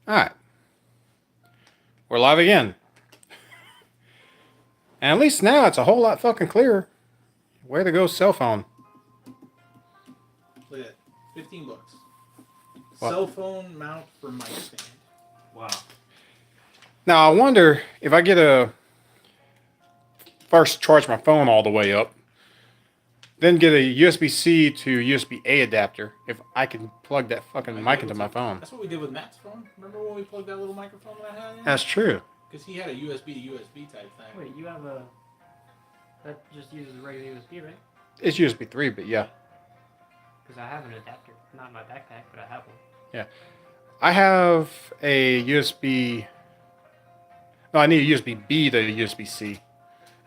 All right, we're live again. And at least now it's a whole lot fucking clearer. Way to go, cell phone. Look at that. $15. What? Cell phone mount for mic stand. Wow. Now I wonder if I get a first charge my phone all the way up, then get a USB-C to USB-A adapter. If I can plug that fucking mic into my phone. That's what we did with Matt's phone. Remember when we plugged that little microphone that I had in? That's true. Because he had a USB to USB type thing. Wait, you have a... That just uses regular USB, right? It's USB 3, but yeah. Because I have an adapter. Not in my backpack, but I have one. I have a USB. No, I need a USB-B to USB-C.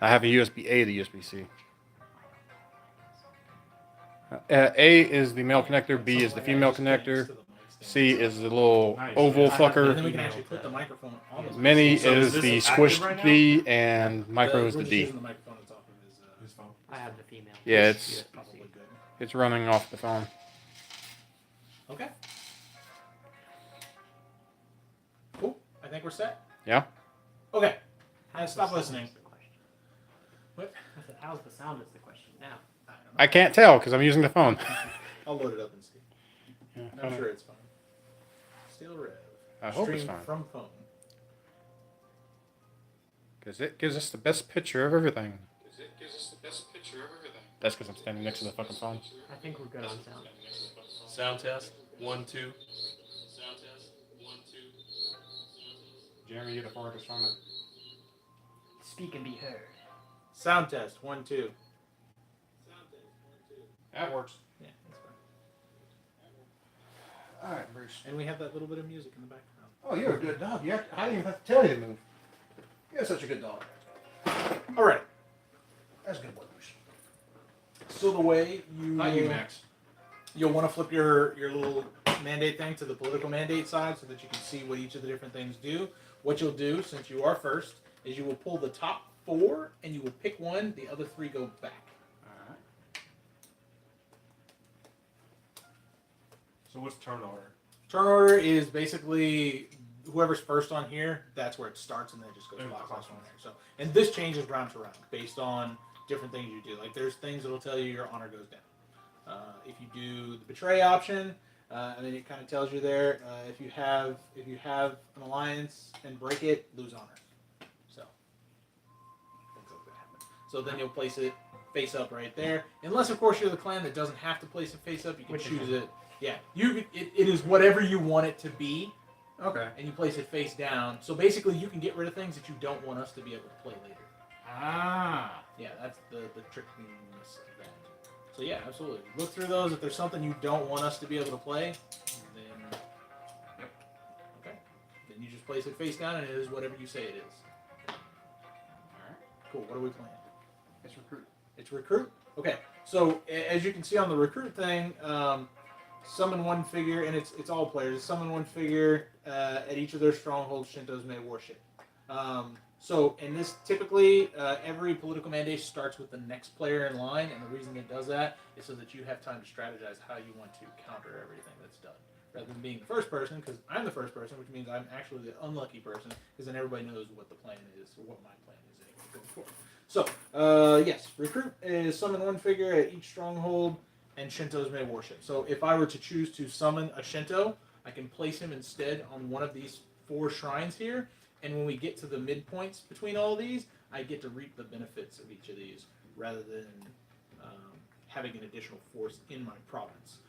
I have a USB-A to USB-C. A is the male connector, B is the female connector, C is the little Nice. oval Yeah, I have And then fucker. we can actually put the microphone on the Mini So is is this the active squished right now? D, and micro is We're the just D. using the microphone that's off of his phone. I have the female. Yeah, This it's- USB-C. Probably good. It's running off the phone. Okay. Cool. I think we're set. Yeah? Okay. How's Stop the sound listening. is the question. What? I said, how's the sound is the question now. I don't know. I can't tell because I'm using the phone. I'll load it up and see. Yeah, I'm sure it's fine. Still rev. I hope it's Stream fine. from phone. Because it gives us the best picture of everything. That's because I'm standing next to the fucking phone. I think we're good on sound. Sound test. 1, 2. Jeremy, you're the farthest from it. Speak and be heard. Sound test. 1, 2. That works. Yeah, that's fine. All right, Bruce. And we have that little bit of music in the background. Oh, you're a good dog. I didn't even have to tell you to move. You're such a good dog. All right. That's good work, Bruce. So the way you Not you, Max. you'll want to flip your little mandate thing to the political mandate side so that you can see what each of the different things do. What you'll do, since you are first, is you will pull the top 4 and you will pick one. The other 3 go back. All right. So what's turn order? Turn order is basically whoever's first on here. That's where it starts, and then it just goes clockwise from there. So, and this changes round to round based on different things you do. Like there's things that'll tell you your honor goes down. If you do the betray option, and then it kind of tells you there if you have an alliance and break it, lose honor. So things like that happen. So then you'll place it face up right there, unless of course you're the clan that doesn't have to place it face up. You can Which choose is- it. Yeah, it is whatever you want it to be, Okay. and you place it face down. So basically, you can get rid of things that you don't want us to be able to play later. Ah. Yeah, that's the trickiness of that. So yeah, absolutely. Look through those. If there's something you don't want us to be able to play, then okay, then you just place it face down, and it is whatever you say it is. All right. Cool. What are we playing? It's recruit. It's recruit. Okay. So as you can see on the recruit thing, summon one figure, and it's all players. Summon one figure at each of their strongholds Shintos may worship. So in this, typically every political mandate starts with the next player in line, and the reason it does that is so that you have time to strategize how you want to counter everything that's done, rather than being the first person, because I'm the first person, which means I'm actually the unlucky person, because then everybody knows what the plan is or what my plan is anyway going forward. So yes, recruit is summon one figure at each stronghold, and Shintos may worship. So if I were to choose to summon a Shinto, I can place him instead on one of these 4 shrines here. And when we get to the midpoints between all of these, I get to reap the benefits of each of these rather than having an additional force in my province,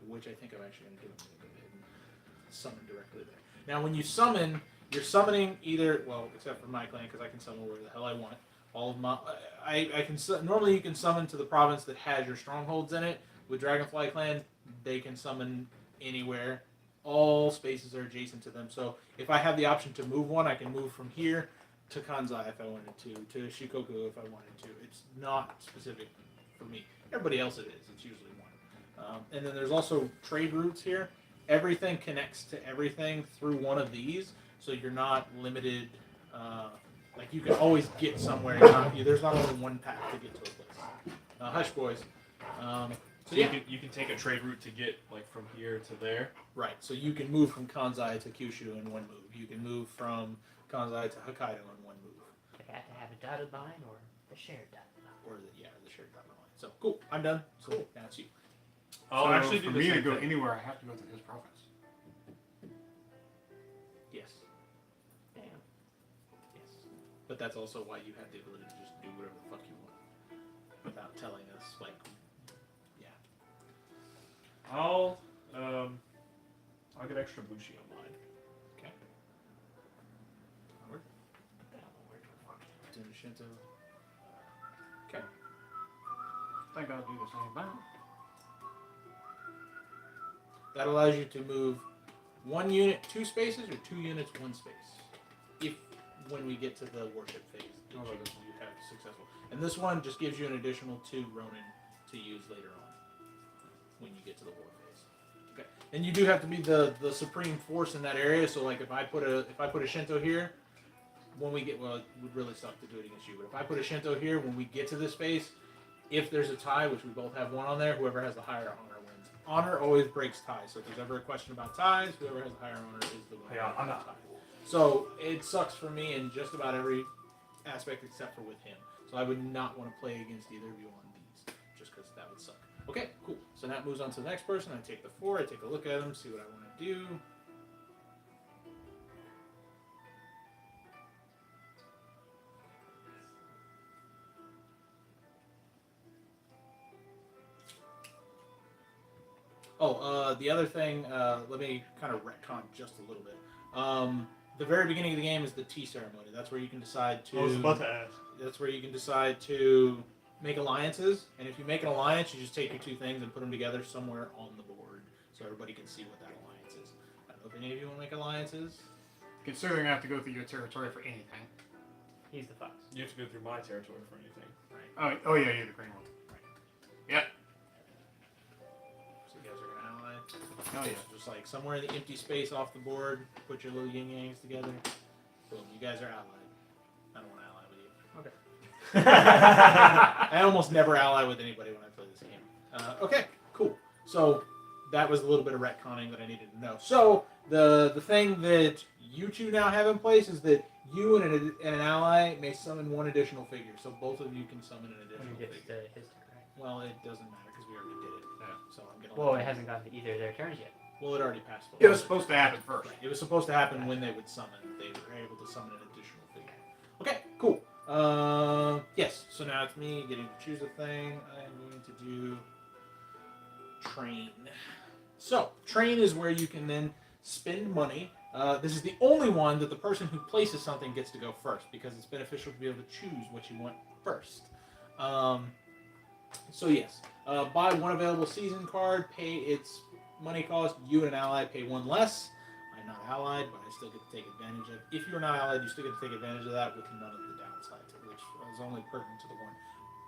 which I think I'm actually going to do. I'm going to go ahead and summon directly there. Now, when you summon, you're summoning either, well, except for my clan, because I can summon where the hell I want. All of my, I can normally you can summon to the province that has your strongholds in it. With Dragonfly Clan, they can summon anywhere. All spaces are adjacent to them. So if I have the option to move one, I can move from here to Kanzai if I wanted to Shikoku if I wanted to. It's not specific for me. Everybody else it is. It's usually one. And then there's also trade routes here. Everything connects to everything through one of these, so you're not limited. Like you can always get somewhere. There's not only one path to get to a place. Hush, boys. So you yeah, can take a trade route to get like from here to there. right. So you can move from Kansai to Kyushu in one move. You can move from Kansai to Hokkaido in one move. They have to have a dotted line or a shared dotted line. Or the shared dotted line. So cool. I'm done. So now it's you. I'll So actually do for the me to same go thing. anywhere, I have to go through his province. Yes. Damn. Yes. But that's also why you have the ability to just do whatever the fuck you want without telling us. Like, yeah. I'll get extra Bushi on mine. Okay. Onward. To Shinto. Okay. I think I'll do the same thing. That allows you to move 1 unit 2 spaces or 2 units 1 space. If when we get to the warship phase, that you have successful. And this one just gives you an additional 2 Ronin to use later on when you get to the war phase. Okay. And you do have to be the supreme force in that area. So like if I put a Shinto here, when we get it would really suck to do it against you. But if I put a Shinto here, when we get to this phase, if there's a tie, which we both have 1 on there, whoever has the higher honor wins. Honor always breaks ties. So if there's ever a question about ties, whoever has the higher honor is the winner. Yeah, I'm not tie. So it sucks for me in just about every aspect except for with him. So I would not want to play against either of you on these, just because that would suck. Okay, cool. So that moves on to the next person. I take the 4, I take a look at them, see what I want to do. Oh, the other thing, let me kind of retcon just a little bit. The very beginning of the game is the tea ceremony. That's where you can decide to. I was about to ask. That's where you can decide to make alliances, and if you make an alliance, you just take your 2 things and put them together somewhere on the board, so everybody can see what that alliance is. I don't know if any of you want to make alliances. Considering I have to go through your territory for anything. He's the fox. You have to go through my territory for anything. Right. Oh yeah, you're the green one. Yep. So you guys are gonna ally. Oh yeah. Just like somewhere in the empty space off the board, put your little yin yangs together. Boom, you guys are allied. I don't want to ally with you. Okay. I almost never ally with anybody when I play this game. Okay, cool. So that was a little bit of retconning that I needed to know. So the thing that you 2 now have in place is that you and an ally may summon 1 additional figure. So both of you can summon an When additional he gets figure. to his turn, right? Well, it doesn't matter because we already did it. Yeah. So I'm gonna. Well, it hasn't gotten to either of their turns yet. Well, it already passed. It was supposed to happen first. Right. It was supposed to happen when they would summon. They were able to summon an additional figure. Okay, cool. Yes. So now it's me getting to choose a thing. I'm going to do train. So train is where you can then spend money. This is the only one that the person who places something gets to go first because it's beneficial to be able to choose what you want first. So yes, buy 1 available season card. Pay its money cost. You and an ally pay 1 less. I'm not allied, but I still get to take advantage of. If you're not allied, you still get to take advantage of that with none of the downsides, which is only pertinent to the 1.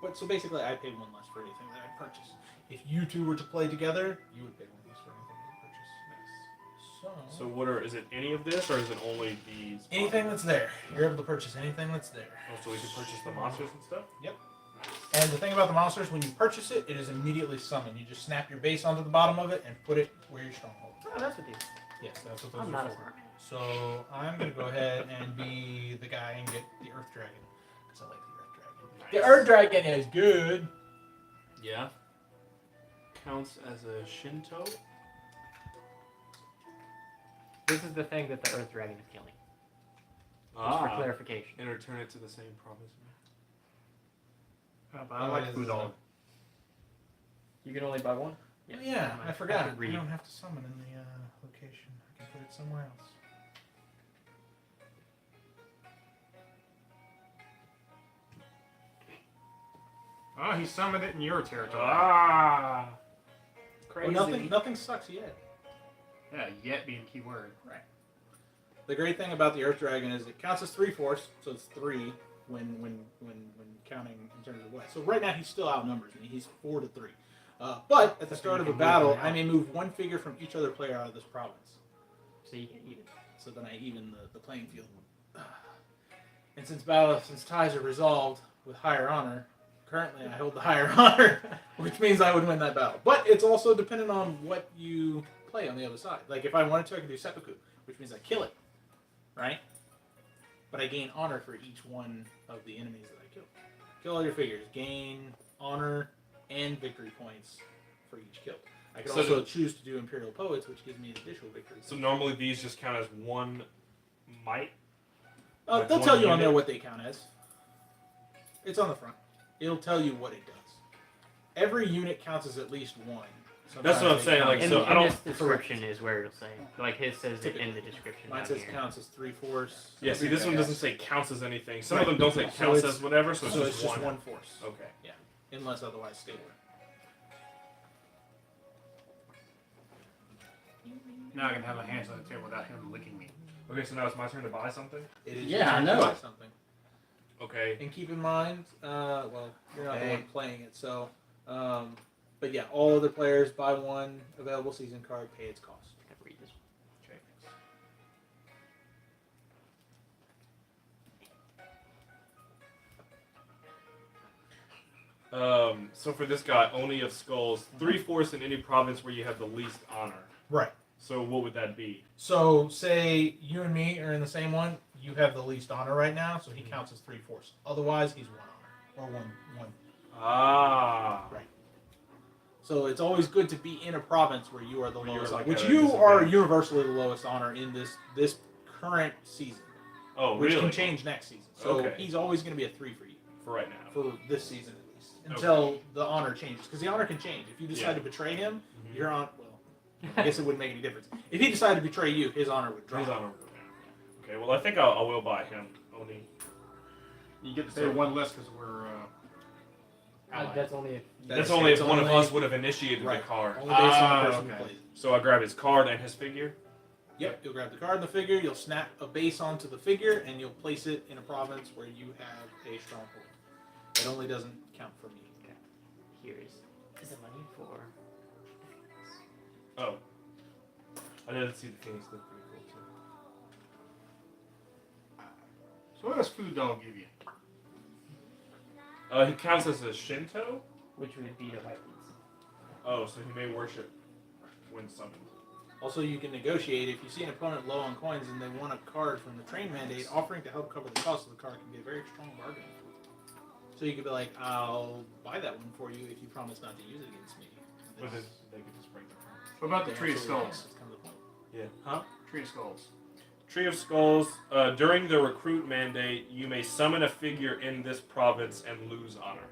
But so basically, I pay 1 less for anything that I purchase. If you 2 were to play together, you would pay 1 less for anything that you purchase. So is it any of this, or is it only these? Anything that's there, you're able to purchase anything that's there. Oh, so we can purchase the monsters and stuff? Yep. And the thing about the monsters, when you purchase it, it is immediately summoned. You just snap your base onto the bottom of it and put it where your stronghold is. Oh, that's what these. Yes, that's what those I'm are not a for. smart man. So I'm going to go ahead and be the guy and get the Earth Dragon. Because I like the Earth Dragon. The Earth Dragon is good. Yeah. Counts as a Shinto? This is the thing that the Earth Dragon is killing. Just for clarification. And return it to the same province. But I like food all. You can only buy 1? Yeah, yeah, I forgot. could I read. don't have to summon in the location. I can put it somewhere else. Oh, he summoned it in your territory. Ah! Crazy. Well, nothing sucks yet. Yeah, yet being key word. Right. The great thing about the Earth Dragon is it counts as 3 force, so it's 3 when counting in terms of what. So right now he still outnumbers me. He's 4 to 3. But at the start of a battle, I may move 1 figure from each other player out of this province. So you can even. So then I even the playing field. And since ties are resolved with higher honor, Currently, I hold the higher honor, which means I would win that battle. But it's also dependent on what you play on the other side. Like, if I wanted to, I could do seppuku, which means I kill it, right? But I gain honor for each one of the enemies that I kill. Kill all your figures, gain honor and victory points for each kill. I can also choose to do Imperial Poets, which gives me an additional victory. So normally these just count as one might? They'll one tell you on there unit? what they count as. It's on the front. It'll tell you what it does. Every unit counts as at least one. That's what I'm Sometimes they saying, count like, as- so I don't- this description is where it'll say. Like his says it in the description. Mine down says here. counts as 3/4. Yeah, see, this one doesn't say counts as anything. Some of Right. them don't say So counts it's- as whatever, so So it's just one. force. Okay. Unless otherwise stated. Now I can have my hands on the table without him licking me. Okay, so now it's my turn to buy something? It is Yeah, your I turn to know. buy something. Okay. And keep in mind, well, you're not the Okay. one playing it, so, but yeah, all other players buy one available season card, pay its cost. I can read this. Okay. So for this guy, Oni of Skulls, 3/4 in any province where you have the least honor. Right. So what would that be? So, say you and me are in the same one, you have the least honor right now, so he counts as 3/4. Otherwise, he's 1 honor. Or one. Ah. Right. So it's always good to be in a province where you are the Where you're, lowest like, honor. Which at a you are disadvantage. universally the lowest honor in this current season. Oh, Which really? can change next season. So Okay. he's always going to be a 3 for you. For right now. For this season at least. Until the honor changes. Because the honor can change. If you decide Yeah. to betray him, Mhm. your honor, well, I guess it wouldn't make any difference. If he decided to betray you, his honor would drop. His honor would go down. Okay, well I think I will buy him, Oni. You get to pay one less because we're allies. That's only if. That's only if it's one of only- us would have initiated Right. the card. Only based on the person okay. who plays it. So I grab his card and his figure. Yep, you'll grab the card and the figure, you'll snap a base onto the figure, and you'll place it in a province where you have a stronghold. It only doesn't count for me. Here is the money for. Oh. I didn't see the Phoenix look pretty cool too. So what does Food Dog give you? He counts as a Shinto? Which would be the white ones. Oh, so he may worship when summoned. Also, you can negotiate if you see an opponent low on coins and they want a card from the train mandate, offering to help cover the cost of the card can be a very strong bargain. So you could be like, I'll buy that one for you if you promise not to use it against me. But then they could just break the card. What about the They Tree of absolutely Skulls? can. That's kind of the point. Yeah. Huh? Tree of Skulls. Tree of Skulls. During the recruit mandate, you may summon a figure in this province and lose honor.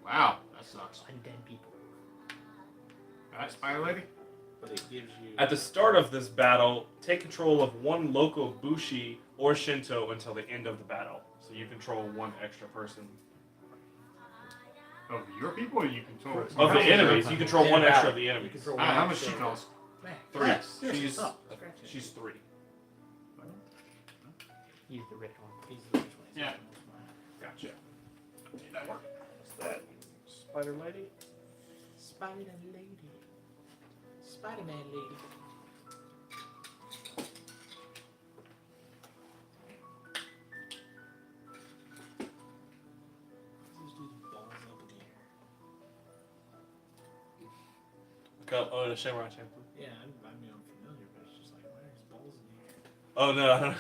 Wow, that sucks. Undead people. Alright, Spider Lady? But it gives you... At the start of this battle, take control of one local Bushi or Shinto until the end of the battle. So you control one extra person. Of your people, or you control Of the How many- enemies, you control In one extra battle, of the you enemies. control How one much she extra. costs? Man, 3. relax. Seriously, She's stop. Scratch it. she's 3. Use the rich one. He's the rich one. Yeah. Gotcha. Did that work? What's that? Spider Lady? Spider Lady. Spider-Man Lady. These dudes balls up again. Oh, the Samurai Champloo. Yeah, I mean, I'm familiar, but it's just like, why are his balls in here? Oh no,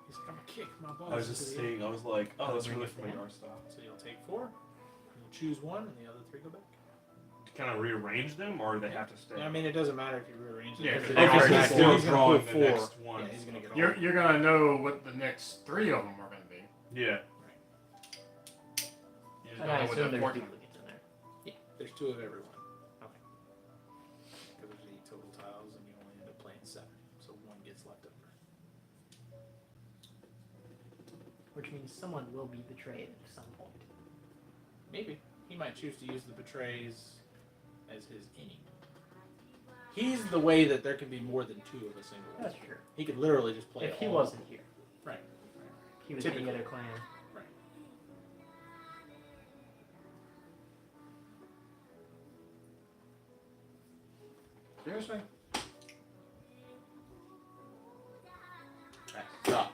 He's gonna kick my balls. I was just into the air. seeing. I was like, oh, that's really familiar art style. So you'll take 4. You'll choose 1, and the other 3 go back. Can I rearrange them, or they have to stay? I mean, it doesn't matter if you rearrange them. Yeah, because they it- already he's still gonna drawing put the 4. next one. Yeah, he's gonna get all. You're gonna know what the next 3 of them are gonna be. Yeah. You just And don't I know what assume the there's fourth- duplicates in there. There's 2 of everyone. Okay. Because there's 8 total tiles, and you only end up playing 7, so 1 gets left over. Which means someone will be betrayed at some point. Maybe he might choose to use the betrays as his any. He's the way that there can be more than 2 of a single one. That's true. He could literally just play. If he all- wasn't here. Right. He was Typically. any other clan. Right. Seriously? Stop.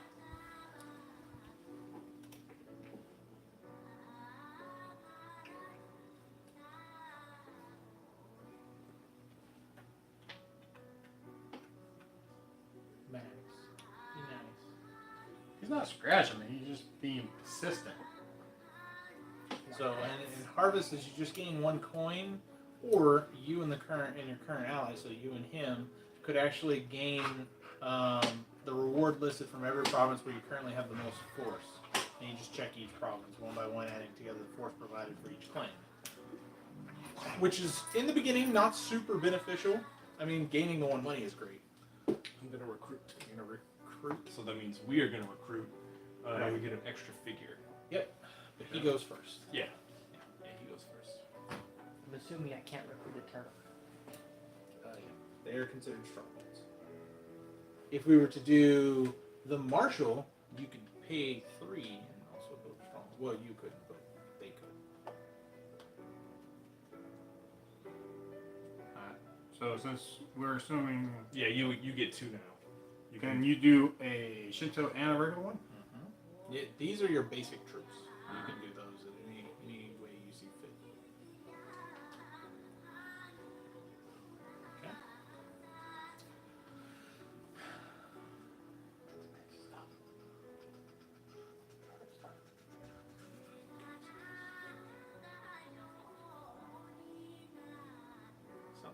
Max. Be nice. He's not scratching me. He's just being persistent. So, and harvest is you just gain 1 coin, or you and your current ally, so you and him, could actually gain the reward listed from every province where you currently have the most force. And you just check each province one by one, adding together the force provided for each claim. Which is, in the beginning, not super beneficial. I mean, gaining the 1 money is great. I'm gonna recruit. You're gonna recruit. So that means we are gonna recruit. And we get an extra figure. Yep. But he goes first. Yeah. Yeah, he goes first. I'm assuming I can't recruit a turtle. They are considered strongholds. If we were to do the marshal, you could pay 3 and also build a stronghold. Well, you couldn't, but they could. Alright. So since we're assuming, Yeah, you get 2 now. You can you do a Shinto and a regular one? Yeah, these are your basic troops. You can do those in any way you see fit. Okay.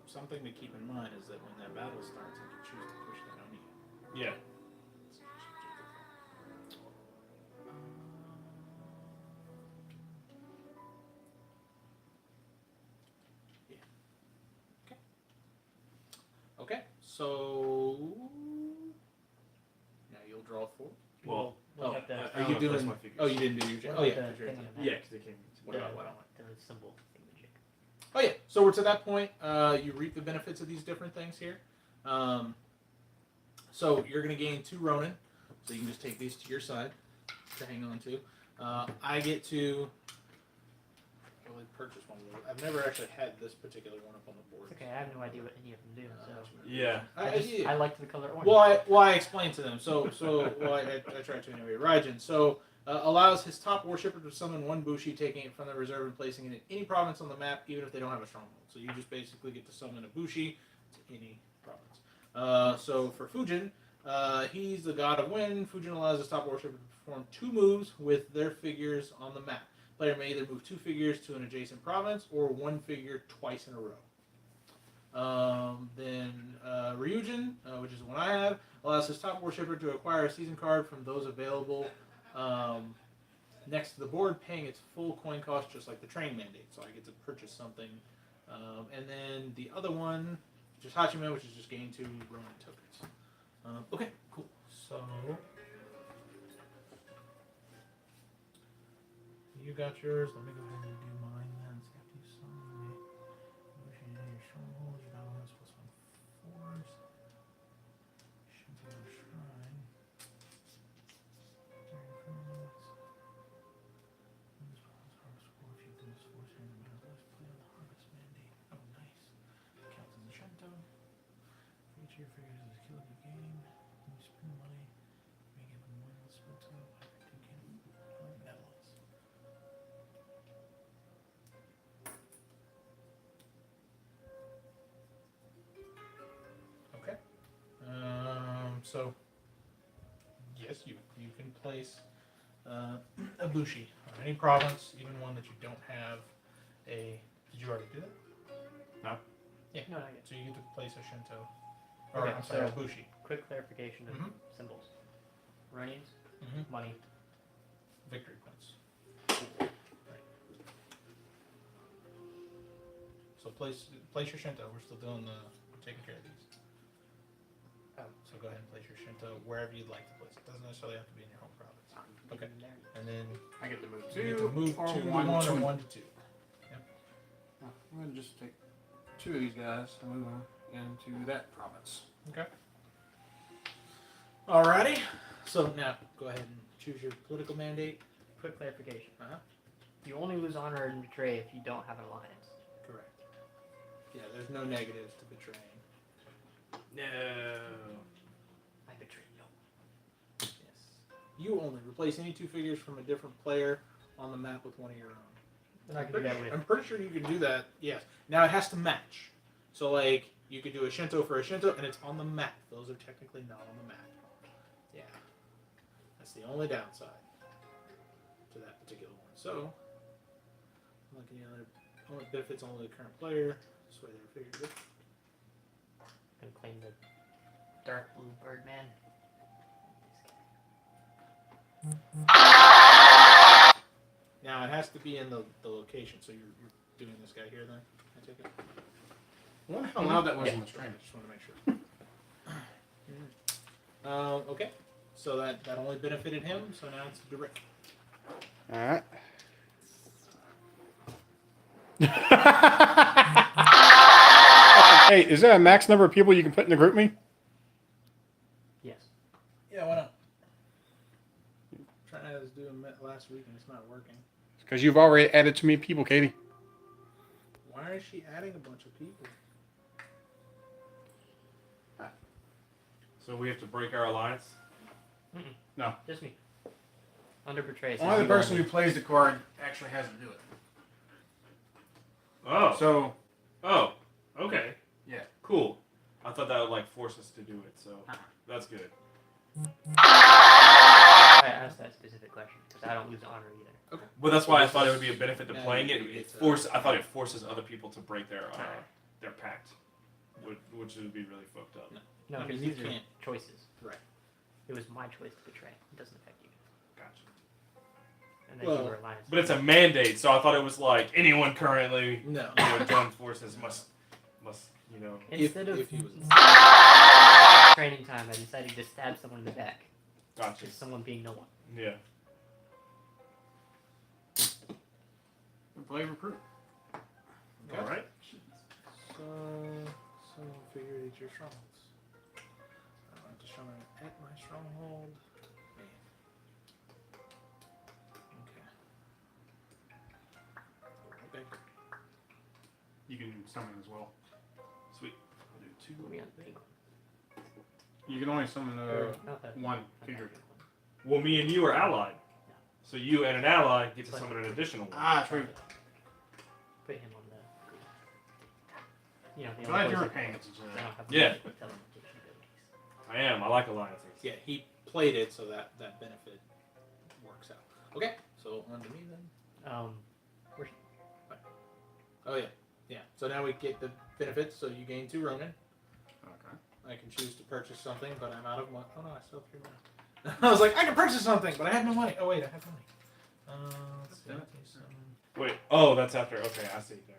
Something to keep in mind is that when that battle starts, you can choose to push that on you. Yeah. Okay, so now you'll draw 4. Well, We'll Oh, have to. I Are don't you know if that's doing? my figures. Oh, you didn't do your. What Oh yeah, about the because you're- thing on the Yeah, map? because they came. What about what? The symbol thingamajig. Oh yeah. So we're to that point. You reap the benefits of these different things here. So you're going to gain 2 Ronin. So you can just take these to your side to hang on to. I get to really purchase one of those. I've never actually had this particular one up on the board. It's okay, I have no idea what any of them do, so. Yeah. I liked the color orange. Well, I explained to them. So I tried to anyway. Raijin. So allows his top worshipper to summon 1 Bushi, taking it from the reserve and placing it in any province on the map, even if they don't have a stronghold. So you just basically get to summon a Bushi to any province. So for Fujin, he's the god of wind. Fujin allows his top worshipper to perform 2 moves with their figures on the map. Player may either move 2 figures to an adjacent province or 1 figure twice in a row. Then Ryujin, which is the one I have, allows his top worshipper to acquire a season card from those available next to the board, paying its full coin cost, just like the train mandate. So I get to purchase something. And then the other one, which is Hachiman, which is just gain 2 Ronin tokens. Okay, cool. So you got yours. Let me go ahead and do mine then. So after you summon me, motion in your stronghold, your battle has +1 force. Shinto Shrine. During criminals. This battle's harvest war. If you can this force here in the battle, let's play on the harvest mandate. Oh, nice. Counts as a Shinto. For each of your figures is a kill you gain. When you spend money, you may give them 1 spell total by 15 Netherlands. Okay. So yes, you can place a Bushi on any province, even one that you don't have a. Did you already do that? Yeah. No, not yet. So you get to place a Shinto. Or Okay, I'm sorry, so- a Bushi. Quick clarification of Mhm. symbols. Runings, Mm-hmm. money. Victory points. Right. So place your Shinto. We're still doing taking care of these. Oh. So go ahead and place your Shinto wherever you'd like to place it. Doesn't necessarily have to be in your home province. Okay. in there. And then I get to move you get 2 to move or 2 to 1 1 to or 2. 1 to 2. I'm going to just take 2 of these guys and move them into that province. Okay. Alrighty. So now go ahead and choose your political mandate. Quick clarification. Uh-huh. You only lose honor and betray if you don't have an alliance. Correct. Yeah, there's no negatives to betraying. No. I betray you. Yes. You only replace any 2 figures from a different player on the map with one of your own. Then I can do that with. I'm pretty sure you can do that. Yes. Now it has to match. So like You could do a Shinto for a Shinto, and it's on the map. Those are technically not on the map. Yeah. That's the only downside to that particular one. So, like any other, only benefits only the current player. That's why they figured it. Gonna claim the dark blue Birdman. Now, it has to be in the location, so you're doing this guy here then, I take it? I wonder how loud that was on the I stream. just want to make sure. Okay, so that only benefited him, so now it's direct. All right. Hey, is there a max number of people you can put in the group me? Yes. Yeah, why not? Trying to do it last week and it's not working. Because you've already added too many people, Katie. Why is she adding a bunch of people? So we have to break our alliance. No. Just me. Under betrays. Only the person who plays the card actually has to do it. Oh. So, Oh. Okay. yeah. Cool. I thought that would like force us to do it, so that's good. I asked that specific question because I don't lose honor either. Well, that's why I thought it would be a benefit to Yeah, playing it. you get to- I thought it forces other people to break their pact, which would be really fucked up. No, I mean, because you these are can't. choices. Right. It was my choice to betray. It doesn't affect you. Gotcha. And then Well, you were alliance. But it's a mandate, so I thought it was like anyone currently No. joined forces must Instead if he of was training time, I decided to stab someone in the back. Gotcha. Just someone being no one. Yeah. Play recruit. Okay. All right. So figure each your strongholds. I want to summon at my stronghold. Man. Okay. Okay. You can summon as well. Sweet. I'll do two. Put me on the pink You can only summon one. Not the one not that figure. pink one. Well, me and you are allied. So you and an ally get to But- summon an additional one. Ah, true. Put him on the. You know, the Glad only you're person paying attention to that that. don't have Yeah. teleportation abilities. I am. I like alliances. Yeah, he played it so that benefit works out. Okay, so on to me then. Where's Oh yeah, yeah. So now we get the benefits. So you gain 2 Ronin. Okay. I can choose to purchase something, but I'm out of money. Oh no, I still have 3 money. I was like, I can purchase something, but I have no money. Oh wait, I have money. Let's see. Wait. Oh, that's after. Okay, I see there.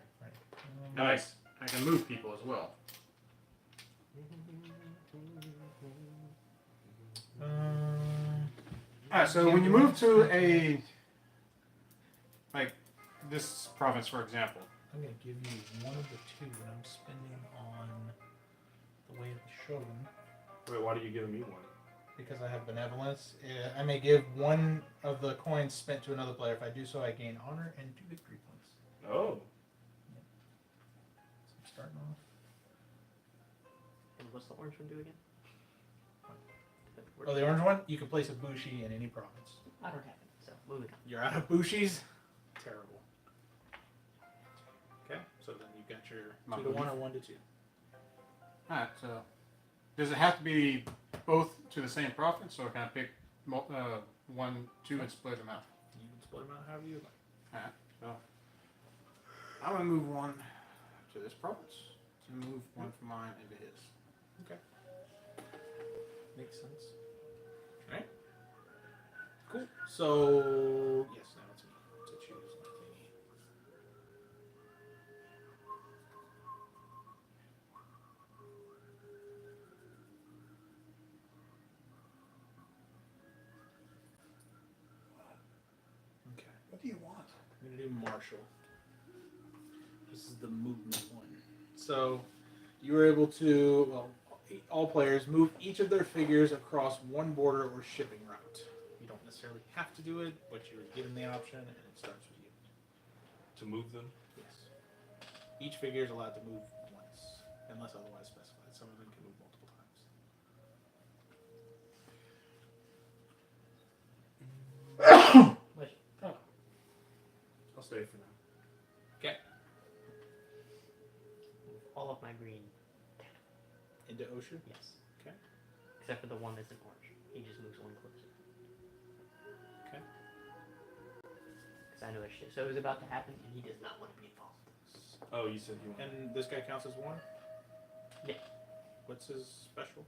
Nice. I can move people as well. Alright, so when you move to a, like, this province, for example, I'm gonna give you one of the 2 that I'm spending on the way of the Shogun Wait, why are you giving me one? because I have benevolence. I may give one of the coins spent to another player. If I do so, I gain honor and 2 victory points. Oh. So I'm starting off. and what's the orange one do again? Oh, the orange one? You can place a Bushi in any province. I don't have it, so moving on. You're out of Bushis? Terrible. Okay, so then you've got your 2 to 1 or 1 to 2. alright, so does it have to be both to the same province, or can I pick 1, 2, and split them out? You can split them out however you like. Alright, so I'm gonna move 1 to this province, to move 1 from mine into his. Okay. Makes sense. Alright. Cool. So, yes, now it's me to choose my thingy. Okay. What do you want? I'm gonna do Marshall. This is the movement one. So you were able to, well, all players move each of their figures across one border or shipping route. You don't necessarily have to do it, but you're given the option, and it starts with you. To move them. Yes. Each figure is allowed to move once, unless otherwise specified. Some of them can move multiple times. Which, I'll stay for now. Okay. move all of my green 10 Osher? Yes. Okay. Except for the one that's in orange. He just moves one closer. Okay. Because I know that shit. So it was about to happen, and he does not want to be involved. Oh, you said you wanted. And this guy counts as one? Yeah. What's his special?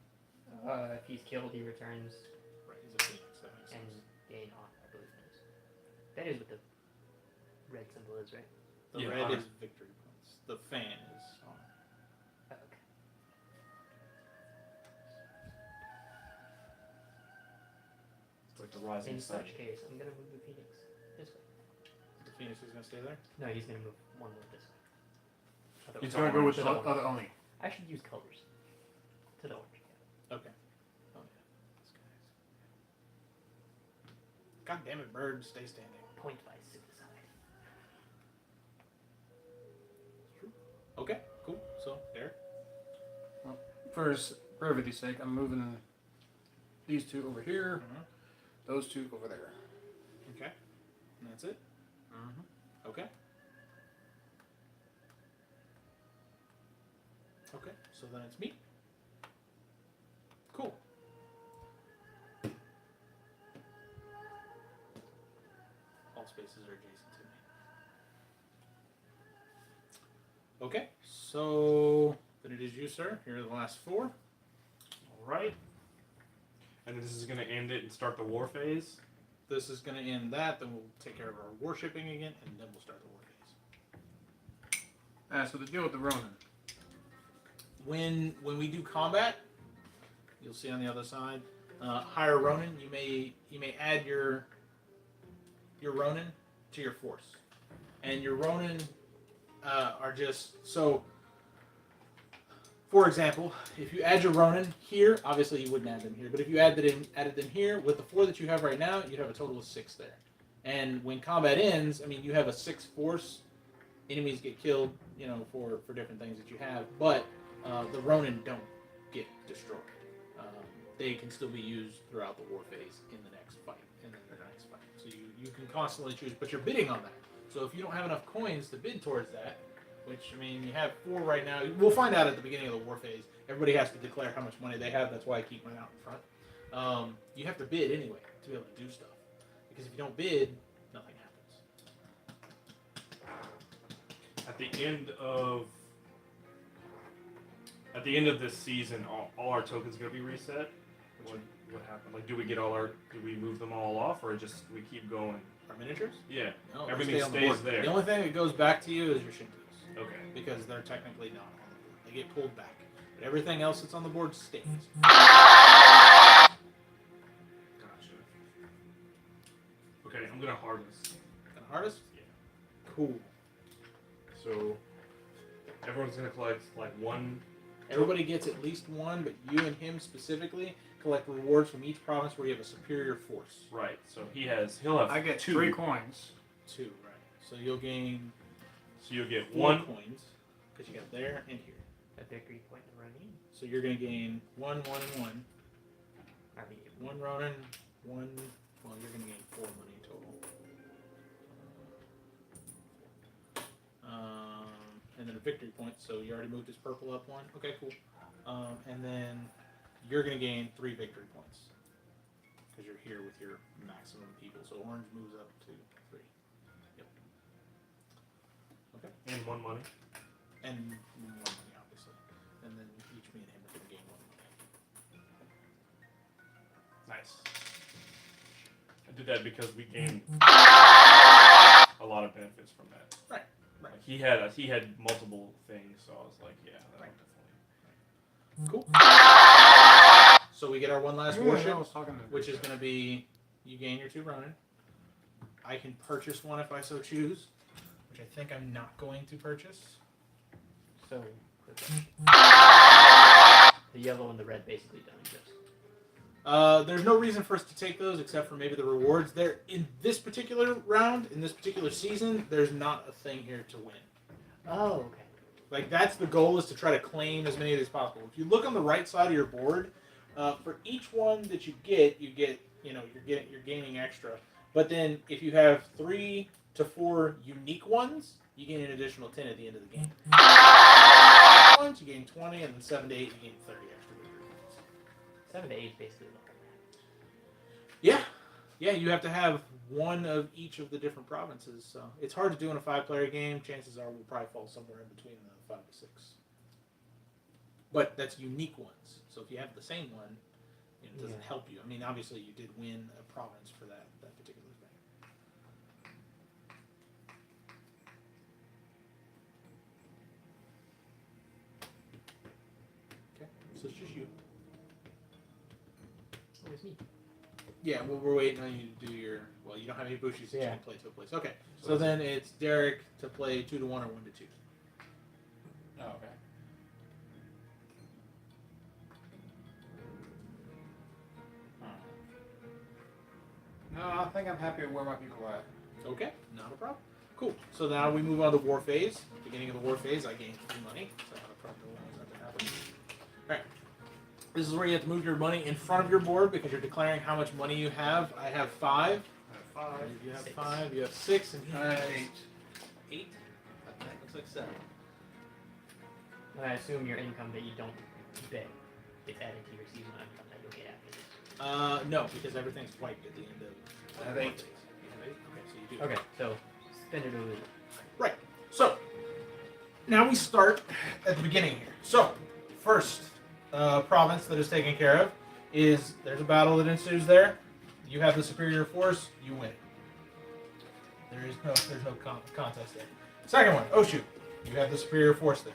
If he's killed, he returns Right, he's a phoenix. That makes and sense. gain honor, I believe that is. That is what the red symbol is, right? The Yeah, red honor. is victory points. The fan is honor. Oh, okay. It's like the rising In sun. such case, I'm gonna move the phoenix this way. The phoenix is going to stay there? No, he's gonna move one more this way. To the He's orange. gonna go with To the the orange. other only. I should use colors. To the orange. Yeah. Okay. Oh, yeah. This guy's. God damn it, bird, stay standing. Point by suicide. Okay, cool. So, there. For brevity's sake, I'm moving these two over here, those two over there. Okay. And that's it? Okay. Okay, so then it's me. Cool. All spaces are adjacent to me. Okay, so then it is you, sir. Here are the last four. All right. And this is gonna end it and start the war phase. This is going to end that, then we'll take care of our worshipping again, and then we'll start the war phase. So the deal with the Ronin. When we do combat, you'll see on the other side, hire Ronin. You may add your Ronin to your force, and your Ronin are just so. For example, if you add your Ronin here, obviously you wouldn't add them here, but if you added them here with the 4 that you have right now, you'd have a total of 6 there. And when combat ends, I mean, you have a 6 force. Enemies get killed, for different things that you have, but the Ronin don't get destroyed. They can still be used throughout the war phase in the next fight, So you can constantly choose, but you're bidding on that. So if you don't have enough coins to bid towards that, which, I mean, you have 4 right now. We'll find out at the beginning of the war phase. Everybody has to declare how much money they have. That's why I keep mine out in front. You have to bid anyway to be able to do stuff. Because if you don't bid, nothing happens. At the end of this season, all our tokens gonna be reset. What happened? Like, do we move them all off, or just we keep going? Our miniatures? Yeah. No, they Everything stay on the stays board. there. The only thing that goes back to you is your Shintos. Okay. Because they're technically not on the board. They get pulled back. But everything else that's on the board stays. Gotcha. Okay, I'm gonna harvest. And hardest? Yeah. Cool. So everyone's gonna collect like one. Everybody gets at least one, but you and him specifically collect rewards from each province where you have a superior force. Right. So he'll have. I get 2 3 coins. 2, right. So you'll gain So you'll get 4 one. coins, because you got there and here. A victory point in running. So you're going to gain 1, 1, and 1. I mean, 1 Ronin, 1. Well, you're going to gain 4 money total. And then a victory point. So you already moved his purple up 1. Okay, cool. And then you're going to gain 3 victory points. Because you're here with your maximum people. So orange moves up to 3. Yep. Okay. And 1 money. And 1 money, obviously. And then each me and him are going to gain 1 money. Nice. I did that because we gained a lot of benefits from that. Right. Like he had multiple things, so I was like, yeah, that'll definitely. Cool. So we get our one last I worship, was talking to which is going to be you gain your 2 Ronin. I can purchase one if I so choose, which I think I'm not going to purchase. so the yellow and the red basically don't exist. There's no reason for us to take those except for maybe the rewards. There in this particular round, in this particular season, there's not a thing here to win. Oh, okay. Like that's the goal is to try to claim as many of these as possible. If you look on the right side of your board, for each one that you get, you're gaining extra. But then if you have 3 to 4 unique ones, you gain an additional 10 at the end of the game. Ones you gain 20, and then 7 to 8 you gain 30 extra. 7 to 8 is basically like Yeah. Yeah, you have to have one of each of the different provinces. So it's hard to do in a 5-player game. Chances are we'll probably fall somewhere in between the 5 to 6. But that's unique ones. So if you have the same one, it doesn't help you. I mean, obviously you did win a province for that particular thing. Okay, so it's just you. oh, it's me. Yeah, well, we're waiting on you to do your. Well, you don't have any bushes, so you Yeah. can't play to a place. Okay, so then it's Derek to play 2 to 1 or 1 to 2. Oh, okay. No, I think I'm happy with where my people are at. Okay, not a problem. Cool. So now we move on to war phase. Beginning of the war phase, I gain 3 money, so not a problem. That to happen. All right. This is where you have to move your money in front of your board because you're declaring how much money you have. I have 5. I have 5. You have 6. 5. You have 6, and he I have has 8. 8. That looks like 7. And I assume your income that you don't bet gets added to your seasonal income that you'll get after this. No, because everything's wiped at the end of. I have war 8. phase. You have 8. Okay, so you do. Okay, so spend it or lose it. Right. So now we start at the beginning here. So first province that is taken care of is there's a battle that ensues there. You have the superior force. You win. There's no contest there. Second one, Oshu. You have the superior force there.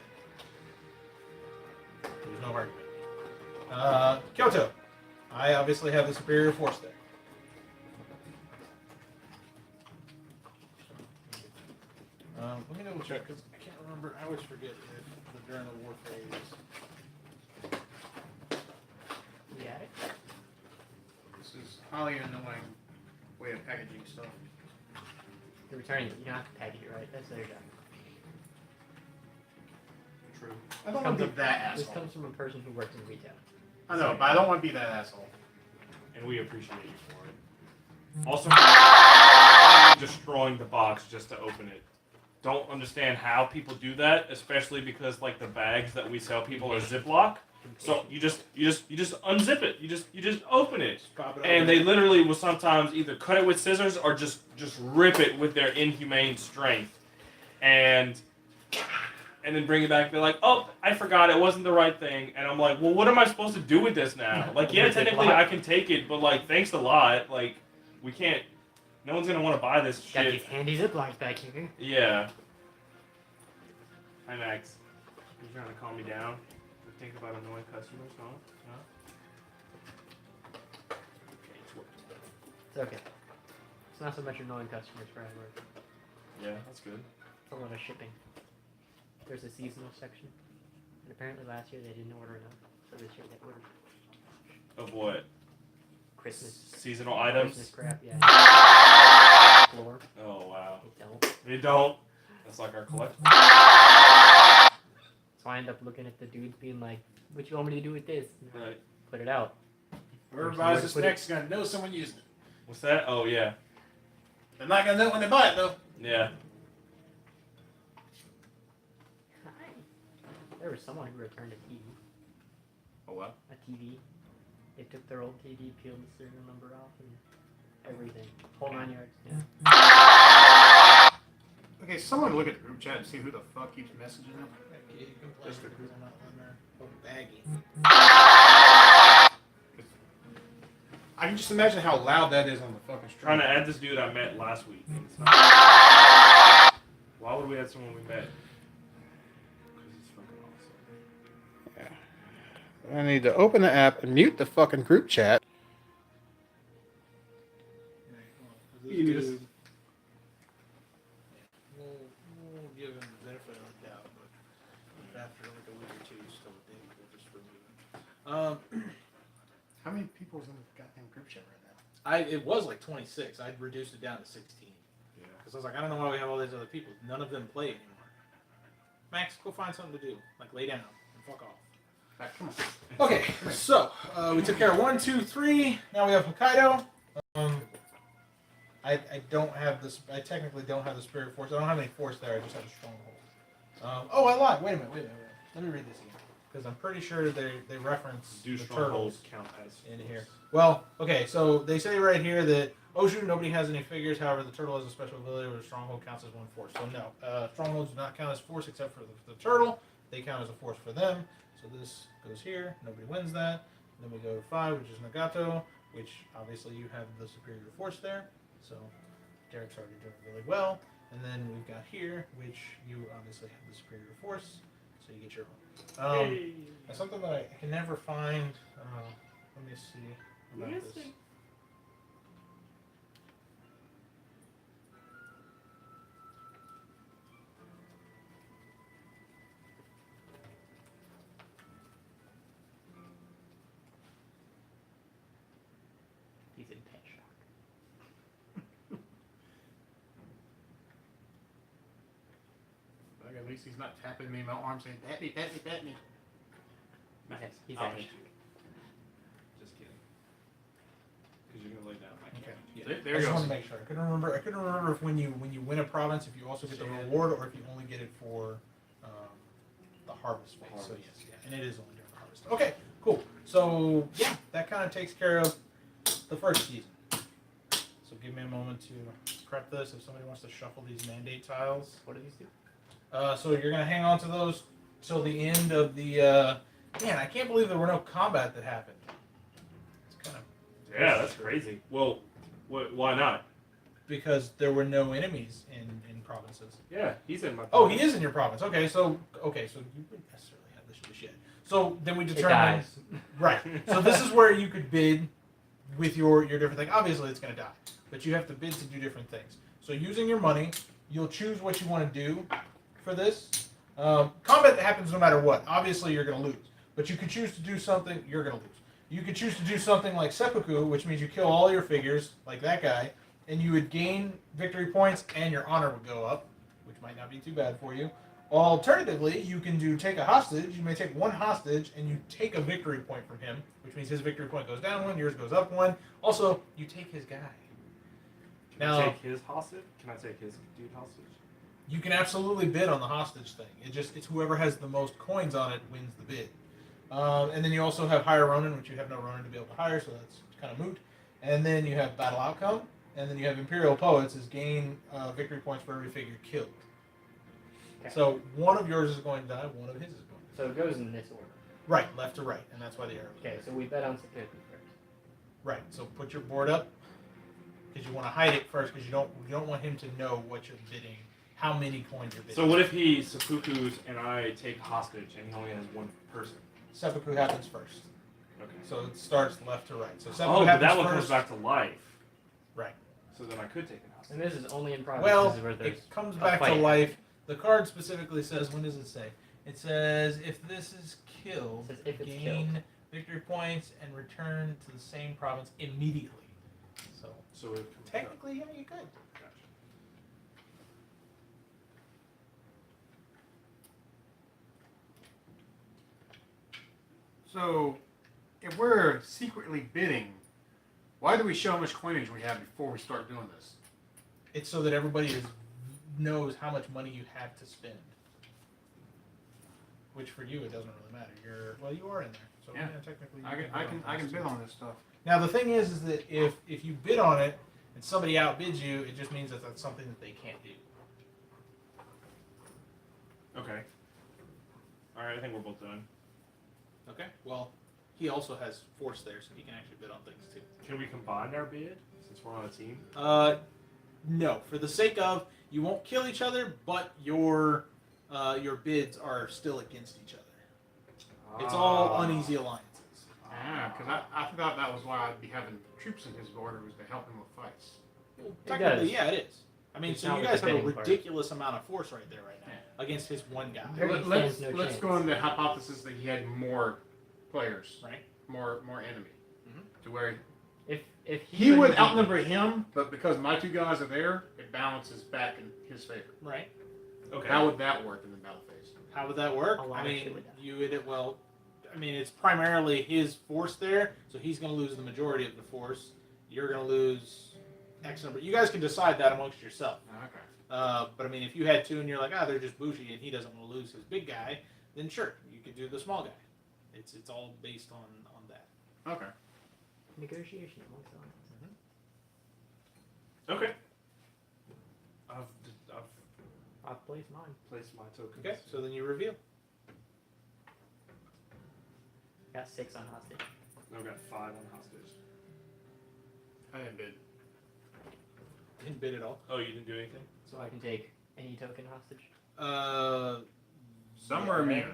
There's no argument. Kyoto. I obviously have the superior force there. Let me double check because I can't remember. I always forget if during the war phase. You got it? This is highly annoying way of packaging stuff. You're returning it. You don't have to package it, right? That's their job. True. I don't want to be that This asshole. comes from a person who works in retail. I know, but I don't want to be that asshole. And we appreciate you for it. Also, destroying the box just to open it. Don't understand how people do that, especially because like the bags that we sell people are Ziploc. So you just unzip it. You just open it. Pop it And open. they literally will sometimes either cut it with scissors or just rip it with their inhumane strength. And then bring it back and be like, oh, I forgot, it wasn't the right thing. And I'm like, well, what am I supposed to do with this now? Like, yeah, technically I can take it, but like, thanks a lot. Like, we can't, no one's going to want to buy this Got shit. these handy Ziplocs back here. Yeah. Hi, Max. You trying to calm me down? You think about annoying customers, huh? Okay, it's worked. It's okay. It's not so much annoying customers for Edward. Yeah, that's good. It's a lot of shipping. There's a seasonal section. And apparently last year they didn't order enough. So this year they ordered Of what? Christmas. Seasonal items? Christmas crap, yeah. Floor. Oh, wow. They don't. They don't. That's like our collection. So I end up looking at the dudes being like, what you want me to do with this? And I Right. put it out. Whoever There's buys nowhere this to put it. next is going to know someone using it. What's that? Oh, yeah. They're not going to know when they buy it, though. Yeah. Hi. There was someone who returned a TV. Oh, what? A TV. They took their old TV, peeled the serial number off, and everything. Whole 9 yards. Yeah. Okay, someone look at the group chat and see who the fuck keeps messaging them. You can play Just it because I'm not on there. Oh, baggy. I can just imagine how loud that is on the fucking stream. Trying to add this dude I met last week. And it's not... Why would we add someone we met? Because it's fucking awesome. I need to open the app and mute the fucking group chat. This dude, we'll give him the benefit of the doubt, but after like a week or two, still a dick, we'll just remove him. How many people's in the goddamn group chat right now? It was like 26. I'd reduced it down to 16 Yeah. because I was like, I don't know why we have all these other people. None of them play anymore. Max, go find something to do. Like lay down and fuck off. Alright, come on. Okay, so we took care of 1, 2, 3. Now we have Hokkaido. I don't have this. I technically don't have the spirit force. I don't have any force there. I just have a stronghold. Oh, I lied. Wait a minute. Let me read this again. because I'm pretty sure they reference Do the strongholds turtles count as in force? here. Well, okay, so they say right here that Oshu, nobody has any figures. However, the turtle has a special ability where the stronghold counts as one force. So no, strongholds do not count as force except for the turtle. They count as a force for them. So this goes here. Nobody wins that. Then we go to 5, which is Nagato, which obviously you have the superior force there. So Derek's already doing really well. And then we've got here, which you obviously have the superior force. So you get your own. Hey. That's something that I can never find. Let me see about Yes, this. He's in pet shock. Like, at least he's not tapping me in my arm saying, "Pat me, pat me, pat me." He's I'll out. hit you. Just kidding. Because you're gonna lay down. I can't. Okay. Yeah. There I he just goes. want to make sure. I couldn't remember if when you win a province, if you also get the reward, or if you only get it for the harvest phase. So Harvest. yes, yeah, and it is only during the harvest. Okay, cool. So yeah, that kind of takes care of the first season. So give me a moment to prep this. If somebody wants to shuffle these mandate tiles, What do these do? so you're gonna hang on to those till the end of the. Man, I can't believe there were no combat that happened. It's kind of Yeah, that's crazy. Well, why not? because there were no enemies in provinces. Yeah, he's in my. Oh, he is in your province. Okay, so you wouldn't necessarily have this just yet. So then we It determine dies. right. So this is where you could bid with your different thing. Obviously, it's going to die, but you have to bid to do different things. So using your money, you'll choose what you want to do for this. Combat happens no matter what. Obviously, you're going to lose, but you could choose to do something. You're going to lose. You could choose to do something like seppuku, which means you kill all your figures, like that guy, and you would gain victory points, and your honor would go up, which might not be too bad for you. Alternatively, you can do take a hostage. You may take one hostage, and you take a victory point from him, which means his victory point goes down one, yours goes up one. Also, you take his guy. Can Now- I take his hostage? Can I take his dude hostage? You can absolutely bid on the hostage thing. It's whoever has the most coins on it wins the bid. And then you also have hire Ronin, which you have no Ronin to be able to hire, so that's kind of moot. And then you have battle outcome, and then you have Imperial Poets is gain victory points for every figure killed. Okay. So one of yours is going to die, one of his is going to die. So it goes in this order. Right, left to right, and that's why the arrow. Okay, so we bet on Seppuku first. Right. So put your board up because you want to hide it first because you don't want him to know what you're bidding, how many coins you're bidding. So what if he seppukus and I take hostage and he only has one person? Seppuku happens first, Okay. so it starts left to right. So seppuku Oh, but happens that one first. comes back to life. Right. So then I could take an hostage. And this is only in provinces Well, where there's it comes a back to fight. life. The card specifically says, when does it say? It says, if this is killed, It says if it's gain killed. victory points and return to the same province immediately. So So it comes technically, yeah, you could. Gotcha. So, if we're secretly bidding, why do we show how much coinage we have before we start doing this? It's so that everybody knows how much money you have to spend. Which for you, it doesn't really matter. You are in there, so Yeah. technically. you I bid can on things, bid too. on this stuff. Now the thing is that if you bid on it and somebody outbids you, it just means that that's something that they can't do. Okay. All right, I think we're both done. Okay. Well, he also has force there, so he can actually bid on things too. Can we combine our bid since we're on a team? No. For the sake of, you won't kill each other, but your bids are still against each other. It's all uneasy alliances. Ah, because I thought that was why I'd be having troops in his border was to help him with fights. Well, It technically, does. yeah, it is. I mean, It's so not you with guys the have a bidding part. ridiculous amount of force right there right now against his one guy. There he Let's stands no let's chance. go on the hypothesis that he had more players, Right. more enemy, to where If he would be- outnumber him, but because my two guys are there, it balances back in his favor. Right. Okay. How would that work in the battle phase? How would that work? A lot I of mean, shit would die. you would it's primarily his force there, so he's going to lose the majority of the force. You're going to lose X number. You guys can decide that amongst yourself. Okay. But I mean, if you had two and you're like, they're just Bushi and he doesn't want to lose his big guy, then sure, you could do the small guy. It's all based on that. Okay. Negotiation amongst them. Okay. I've I've placed mine. placed my tokens. Okay, so then you reveal. Got 6 on hostage. I've got 5 on hostage. I didn't bid. Didn't bid at all. Oh, you didn't do anything? So I can take any token hostage. Some are immune.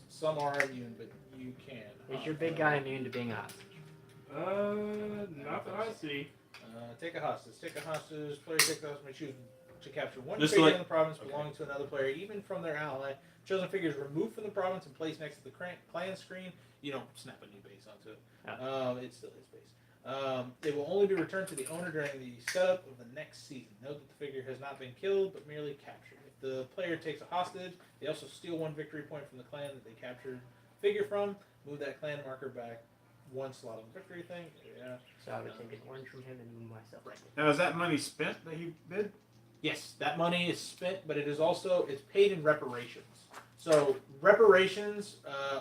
Some are immune, but you can. Is your big guy immune to being a hostage? Not that I see. Take a hostage. Take a hostage. Player takes a hostage may choose to capture one Just figure like- in the province okay. belonging to another player, even from their ally. Chosen figure is removed from the province and placed next to the clan screen. You don't snap a new base onto it. It's still his base. They will only be returned to the owner during the setup of the next season. Note that the figure has not been killed, but merely captured. If the player takes a hostage, they also steal 1 victory point from the clan that they captured figure from. Move that clan marker back 1 slot on the victory thing. Yeah. So I would take an orange from him and move myself. Right. Now, is that money spent that he bid? Yes, that money is spent, but it's paid in reparations. So reparations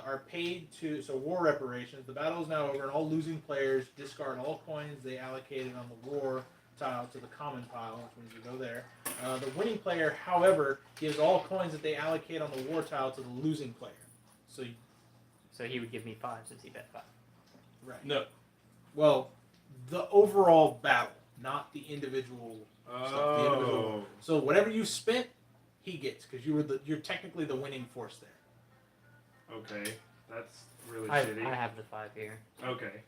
are paid to war reparations. The battle is now over, and all losing players discard all coins they allocated on the war tile to the common pile, which means you go there. The winning player, however, gives all coins that they allocate on the war tile to the losing player. So So he would give me 5 since he bet 5. right. No. Well, the overall battle, not the individual. The individual. So whatever you spent, he gets because you're technically the winning force there. Okay. That's really I shitty. have the 5 here. Okay.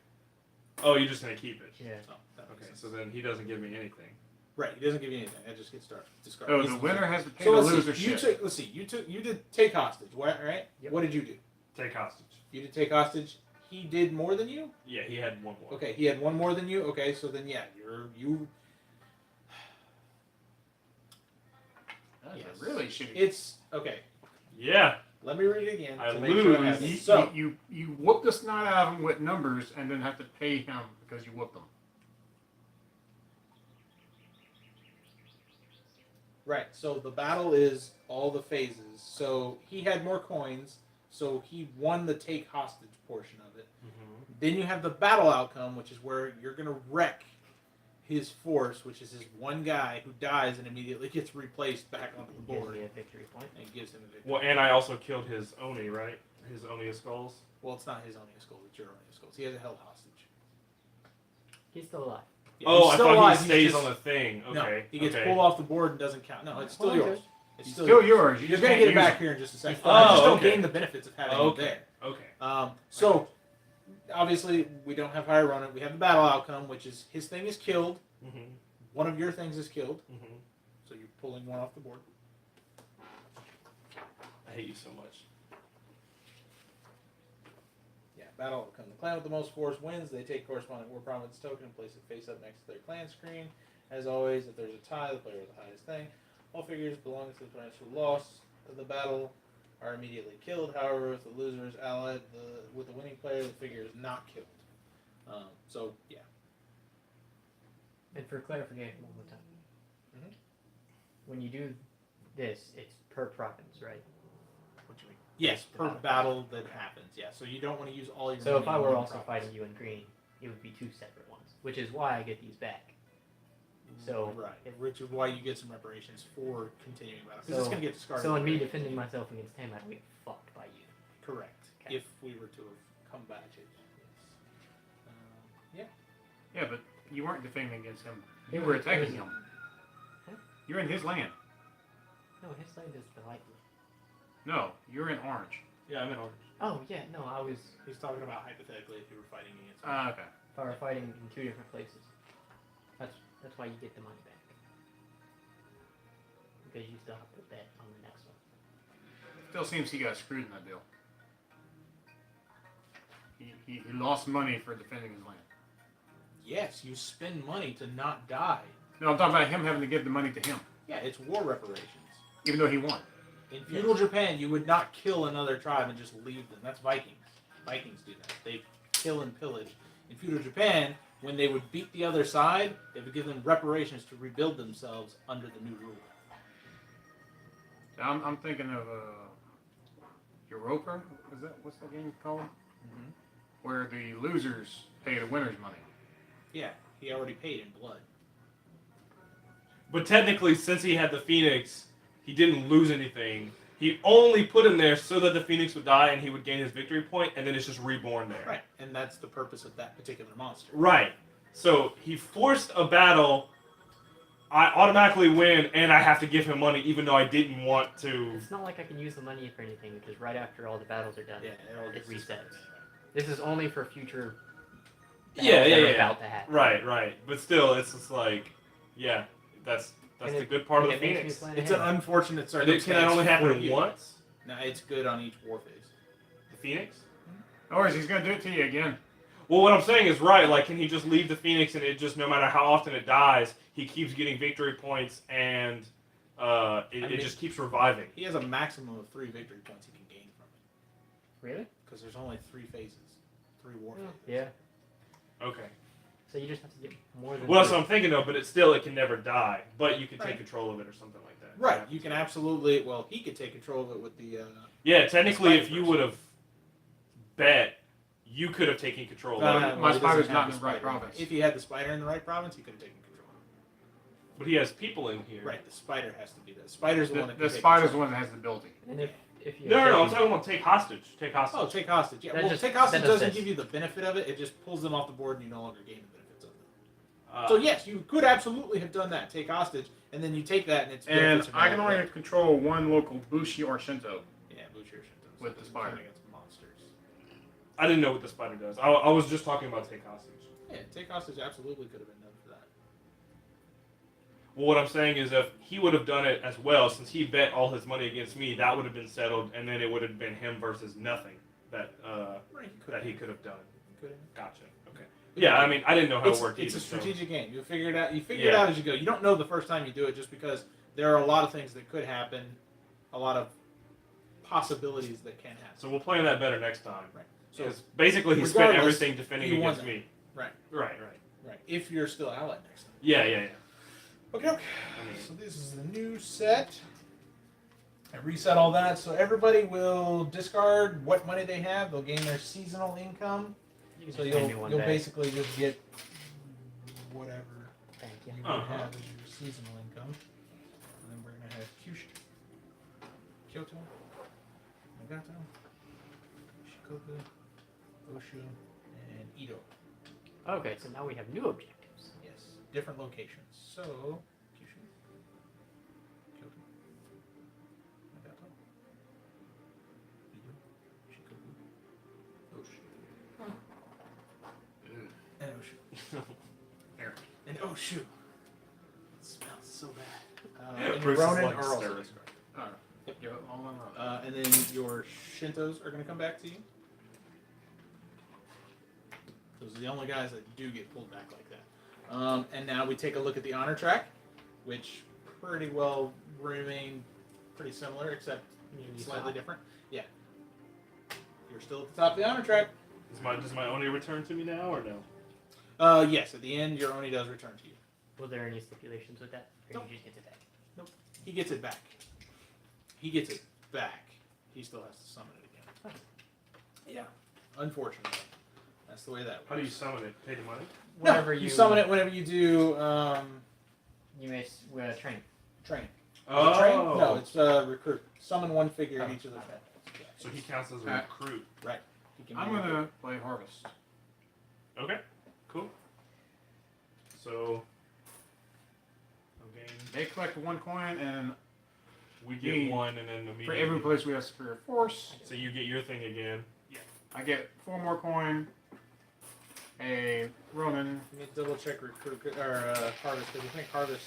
Oh, you're just gonna keep it. Yeah. So that makes Okay, sense. so then he doesn't give me anything. Right, he doesn't give you anything. That just gets discarded. Oh, the winner has to pay So the let's loser see. You shit. took. Let's see. You did take hostage, right? Yep. What did you do? Take hostage. You did take hostage. He did more than you. Yeah, he had 1 more. Okay, he had 1 more than you. Okay, so then yeah, you. That's Yes. really shitty. It's okay. Yeah. Let me read it again. I to make sure I lose. have it. You, So you whoop the snot out of him with numbers and then have to pay him because you whooped him. right. So the battle is all the phases. So he had more coins. So he won the take hostage portion of it. Mm-hmm. Then you have the battle outcome, which is where you're going to wreck his force, which is his one guy who dies and immediately gets replaced back onto the Gives board me a victory point. and gives him a victory. Well, and I also killed his Oni, right? His Oni skulls. Well, it's not his Onia Skulls, it's your Onia Skulls. He has a held hostage. He's still alive. Yeah, Oh, he's I still thought alive, he he's stays just- on the thing. Okay. No, he gets okay. pulled off the board and doesn't count. No, it's still Hold on, yours. It's It's still yours. You You're just going to can't get it use back him. here in just a second. Oh, I just don't okay. gain the benefits of having Okay. him there. Okay. So, obviously, we don't have higher run it. We have the battle outcome, which is his thing is killed. Mm-hmm. One of your things is killed. Mm-hmm. So you're pulling one off the board. I hate you so much. Yeah, battle outcome. The clan with the most force wins. They take corresponding war province token and place it face up next to their clan screen. As always, if there's a tie, the player with the highest thing. All figures belonging to the players who lost the battle are immediately killed. However, if the loser is allied with the winning player, the figure is not killed. So, yeah. And for clarification, one more time. Mhm. When you do this, it's per province, right? What you mean? Yes, The per battle. battle that happens. Yeah, so you don't want to use all your. So money if I in were one also province. fighting you in green, it would be 2 separate ones, which is why I get these back. So right, which is why you get some reparations for continuing battle because So- it's going to get discarded. So in me later. defending myself against him, I would get fucked by you. Correct. Okay. If we were to have come back to it. Yes. Yeah, but you weren't defending against him. You were attacking him. Huh? You're in his land. No, his land is the light blue. No, you're in orange. Yeah, I'm in orange. Oh yeah, no, I was He's talking about hypothetically if you were fighting against. Okay. firefighting in 2 different places. That's why you get the money back. Because you still have to bet on the next one. Still seems he got screwed in that deal. He lost money for defending his land. Yes, you spend money to not die. No, I'm talking about him having to give the money to him, Yeah, it's war reparations. even though he won. In feudal Japan, you would not kill another tribe and just leave them. That's Vikings. Vikings do that. They kill and pillage. In feudal Japan, when they would beat the other side, they would give them reparations to rebuild themselves under the new rule. I'm thinking of Europa. Is that what's that game called? Mhm. where the losers pay the winners money. Yeah, he already paid in blood. But technically, since he had the Phoenix, he didn't lose anything. He only put him there so that the Phoenix would die and he would gain his victory point, and then it's just reborn there. Right, and that's the purpose of that particular monster. Right. So he forced a battle. I automatically win, and I have to give him money, even though I didn't want to. It's not like I can use the money for anything because right after all the battles are done, Yeah, it all it gets resets. discarded. This is only for future. Yeah, battles that are yeah. About to happen. Right. But still, it's just like, yeah, that's And the it- good part of the it makes me Phoenix. plan It's an ahead. unfortunate And circumstance. can that only for happen you. once? No, it's good on each war phase. The Phoenix? Otherwise, he's going to do it to you again. Well, what I'm saying is right. Like, can he just leave the Phoenix and it just, no matter how often it dies, he keeps getting victory points and it just keeps reviving. He has a maximum of 3 victory points he can gain from it. Really? Because there's only 3 phases. 3 war phases. Yeah. Okay. So you just have to get more than. Well, that's three. what I'm thinking of, but it can never die. But you can take Right. control of it or something like that. Right, you can absolutely. Well, he could take control of it with the. Yeah, technically, Spider if you Verse. would have bet, you could have taken control of Well, it. my he doesn't spider's have not the in the right spider. province. If he had the spider in the right province, he could have taken control. But he has people in here. Right, the spider has to be there. The spider's the one that The can take spider's the control. one that has the ability. And if you. No, I'm take- talking about take hostage. Take hostage. Oh, take hostage. Yeah, That well, just- take hostage that does doesn't this. give you the benefit of it. It just pulls them off the board, and you no longer gain the benefits of them. Uh, So yes, you could absolutely have done that. Take hostage, and then you take that, and it's And benefits I can from only control one local Bushi or Shinto. yeah, Bushir Shintos. with the spider. Against monsters. I didn't know what the spider does. I was just talking about take hostage. Yeah, take hostage absolutely could have been done for that. Well, what I'm saying is if he would have done it as well, since he bet all his money against me, that would have been settled, and then it would have been him versus nothing that Right, he could have done. Could have. Gotcha. Okay. Yeah, I mean, I didn't know how It's, it worked it's either. a so- strategic game. You figure it out. You figure it Yeah. out as you go. You don't know the first time you do it, just because there are a lot of things that could happen, a lot of possibilities that can happen. So we'll plan that better next time. Right. So Because basically he spent regardless, everything defending he won against that. me. right, Right. right. If you're still allied next time. Yeah. Okay. I mean, So this is the new set. I reset all that, so everybody will discard what money they have. They'll gain their seasonal income. You can So just hand me one you'll back. basically just get whatever Thank you. you would Uh-huh. have as your seasonal income. And then we're gonna have Kyushu, Kyoto, Nagata, Shikoku, Oshu, and Edo. Okay, so now we have new objectives. Yes, different locations. So Kyushu, Kyoto, Nagata, Edo, Shikoku, Oshu, and Oshu. There. And Oshu. It smells so bad. And Bruce is Ronin like are also stirring. discarded. Yeah, all in a row. And then your Shintos are going to come back to you. Those are the only guys that do get pulled back like that. And now we take a look at the honor track, which pretty well remain pretty similar, except You slightly stop. different. Yeah. You're still at the top of the honor track. does my Oni return to me now or no? Yes, at the end, your Oni does return to you. Was there any stipulations with that? Or Nope. you just get it back? He gets it back. He gets it back. He still has to summon it again. Yeah. Unfortunately. That's the way that works. How do you summon it? Pay the money? Whenever you summon it whenever you do You may train. train. Oh. Train? No, it's recruit. Summon one figure in each of those battles. So he counts as a recruit. He can I'm be- going to play Harvest. Okay. Cool. So. Okay. They collect 1 coin, and We get Me. one and then immediately. for every place we have Superior Force, So you get your thing again. I get 4 more coin, a Ronin, Let me double check recruit or harvest because I think harvest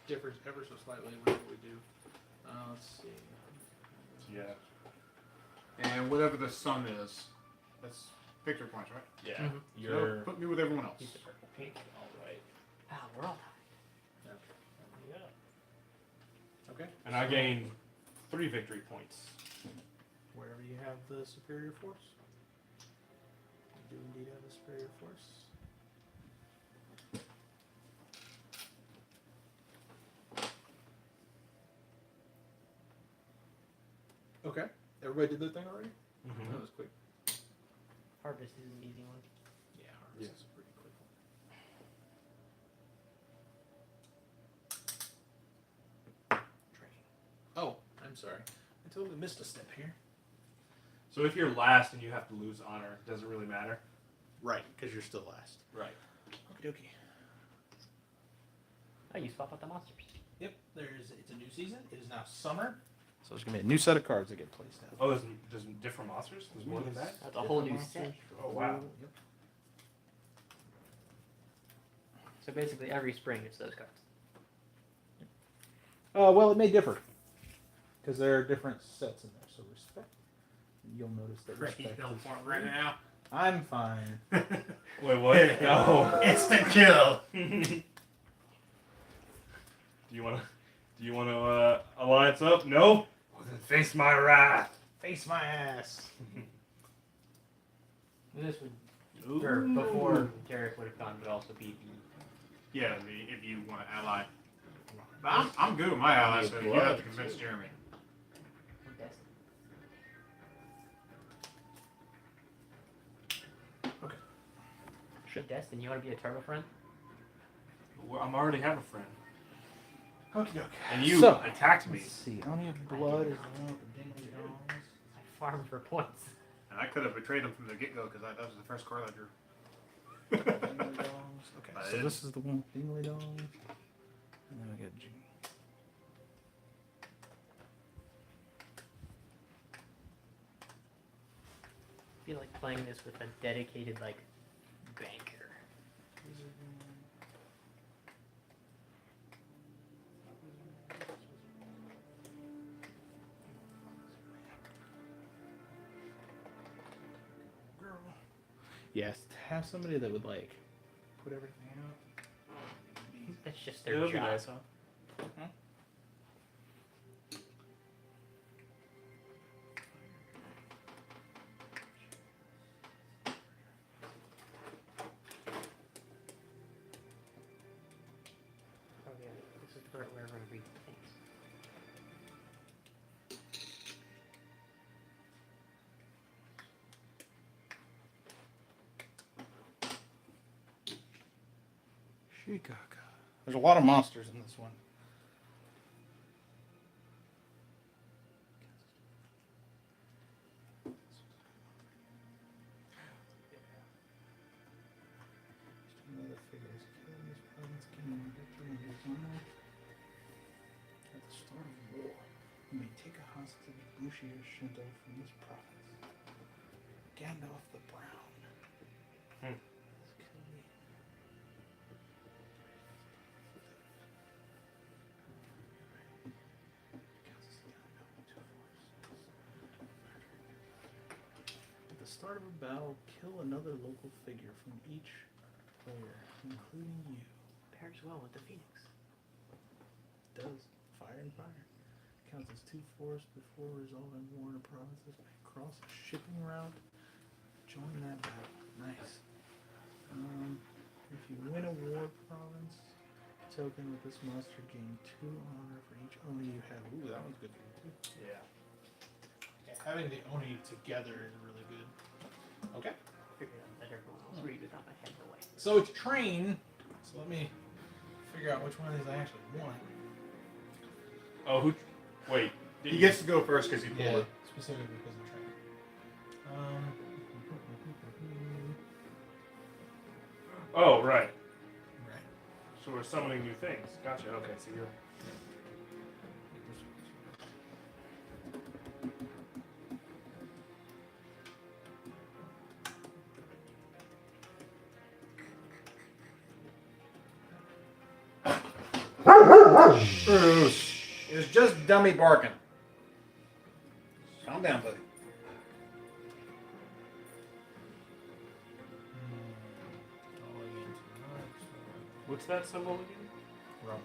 differs ever so slightly with what we do. Let's see. Yeah. and whatever the sun is. That's victory points, right? Yeah. Mhm. You're. So put me with everyone else. Piece of purple. Pink. All right. Wow, we're all Okay. And I gain 3 victory points. Wherever you have the superior force. You do indeed have the superior force. Okay. Everybody did their thing already? Mm-hmm. That was quick. Harvest is an easy one. Yeah, Harvest is a pretty quick one. Training. Oh, I'm sorry. I totally missed a step here. So if you're last and you have to lose honor, does it really matter? Right, because you're still last. Right. Okie dokie. Oh, you swap out the monsters. Yep, it's a new season. It is now summer. So there's going to be a new set of cards that get placed out. Oh, there's different monsters? There's more than that? That's a whole new set. Oh, wow. Yep. So basically, every spring it's those cards. Well, it may differ. Because there are different sets in there. So respect. You'll notice that respect is right now. I'm fine. Wait, what? No. Instant kill. Do you wanna alliance up? No? Well, then face my wrath. Face my ass. This would, or before Derek would have gone, but also be the Yeah, if you want to ally. But I'm good with my allies, so you have to convince Jeremy. Destiny. Okay. Destin, you want to be a turbo friend? Well, I'm already have a friend. Okie dokie. And you So, attacked me. Let's see. Only of blood is the one with the dingly dongs. I farm for points. And I could have betrayed him from the get-go because that was the first card I drew. Dingly dongs. Okay, I so didn't. this is the one with dingly dongs. And then we got G. I feel like playing this with a dedicated, like, banker. Girl. Yes, to have somebody that would, like, put everything out. That's just Yeah, their that'd be job. nice, huh? Oh yeah, this is the part where we're gonna read the things. Shikaka. There's a lot of monsters in this one. Another figure is killing this province, gaining victory and dishonor. At the start of war, you may take a hostage Bushi or Shinto from this province. Gandalf the Brown. Hmm. Let's kill me. At the start of a battle, kill another local figure from each player, including you. Pairs well with the Phoenix. Does. Fire and fire. Counts as 2 force before resolving war in provinces. May cross a shipping route. Join that battle. Nice. If you win a war province, token with this monster gain 2 honor for each Oni you have. Ooh, that one's good for you too. Yeah. Having the Oni together is really good. Okay. Figure out that everyone else read without my head in the way. So it's train. So let me figure out which one of these I actually want. Oh, who? Wait. Did He you- gets to go first because he pulled it. specifically because of train. Oh, right. Right. So we're summoning new things. Gotcha. Okay, so you're. It was just dummy barking. Calm down, buddy. What's that symbol again? Wrong.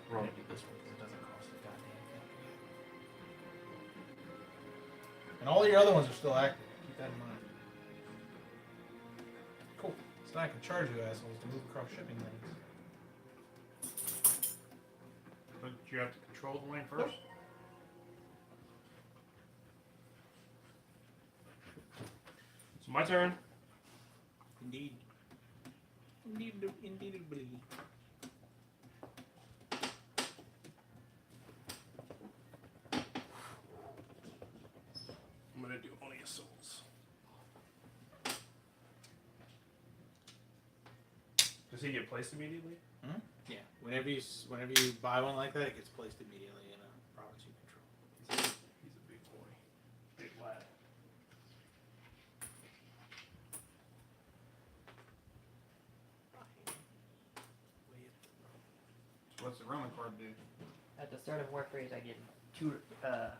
Wrong. Maybe this one because it doesn't cost a goddamn thing. And all your other ones are still active. Keep that in mind. Cool. So now I can charge you assholes to move across shipping lanes. But you have to control the lane first. So My turn. Indeed. Indeedably. I'm gonna do only a souls. Does he get placed immediately? Yeah. Whenever you buy one like that, it gets placed immediately in a province you control. He's a big boy. Big lad. What's the Roman card do? At the start of war phase, I get 2 records.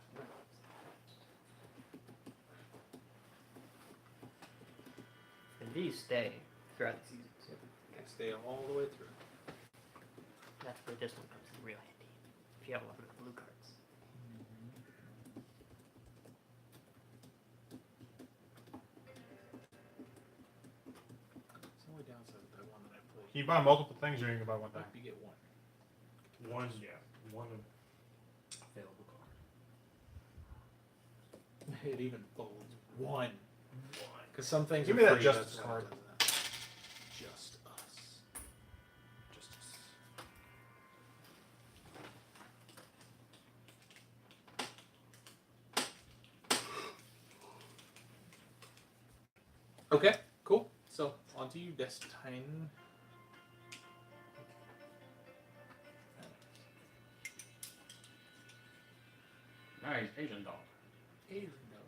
And these stay throughout the season, so Can stay all the way through. that's where this one comes in real handy. If you have a lot of blue cards. It's the only downside of that one that I played. Can you buy multiple things or you can buy one thing? You get one. One, yeah. One available card. It even folds one. One. Because some things Give are me that free, justice that's why it card. does that. Just us. Justice. Okay, cool. So, on to you, Destine. Nice, Asian dog. Asian dog.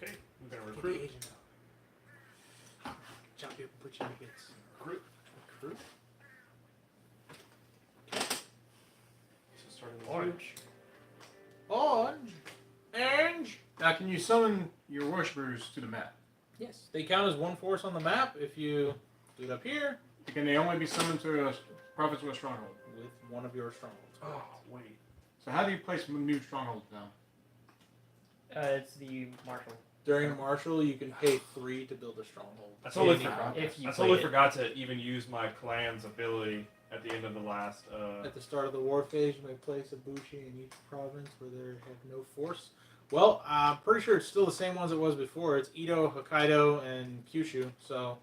Okay, we're gonna Get the recruit. Asian dog. Chop you up and put you in bits. Recruit. Recruit? So starting with Orange. Orange. Orange. Now, can you summon your worshippers to the map? Yes, they count as one force on the map if you do it up here Can they only be summoned to a province with a stronghold? with one of your strongholds. Oh, wait. So how do you place new strongholds down? It's the marshal. During Marshall, you can pay 3 to build a stronghold. I totally Any forgot. province. If you I play totally it. forgot to even use my clan's ability at the end of the last. At the start of the war phase, you may place a bushi in each province where they have no force. Well, I'm pretty sure it's still the same ones it was before. It's Edo, Hokkaido, and Kyushu. So,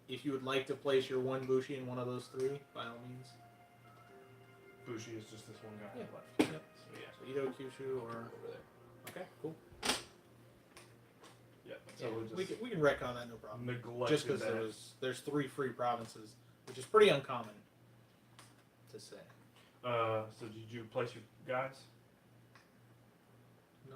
if you would like to place your one bushi in one of those 3, by all means. Bushi is just this one guy Yeah. left. Yep. So yeah. So Edo, Kyushu, or over there. Okay, cool. Yeah. So Yeah, we'll just we can retcon that, no problem. neglect Just because that. there's 3 free provinces, which is pretty uncommon to say. So did you place your guys? No,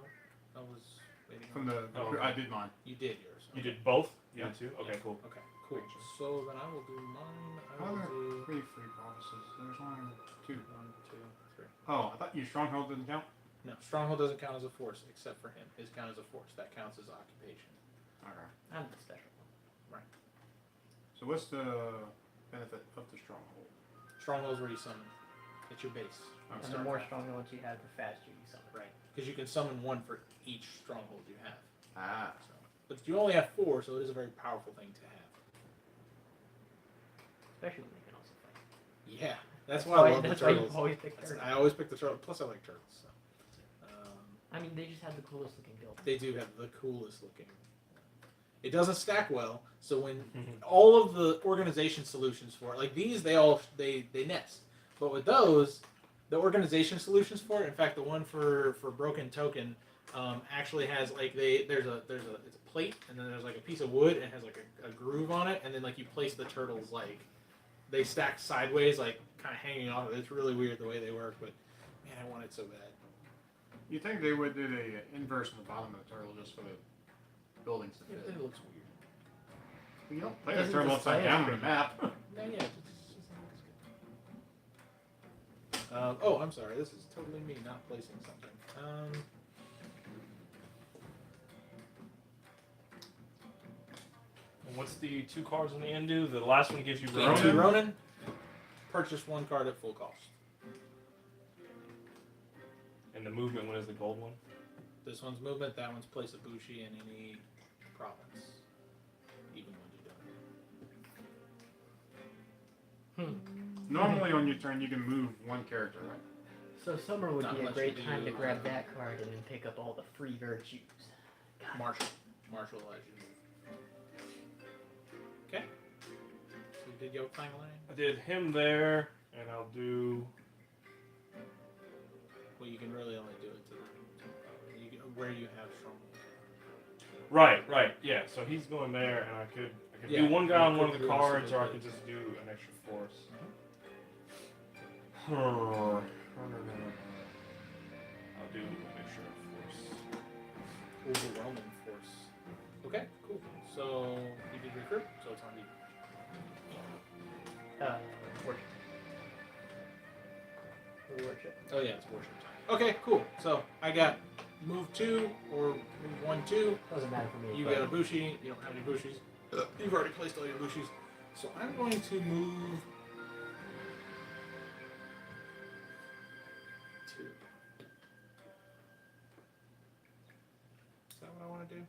I was waiting. From on the, Oh, okay. I did mine. you did yours. You Okay. did both? Yeah. You did too? Okay, cool. Okay, cool. So then I will do mine. I How will are there do 3 free provinces? There's only 2. 1, 2, 3. Oh, I thought your stronghold didn't count? No, stronghold doesn't count as a force except for him. His count as a force. That counts as occupation. Alright. I'm the special one. So what's the benefit of the stronghold? Stronghold's where you summon. It's your base. Oh, And Start the more off. stronger ones you have, the faster you summon. Right, because you can summon 1 for each stronghold you have. Ah. So, but you only have 4, so it is a very powerful thing to have. Especially when they can also fight. Yeah, that's why I love the That's why you turtles. always pick That's- turtles. I always pick the turtles. Plus, I like turtles. So. I mean, they just have the coolest looking build. They do have the coolest looking. It doesn't stack well, so when Mhm. all of the organization solutions for it, like these, they nest. But with those, the organization solutions for it, in fact, the one for Broken Token, actually has like there's a it's a plate, and then there's like a piece of wood, and it has like a groove on it, and then like you place the turtles like they stack sideways, like kind of hanging off. It's really weird the way they work, but man, I want it so bad. You think they would do the inverse on the bottom of the turtle just for the buildings to It fit? looks weird. You don't play It the doesn't turtle display upside down on the anything. map. No, yeah, it's oh, I'm sorry. This is totally me not placing something. And what's the 2 cards on the end do? The last one gives you Gain 2 Ronin. Ronin. Purchase 1 card at full cost. And the movement one is the gold one. This one's movement. That one's place a bushi in any province, even when you don't. Normally on your turn you can move 1 character, right? So summer would Not be a much great to time to do. grab that card and then pick up all the free virtues. Marshall. Marshall allows you to move. Okay. So you did Yoke Fang Lane? I did him there, and I'll do. Well, you can really only do it to where you have strong. Right, yeah. So he's going there, and I could Yeah, do one guy on you one of could the do a cards, or I single could just do an extra force. Mm-hmm. I'll do an extra force. Overwhelming force. Okay, cool. So you did recruit, so it's on you. Worship. Worship. Oh yeah, it's worship time. Okay, cool. So I got move 2 or move 1, 2. Doesn't matter for me. You but got a Bushi. You don't have any Bushis. You've already placed all your Bushis. So I'm going to move 2. Is that what I want to do?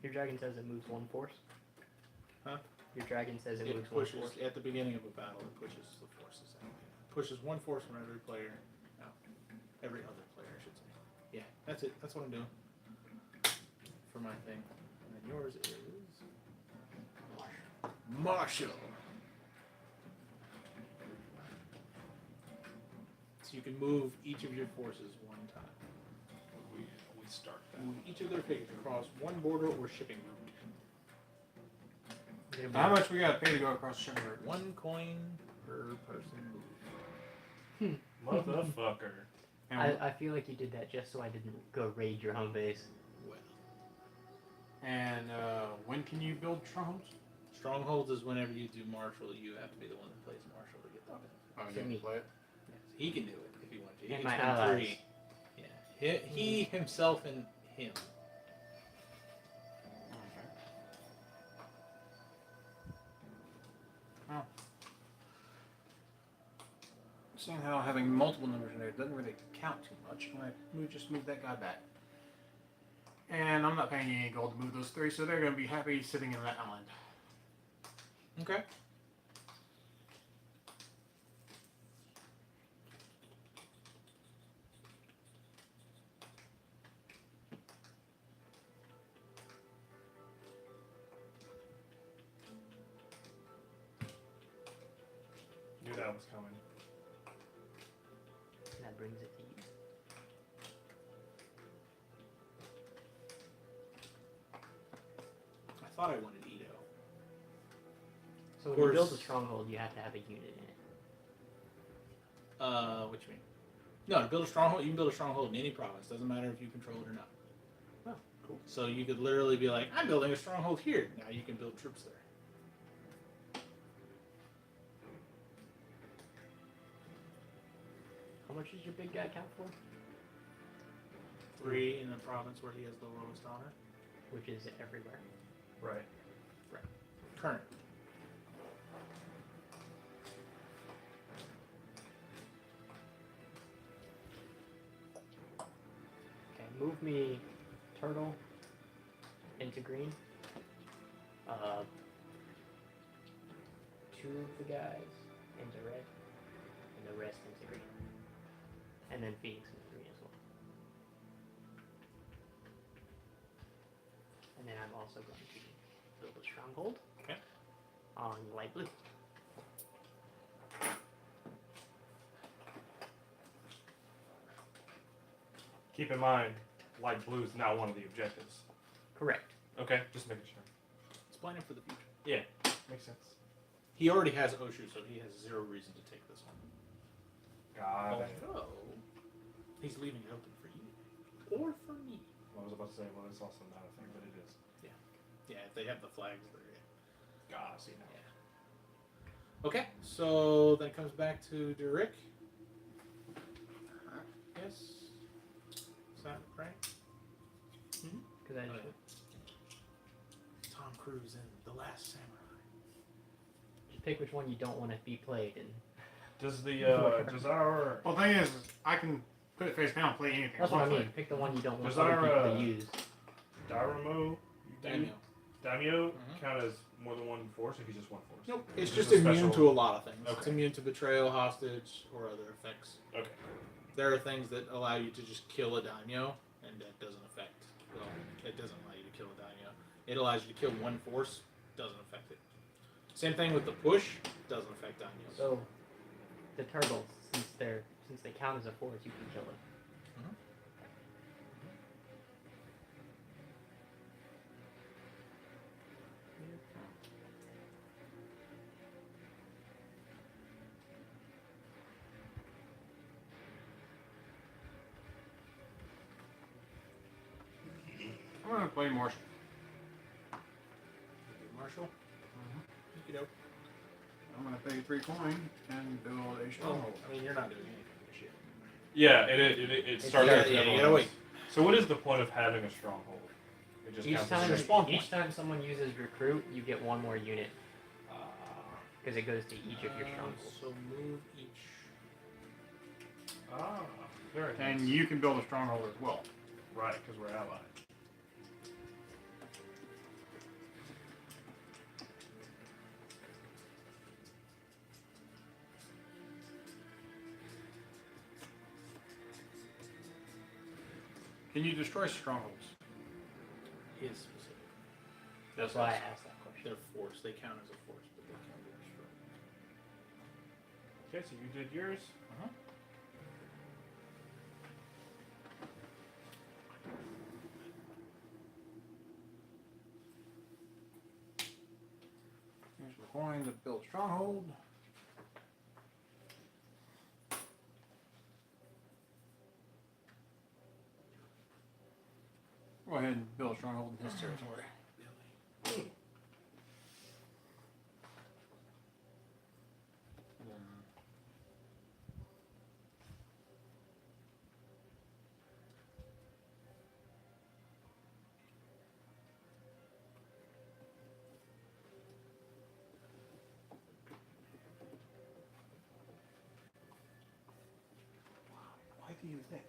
Your dragon says it moves 1 force. Huh? Your dragon says it It moves 1 pushes force. at the beginning of a battle. It pushes the forces out. Pushes 1 force from every player. No, every other player, I should say. Yeah, that's it. That's what I'm doing for my thing. And then yours is Marshall. So you can move each of your forces 1 time. We start that. Move each of their figures across 1 border or shipping route. How much we gotta pay to go across the shipping route? 1 coin per person move. Motherfucker. And, I feel like you did that just so I didn't go raid your home base. Well, and when can you build strongholds? strongholds is whenever you do Marshall, you have to be the one that plays Marshall to get the benefit. Oh, So you me. can play it. Yes, he can do it if he wanted to. He And can my spend allies. 3. Yeah, he himself and him. Okay. Well, seeing how having multiple numbers in there doesn't really count too much, I'm gonna just move that guy back. And I'm not paying you any gold to move those 3, so they're gonna be happy sitting in that island. Okay. Knew that was coming. And that brings it to you. I thought I wanted Edo. So when you build a Course. stronghold, you have to have a unit in it. What you mean? No, to build a stronghold, you can build a stronghold in any province. Doesn't matter if you control it or not. Oh, cool. So you could literally be like, I'm building a stronghold here. Now you can build troops there. How much does your big guy count for? 3 in the province where he has the lowest honor. Which is everywhere. Right. Current. Okay, move me turtle into green. 2 of the guys into red, and the rest into green. And then Phoenix into green as well. And then I'm also going to build a stronghold. Okay. On light blue. Keep in mind, light blue is not one of the objectives. Correct. Okay, just making sure. It's planning for the future. Yeah, makes sense. He already has Oshu, so he has 0 reason to take this one. God. Although, he's leaving it open for you. Or for me. I was about to say, well, it's also not a thing, but it is. Yeah, if they have the flags, they're in. God, see now. Okay, so then it comes back to Derek. Yes. Is that right? Because I Oh, just yeah. Tom Cruise in The Last Samurai. just pick which one you don't want to be played in. Does the does our Well, the thing is, I can put it face down and play anything. That's what I want to mean. Pick the one you don't want Does other our, people to use. Daimyo Daimyo. Daimyo Mhm. count as more than one force, or he's just one force? Nope. It's Just just a immune special- to a lot of things. It's Okay. immune to betrayal, hostage, or other effects. Okay. There are things that allow you to just kill a daimyo, and that doesn't affect. Well, it doesn't allow you to kill a daimyo. It allows you to kill one force, doesn't affect it. Same thing with the push, doesn't affect daimyos. So, the turtles, since they count as a force, you can kill it. I'm gonna play Marshall. Marshall. You know. I'm gonna pay 3 coin and build a Oh, stronghold. I mean, you're not doing anything with this shit. Yeah, it starts yeah, with yeah, you everyone gotta else. wait. So what is the point of having a stronghold? It just Each counts as time, a spawn point. each time someone uses recruit, you get one more unit because it goes to each of your strongholds. So move each. Very nice. And you can build a stronghold as well. Right, because we're allies. Can you destroy strongholds? His specific. That's why I asked that question. They're force. They count as a force, but they can't be destroyed. Okay, so you did yours. Here's the coin to build stronghold. Go ahead and build a stronghold in his territory. Why do you think?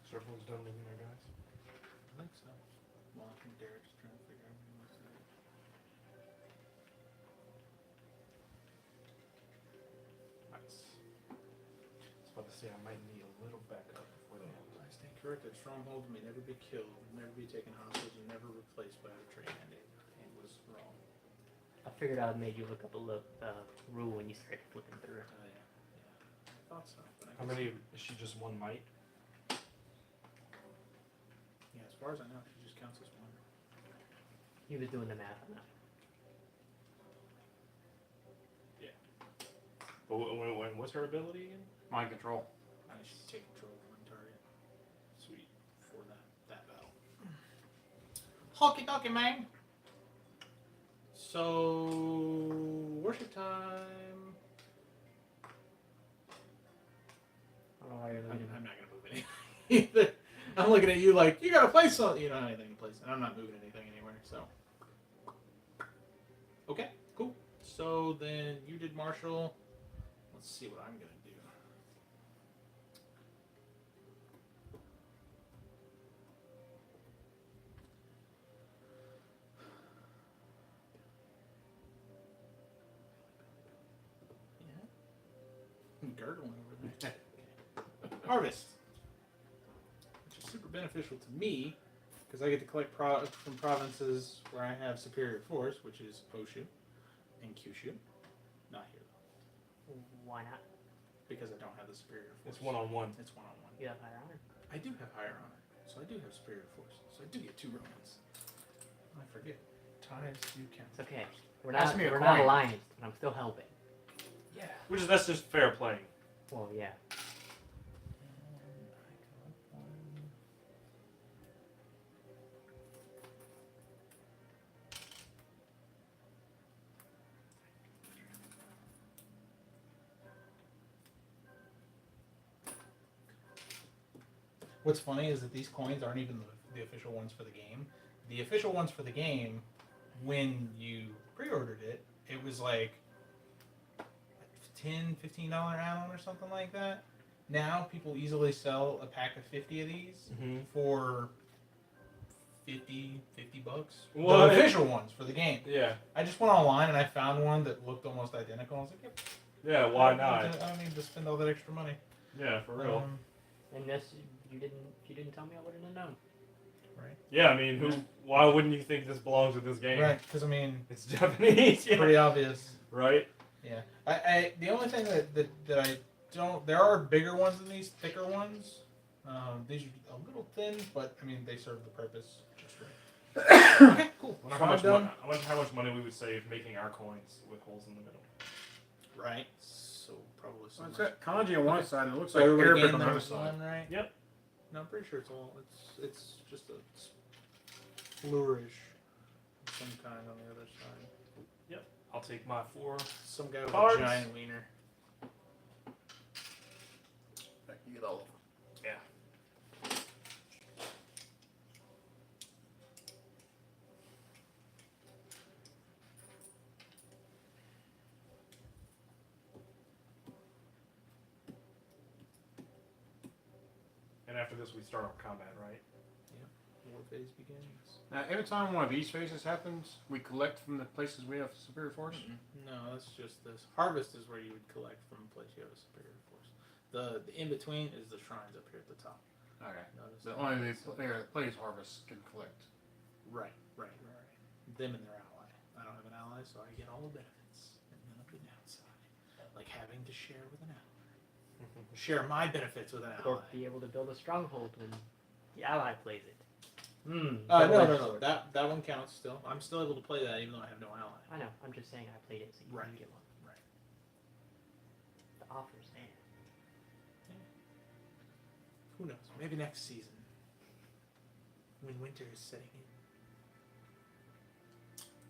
Circle's done moving their guys. I think so. Well, I think Derek's trying to figure out what he wants to do. Nice. I was about to say I might need a little backup before they have I stand corrected. Stronghold may never be killed, never be taken hostage, and never replaced by a betrayed mandate. And was wrong. I figured I made you look up a rule when you started flipping through. Yeah. I thought so. But I How guess- many? Is she just one might? Yeah, as far as I know, she just counts as one. He was doing the math on that. But what's her ability again? Mind control. I should take control of one target Sweet. for that battle. Hockey dokie, man. So worship time. I don't know why you're I'm leaving. not gonna move anything either. I'm looking at you like you gotta play something. You don't have anything to place, and I'm not moving anything anywhere. So okay, cool. So then you did Marshall. Let's see what I'm gonna do. Yeah. Gurgling over there. Harvest. Which is super beneficial to me because I get to collect from provinces where I have superior force, which is Oshu and Kyushu. Not here though, Why not? because I don't have the superior force. It's one on one. It's one on one. You have higher honor. I do have higher honor, so I do have superior force. So I do get 2 Romans. I forget. Ties do count. It's okay. We're Pass not. me a We're not coin. alliance, but I'm still helping. Yeah. That's just fair playing. Well, yeah. What's funny is that these coins aren't even the official ones for the game. The official ones for the game, when you pre-ordered it, it was like $10-15 add-on or something like that. Now people easily sell a pack of 50 of these for 50 bucks. What? The official ones for the game. Yeah. I just went online and I found one that looked almost identical. I was like, yep, Yeah. Why I not? don't need to spend all that extra money. Yeah, for real. And this, if you didn't tell me, I wouldn't have known. Yeah, I mean, why wouldn't you think this belongs with this game? Right, because I mean, It's Japanese. Yeah. pretty obvious. Right. Yeah. The only thing that I don't, there are bigger ones than these, thicker ones. These are a little thin, but I mean they serve the purpose just right. Okay, cool. I So wonder I'm done. how much money we would save making our coins with holes in the middle. Right. So probably So it's somewhere. got kanji on one side and it looks So like everybody Arabic getting on the other that side. one, right? Yep. No, I'm pretty sure it's all. It's just a flourish of some kind on the other side. I'll take my 4. Some guy with Cards. a giant wiener. You get all of them. Yeah. And after this, we start our combat, right? War phase begins. Now, every time one of these phases happens, we collect from the places we have superior force. No, that's just this. Harvest is where you would collect from a place you have a superior force. The in between is the shrines up here at the top. Okay. Notice The that? only player that plays harvest can collect. Right. Them and their ally. I don't have an ally, so I get all the benefits and none of the downside, like having to share with an ally. Share my benefits with an ally. Or be able to build a stronghold when the ally plays it. No. double-edged sword. That one counts still. I'm still able to play that even though I have no ally. I know. I'm just saying I played it so you Right. can get one. Right. The offer's there. Who knows? Maybe next season, when winter is setting in.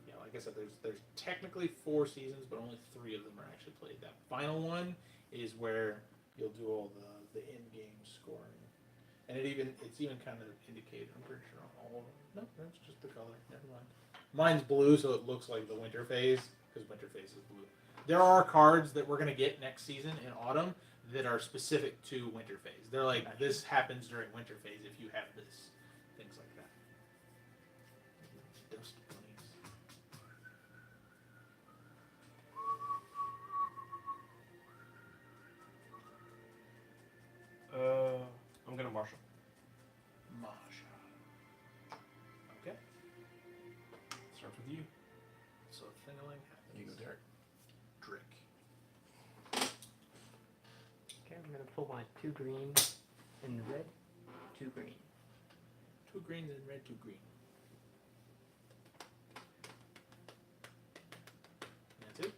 Yeah, like I said, there's technically 4 seasons, but only 3 of them are actually played. That final one is where you'll do all the end game scoring, and it's even kind of indicated. I'm pretty sure on all of them. No, that's just the color. Never mind. Mine's blue, so it looks like the winter phase because winter phase is blue. There are cards that we're gonna get next season in autumn that are specific to winter phase. They're like, Gotcha. this happens during winter phase if you have this. Things like that. Dust bunnies. I'm gonna marshal. Masha. Okay. Starts with you. So Thingling happens. You go, Derek. Drick. Okay, I'm gonna pull my 2 green and red, 2 green. 2 greens and red, 2 green. That's it.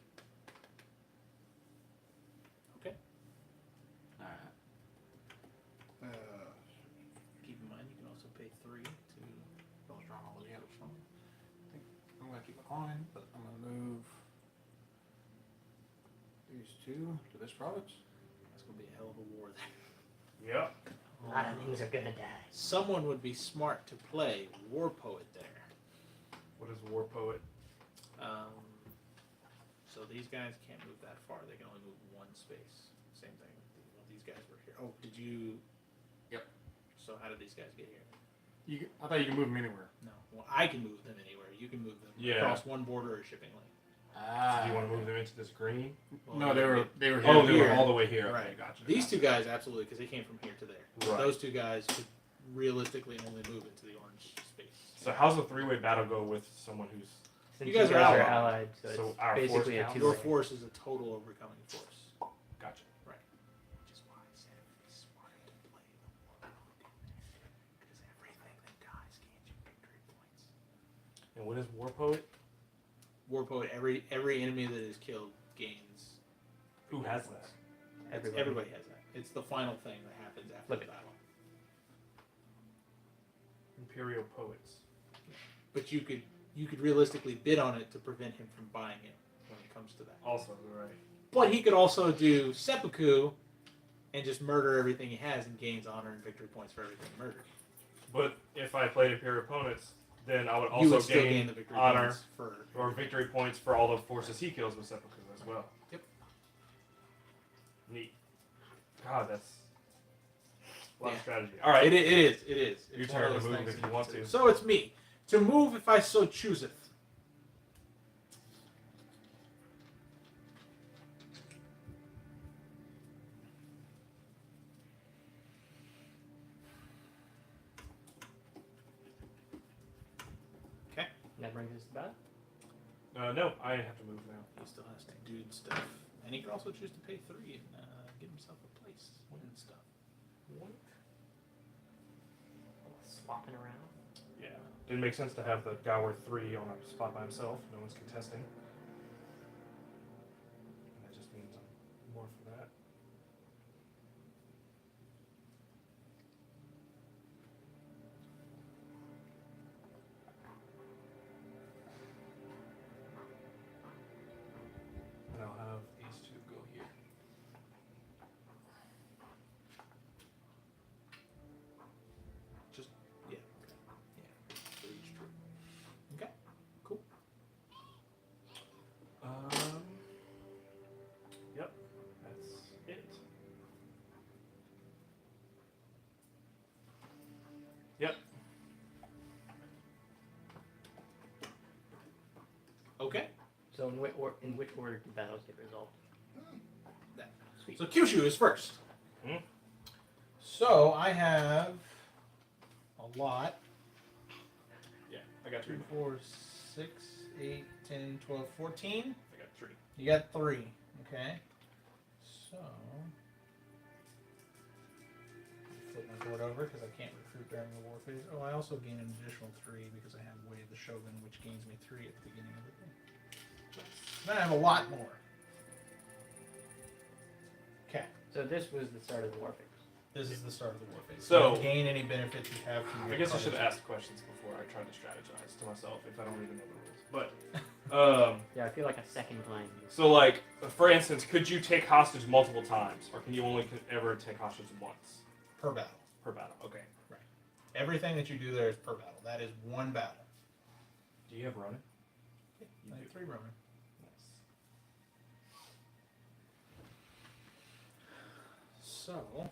Okay. Alright. Keep in mind you can also pay 3 to Build a stronghold. Yeah, strong. I think I'm gonna keep my coin, but I'm gonna move these 2 to this province. That's gonna be a hell of a war there. Yep. A lot of things are gonna die. Someone would be smart to play War Poet there. What is War Poet? So these guys can't move that far. They can only move 1 space. Same thing. Well, these guys were here. Oh, did you? Yep. So how did these guys get here? I thought you could move them anywhere. No. Well, I can move them anywhere. You can move them Yeah. across 1 border or shipping lane. Do you want to move them into this green? Well, No, they were here. Oh, they they were were all the way here. Okay, Right. gotcha. These 2 guys absolutely because they came from here to there. Right. Those 2 guys could realistically only move into the orange space. So how's a 3-way battle go with someone who's? Since You guys are allied. allied, so, So it's our force basically a counts? 2-way. Your force is a total overcoming force. Gotcha. Which is why I said be smart to play the war because everything that dies gains you victory points. And what is War Poet? War Poet, every enemy that is killed gains. Who has that? Everybody has that. It's the final thing that happens after Flip the it. battle. Imperial Poets. But you could realistically bid on it to prevent him from buying it when it comes to that. Also, right. But he could also do seppuku and just murder everything he has and gains honor and victory points for everything murdered. But if I played Imperial opponents, then I would you also would still gain gain the victory honor points for. or victory points for all the forces he kills with Sepulchre as well. Yep. Neat. God, that's a lot of Yeah. strategy. All right. It is. It is. Your It's turn one to of those move things if that you want to. So it's me to move if I so chooseth. That brings us to battle. No, I have to move now. He still has to do stuff, and he can also choose to pay 3 and get himself a place and stuff. Swapping around. Yeah. Didn't make sense to have the guy worth 3 on a spot by himself. No one's contesting. And that just means I'm more for that. And I'll have these two go here. Just yeah, yeah, for each troop. Okay, cool. Yep, that's it. Yep. Okay. So in which order do battles get resolved? That. Sweet. So Kyushu is first. Hmm. So I have a lot. Yeah, I got 3. 2, 4, 6, 8, 10, 12, 14. I got 3. You got 3. Okay. So flip my board over because I can't recruit during the war phase. Oh, I also gain an additional 3 because I have Way of the Shogun, which gains me 3 at the beginning of the thing. Then I have a lot more. Okay. So this was the start of the war phase. This is the start of the war phase. So- you don't gain any benefits you have from your I guess I should have cards. asked questions before I tried to strategize to myself if I don't even know the rules. But, Yeah, I feel like a second playing this. so like, for instance, could you take hostage multiple times, or can you only ever take hostage once Per battle. per battle? Okay. Everything that you do there is per battle. That is one battle. Do you have running? I have 3 Roman. Nice. So,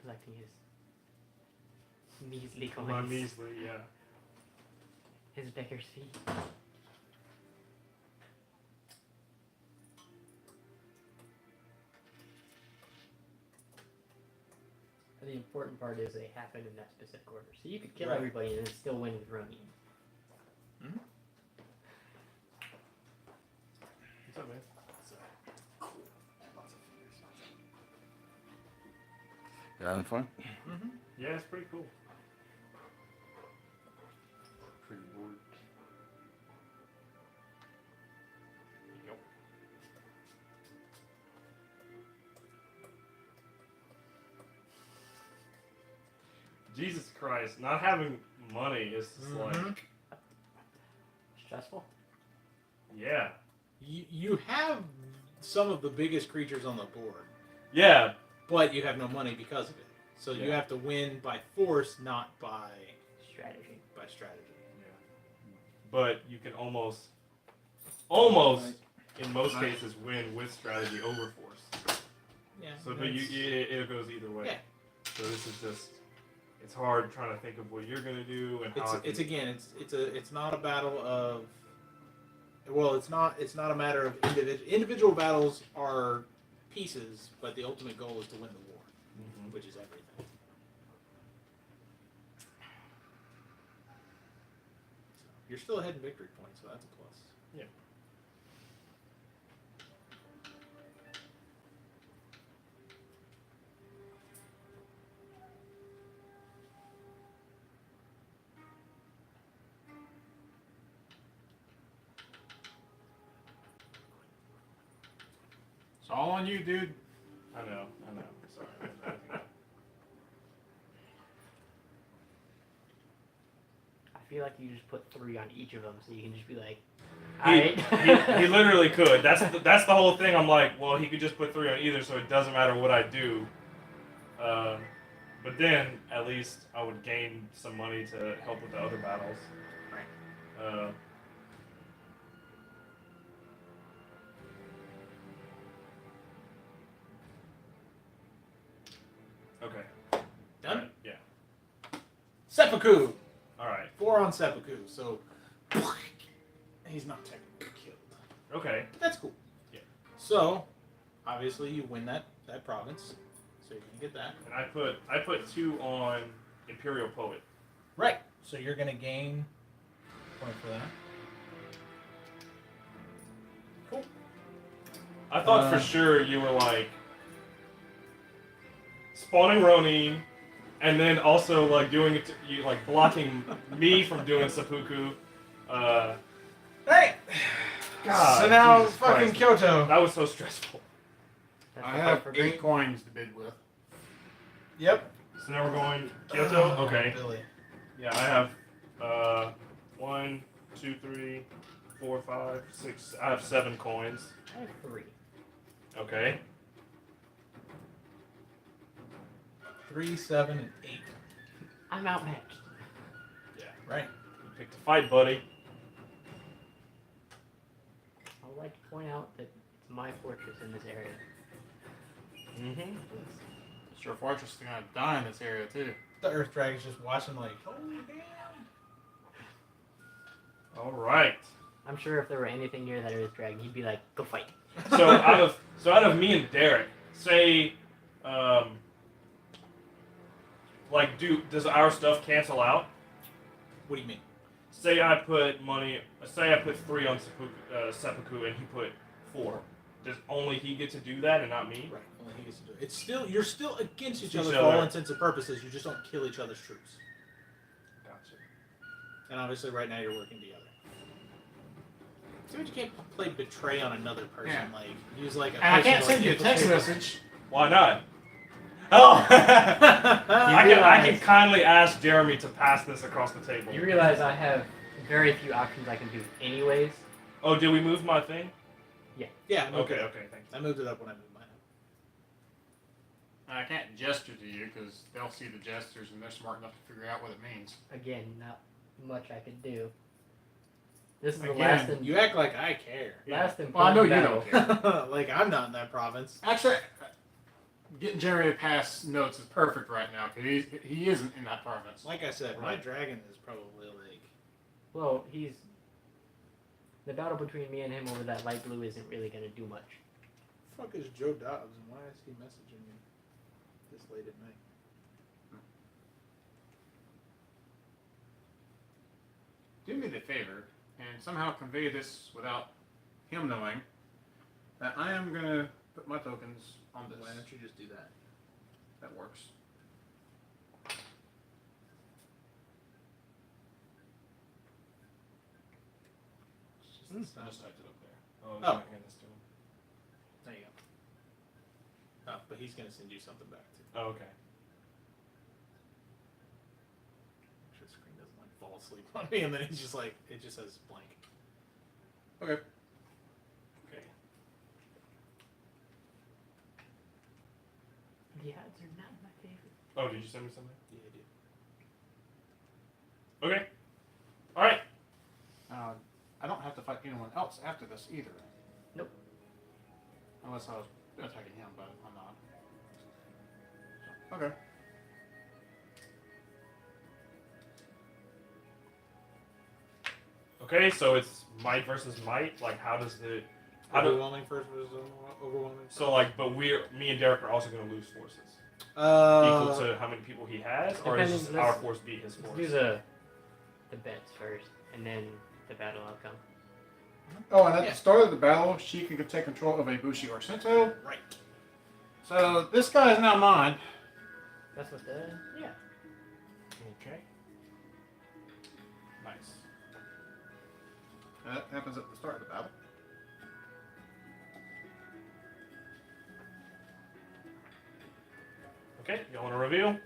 Collecting his measly coins. My measly, yeah. His beggar's fee. The important part is they happen in that specific order. So you could kill Right. everybody and then still win with Ronin. What's up, man? You having fun? Yeah, it's pretty cool. Pretty bored. Yep. Jesus Christ, not having money is just like, Stressful? yeah. you have some of the biggest creatures on the board, Yeah, but you have no money because of it. So you Yeah. have to win by force, not by Strategy. strategy. but you can almost, in most cases, win with strategy over force. Yeah. So, but it goes either way. Yeah. So this is just, it's hard trying to think of what you're gonna do and how. It's not a battle of. Well, it's not a matter of individual battles are pieces, but the ultimate goal is to win the war, Mhm. which is everything. You're still ahead in victory points, so that's a plus. Yeah. It's all on you, dude. I know. Sorry. feel like you just put 3 on each of them, so you can just be like, He, alright. he literally could. That's the whole thing. I'm like, well, he could just put 3 on either, so it doesn't matter what I do. But then at least I would gain some money to help with the other battles. Right. Okay. Done? Alright, yeah. Seppuku. All right. 4 on Seppuku. So he's not technically killed. Okay. But that's cool. Yeah. So obviously you win that province. So you're gonna get that. And I put 2 on Imperial Poet. Right. So you're gonna gain point for that. Cool. I thought for sure you were like spawning Ronin, and then also like doing it, you like blocking me from doing seppuku. Hey. God, so now Jesus fucking Christ. Kyoto. That was so stressful. That's I the have part for 8 coins to bid with. Yep. So now we're going Kyoto. Okay. Billy. Yeah, I have 1, 2, 3, 4, 5, 6. I have 7 coins. I have 3. Okay. 3, 7, and 8. I'm outmatched. Right. You picked a fight, buddy. I would like to point out that it's my fortress in this area. Mm-hmm. Sure, Fortress is gonna die in this area too. The Earth Dragon's just watching like, holy damn. All right. I'm sure if there were anything near that Earth Dragon, he'd be like, go fight. So out of me and Derek, say, like, does our stuff cancel out? What do you mean? Say I put 3 on seppuku and he put 4. Does only he get to do that and not me? Right. Only he gets to do it. It's still you're still against each Each other for other. all intents and purposes. You just don't kill each other's troops. Gotcha. And obviously, right now you're working together. See what you can't play betray on another person. Yeah. Like use like a. And I can't person, send you a like, text infiltrate- message. Why not? Oh! I can realize- kindly ask Jeremy to pass this across the table. You realize I have very few options I can do anyways. Oh, did we move my thing? Yeah. I moved Okay, it up. okay, thanks. I moved it up when I moved mine up. I can't gesture to you because they'll see the gestures and they're smart enough to figure out what it means. Again, not much I could do. This is the Again, last and You act like I care. last Well, I know important you battle. don't care. Like I'm not in that province. Actually, getting Jeremy to pass notes is perfect right now because he isn't in that province. Like I said, my dragon is probably like. Well, the battle between me and him over that light blue isn't really gonna do much. Fuck is Joe Dobbs and why is he messaging me this late at night? Do me the favor and somehow convey this without him knowing that I am gonna put my tokens on this. Why don't you just do that? That works. I just typed it up there. Oh, Oh. hand this to him. There you go. Oh, but he's gonna send you something back too. Oh, okay. Make sure the screen doesn't like fall asleep on me, and then he's just like it just says blank. Okay. Okay. The odds are not my favorite. Oh, did you send me something? Yeah, I did. Okay. All right. I don't have to fight anyone else after this either. Nope. Unless I was attacking him, but I'm not. Okay. Okay, so it's might versus might. Like, how does the how do Overwhelming first versus overwhelming. so like? But me and Derek are also going to lose forces equal Uh, to how many people he has, or is depending- our let's- force beat his Let's force? do the bets first, and then the battle outcome. Oh, and at Yeah. the start of the battle, she can take control of a Bushi or Sento. right. So this guy is now mine. That's what the yeah. Okay. Nice. And that happens at the start of the battle. Okay, you want to reveal?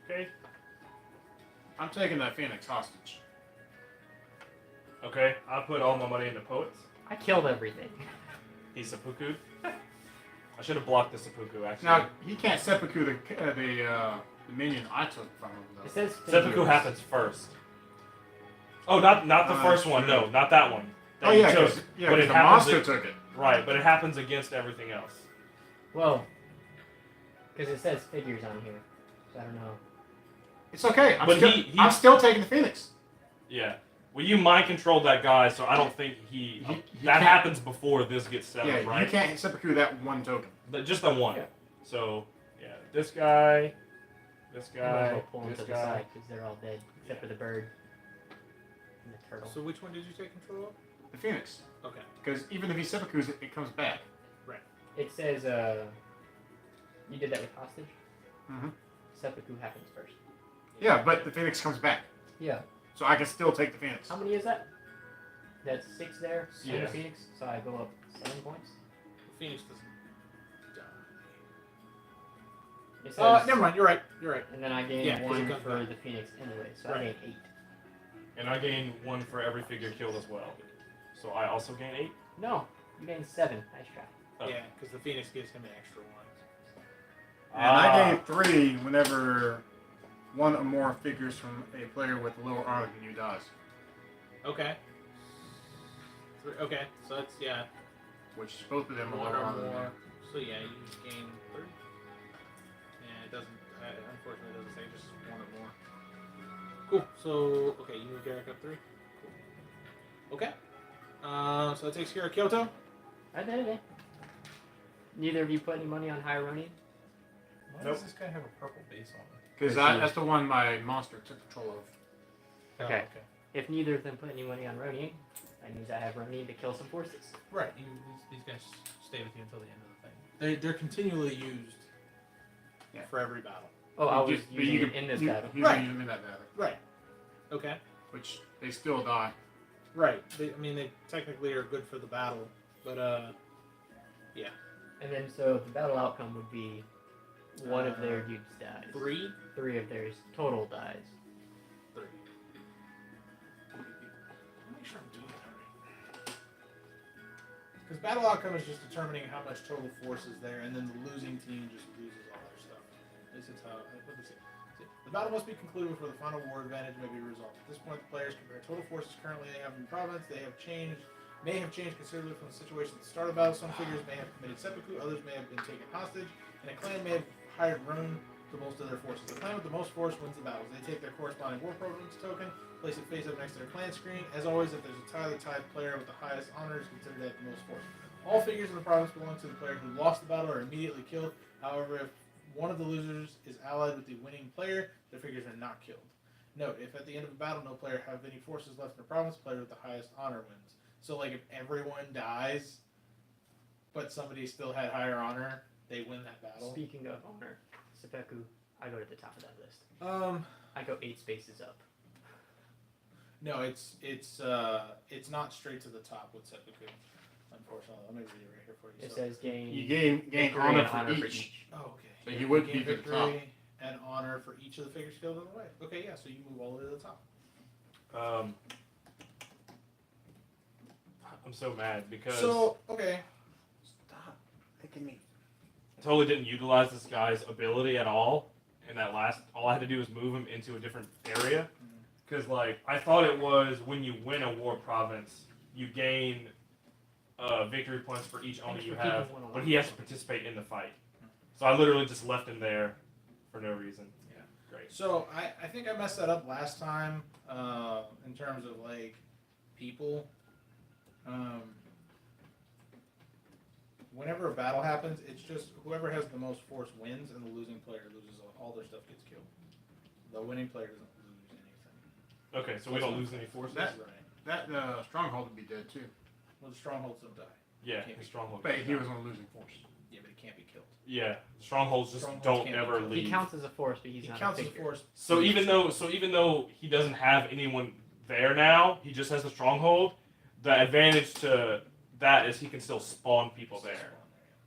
Okay. I'm taking that Phoenix hostage. Okay, I put all my money into poets. I killed everything. He's seppuku. I should have blocked the seppuku actually. Now he can't seppuku the minion I took from him though. It says seppuku figures. happens first. Oh, not the first one. true. No, not that one. That Oh you yeah, chose. because But it the happens monster ag- took it. Right, but it happens against everything else. Well, because it says figures on here, so I don't know. It's okay. But I'm still taking the Phoenix. Yeah. Well, you mind controlled that guy, so I don't think he He that can't- happens before this gets set Yeah, up, right? you can't seppuku that one token. Just the one. Yeah. So yeah, this guy, this I might as guy, well pull them this to the guy. side because they're all dead except for the bird and the turtle. So which one did you take control of? The Phoenix. Okay. Because even if he seppukus it, it comes back. It says you did that with hostage. Mhm. Seppuku happens first. Yeah, but the Phoenix comes back. Yeah. So I can still take the Phoenix. How many is that? That's 6 there. And Yeah. the Phoenix, so I go up 7 points. Phoenix doesn't die. It says, Never mind. You're right. You're right. and then I gain Yeah, 'cause it 1 comes for back. the Phoenix anyway, so Right. I gain 8. And I gain 1 for every figure killed as well. So I also gain 8. No, you gain 7. Nice try. Oh. Yeah, because the Phoenix gives him an extra one. And I gain 3 whenever one or more figures from a player with lower armor than you dies. Okay. Okay, so that's Which both of them are one lower or armor than more. you. So yeah, you gain 3. Yeah, it doesn't. Unfortunately, it doesn't say just 1 or more. Cool. So okay, you move Garrick up 3. Cool. Okay. So that takes care of Kyoto. I did it. Neither of you put any money on Hyronian? Why Nope. does this guy have a purple base on it? Because that's the one my monster took control of. Okay. If neither of them put any money on Ronian, that means I have Ronian to kill some forces. Right. These guys stay with you until the end of the thing. They're continually used. Yeah. For every battle. Oh, I You was just- using you it can- in this you- battle. You Right. can use them in that battle. Right. Okay. Which they still die. Right. They technically are good for the battle, but And then so the battle outcome would be one of their dudes dies. 3. 3 of theirs total dies. 3. Make sure I'm doing that right. Because battle outcome is just determining how much total force is there, and then the losing team just loses all their stuff. This is how. Let me see. The battle must be concluded before the final war advantage may be resolved. At this point, the players compare total forces currently they have in the province. They may have changed considerably from the situation at the start of the battle. Some figures may have committed seppuku, others may have been taken hostage, and a clan may have hired Rune to bolster their forces. The clan with the most force wins the battles. They take their corresponding war programs token, place it face up next to their clan screen. As always, if there's a tie, the tied player with the highest honor is considered to have the most force. All figures in the province belong to the player who lost the battle are immediately killed. However, if one of the losers is allied with the winning player, their figures are not killed. Note, if at the end of a battle no player have any forces left in the province, the player with the highest honor wins. So like if everyone dies, but somebody still had higher honor, they win that battle. Speaking of honor, Seppuku, I go to the top of that list. I go 8 spaces up. No, it's not straight to the top with seppuku. Unfortunately, let me read it right here for you. It So- says gain You gain victory honor, and for, honor each. Oh, okay. So you would gain be at the top. victory and honor for each of the figures killed on the way. Okay, yeah, so you move all the way to the top. I'm so mad because So, okay. Stop making me. I totally didn't utilize this guy's ability at all. In that last, all I had to do was move him into a different area. Because like I thought it was when you win a war province, you gain victory points for each owner Thanks you for keeping have, one alive. but he has to participate in the fight. So I literally just left him there for no reason. Yeah. Great. So I think I messed that up last time in terms of like people. Whenever a battle happens, it's just whoever has the most force wins, and the losing player loses all their stuff gets killed. The winning player doesn't lose anything. Okay, so we don't lose any forces. That- Right. That stronghold would be dead too. Well, the strongholds don't die. Yeah, Can't his be- stronghold. But he was on a losing force. Yeah, but it can't be killed. Yeah, strongholds just Strongholds don't can't be ever killed. leave. He counts as a force, but he's He not counts a as figure. force. So even though he doesn't have anyone there now, he just has the stronghold. The advantage to that is he can still spawn people there,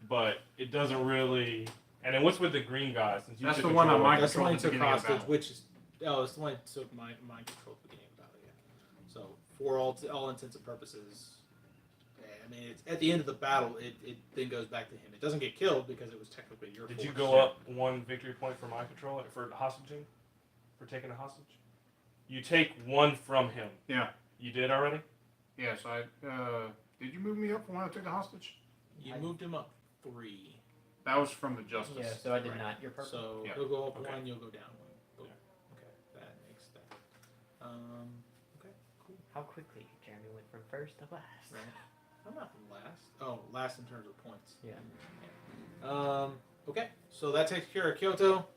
but it doesn't really. And then what's with the green guy? Since you That's took the one on control of my it? That's the one he control took at the beginning of hostage, battle. which is Oh, it's the one that took mind control at the beginning of the battle. Yeah. So for all intents and purposes, I mean, it's at the end of the battle. It then goes back to him. It doesn't get killed because it was technically your. Did force. you go up 1 victory point for my control for hostage? For taking a hostage? You take 1 from him. Yeah. You did already? Yeah, so did you move me up from when I took the hostage? You moved him up 3. That was from the justice. Yeah, so I did Right. not. You're purple. So Yeah. he'll go up Okay. 1. You'll go down 1. Boom. Yeah. Okay, that makes that. Okay, cool. How quickly Jeremy went from first to last. Right. I'm not last. Oh, last in terms of points. Yeah. Okay, so that takes care of Kyoto.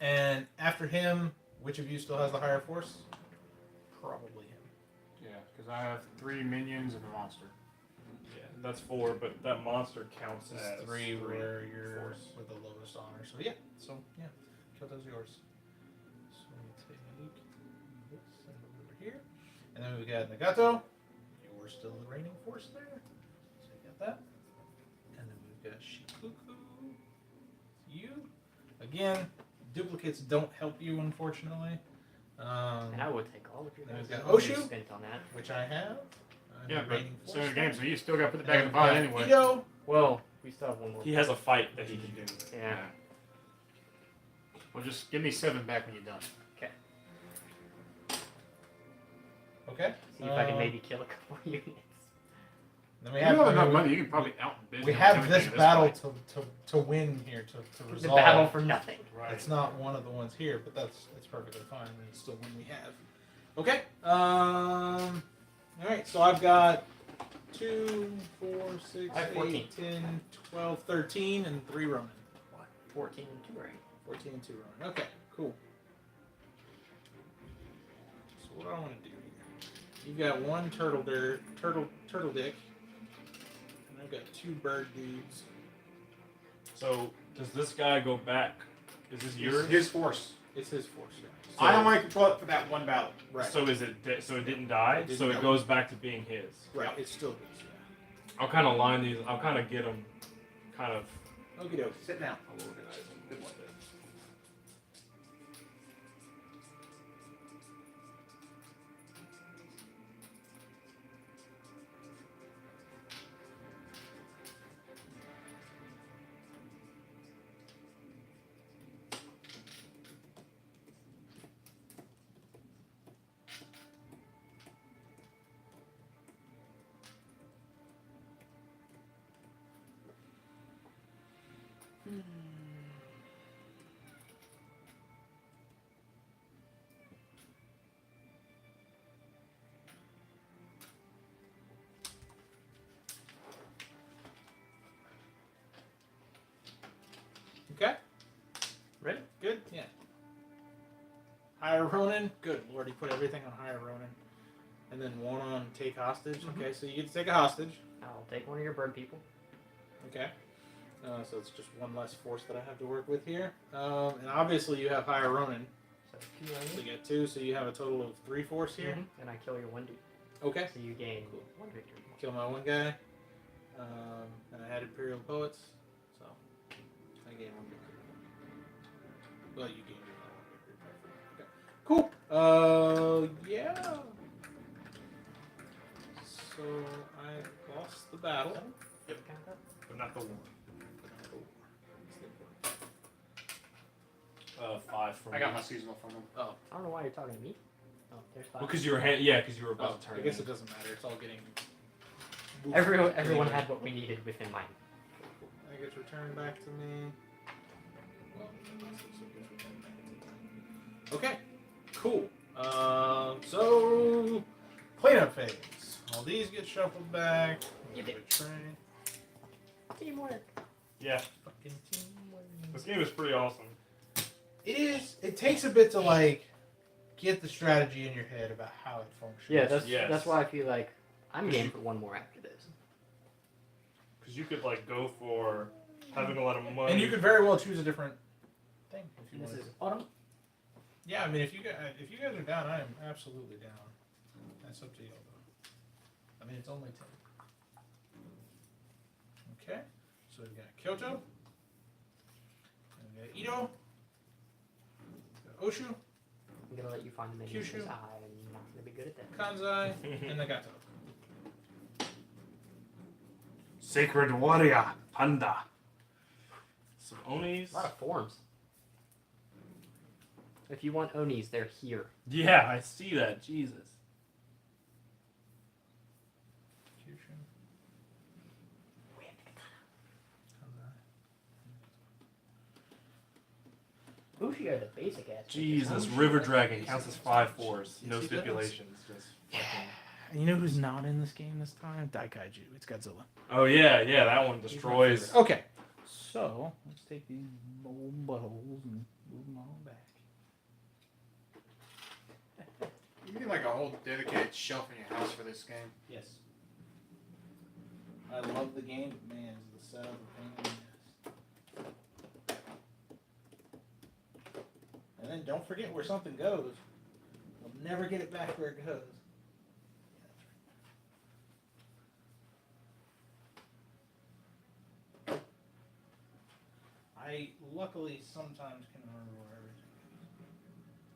And after him, which of you still has the higher force? Probably him. Yeah, because I have 3 minions and a monster. Yeah, that's 4, but that monster counts This as is 3 where you're force. with the lowest honor. So yeah, Kyoto's yours. So we take this and move it over here. And then we've got Nagato. You're still the reigning force there. So you got that. And then we've got Shikuku. You. Again, duplicates don't help you, unfortunately. And I would take all of your Then guys' we've got money Oshu. spent on that. Which I have. I'm Yeah, the but reigning so force the game, there. so you still got to put it back in the And pot we've anyway. got Ito. Well, we still have one more. He has a fight that he can do. Yeah. Well, just give me 7 back when you're done. Okay. See if I can maybe kill a couple units. Then You we have have enough money, you can probably out business. We have this everything battle way. to win here to The resolve. battle for nothing. Right. It's not one of the ones here, but that's perfectly fine. And it's still one we have. Okay. All right. So I've got 2, 4, 6, I have 14. 8, 10, 12, 13, and 3 Ronin. 14 and 2 right? 14 and 2 Ronin. Okay. Cool. So what do I want to do here? You've got 1 turtle dick, and I've got 2 bird dudes. So, does this guy go back? Is this yours? His force. It's his force. Yeah. So- I only control it for that one battle. Right. So is it? So it didn't die. It didn't so it die. goes back to being his. Right. It's still his. Yeah. I'll kind of line these. I'll kind of get them, kind of Okie dokie. Sit down. I'll organize them a little bit. Okay. Ready? Good. Yeah. Hire Ronin. Good lord, he put everything on Hire Ronin. And then 1 on take hostage. Okay, so you get to take a hostage. I'll take one of your bird people. Okay. So it's just 1 less force that I have to work with here. And obviously you have Hire Ronin. So 2 on So you. you get 2, so you have a total of 3 force here. And I kill your one dude. Okay. So you gain Cool. 1 victory. Kill my 1 guy. And I had Imperial Poets. So I gain 1 victory. Well, you gained 1 victory. Okay. Cool. Yeah. So I lost the battle. Yep. Count that. But not the war. 5 from. I got me. my seasonal from him. Oh, I don't know why you're talking to me. Oh, there's 5. Well, because you were because you were oh, about to turn. I guess in. it doesn't matter. It's all getting. Everyone had what we needed within mind. That gets returned back to me. Well, unless it's returned back to me. Okay, cool. So cleanup phase. All these get shuffled back. You did. Train. Teamwork. Yeah, Fucking teamwork. this game is pretty awesome. It is. It takes a bit to like get the strategy in your head about how it functions. Yeah, that's Yes. that's why I feel like I'm game for 1 more after this. Because you could like go for having a lot of money. and you could very well choose a different thing if you This wanted. is autumn. Yeah, I mean, if you guys are down, I am absolutely down. That's up to you. Though. I mean, it's only 10. Okay, so we've got Kyoto, and we've got Ito, Oshu, I'm gonna let you find the menu Kyushu. because I'm not gonna be good at that. Kanzai, and Nagato. Sacred warrior, panda. Some onis. A lot of forms. If you want Onis, they're here. Yeah, I see that. Jesus. Kyushu. Bushi are the basic ass. Jesus, River Dragon counts as 5/4s. No Yes, he does. stipulations. Just fucking- And you know who's not in this game this time? Daikaiju. It's Godzilla. Oh yeah, that one He's my destroys. favorite. Okay. So let's take these old buttholes and move them all back. You need like a whole dedicated shelf in your house for this game. Yes. I love the game, but man, is the setup a pain in the ass. And then don't forget where something goes. You'll never get it back where it goes. I luckily sometimes can remember where everything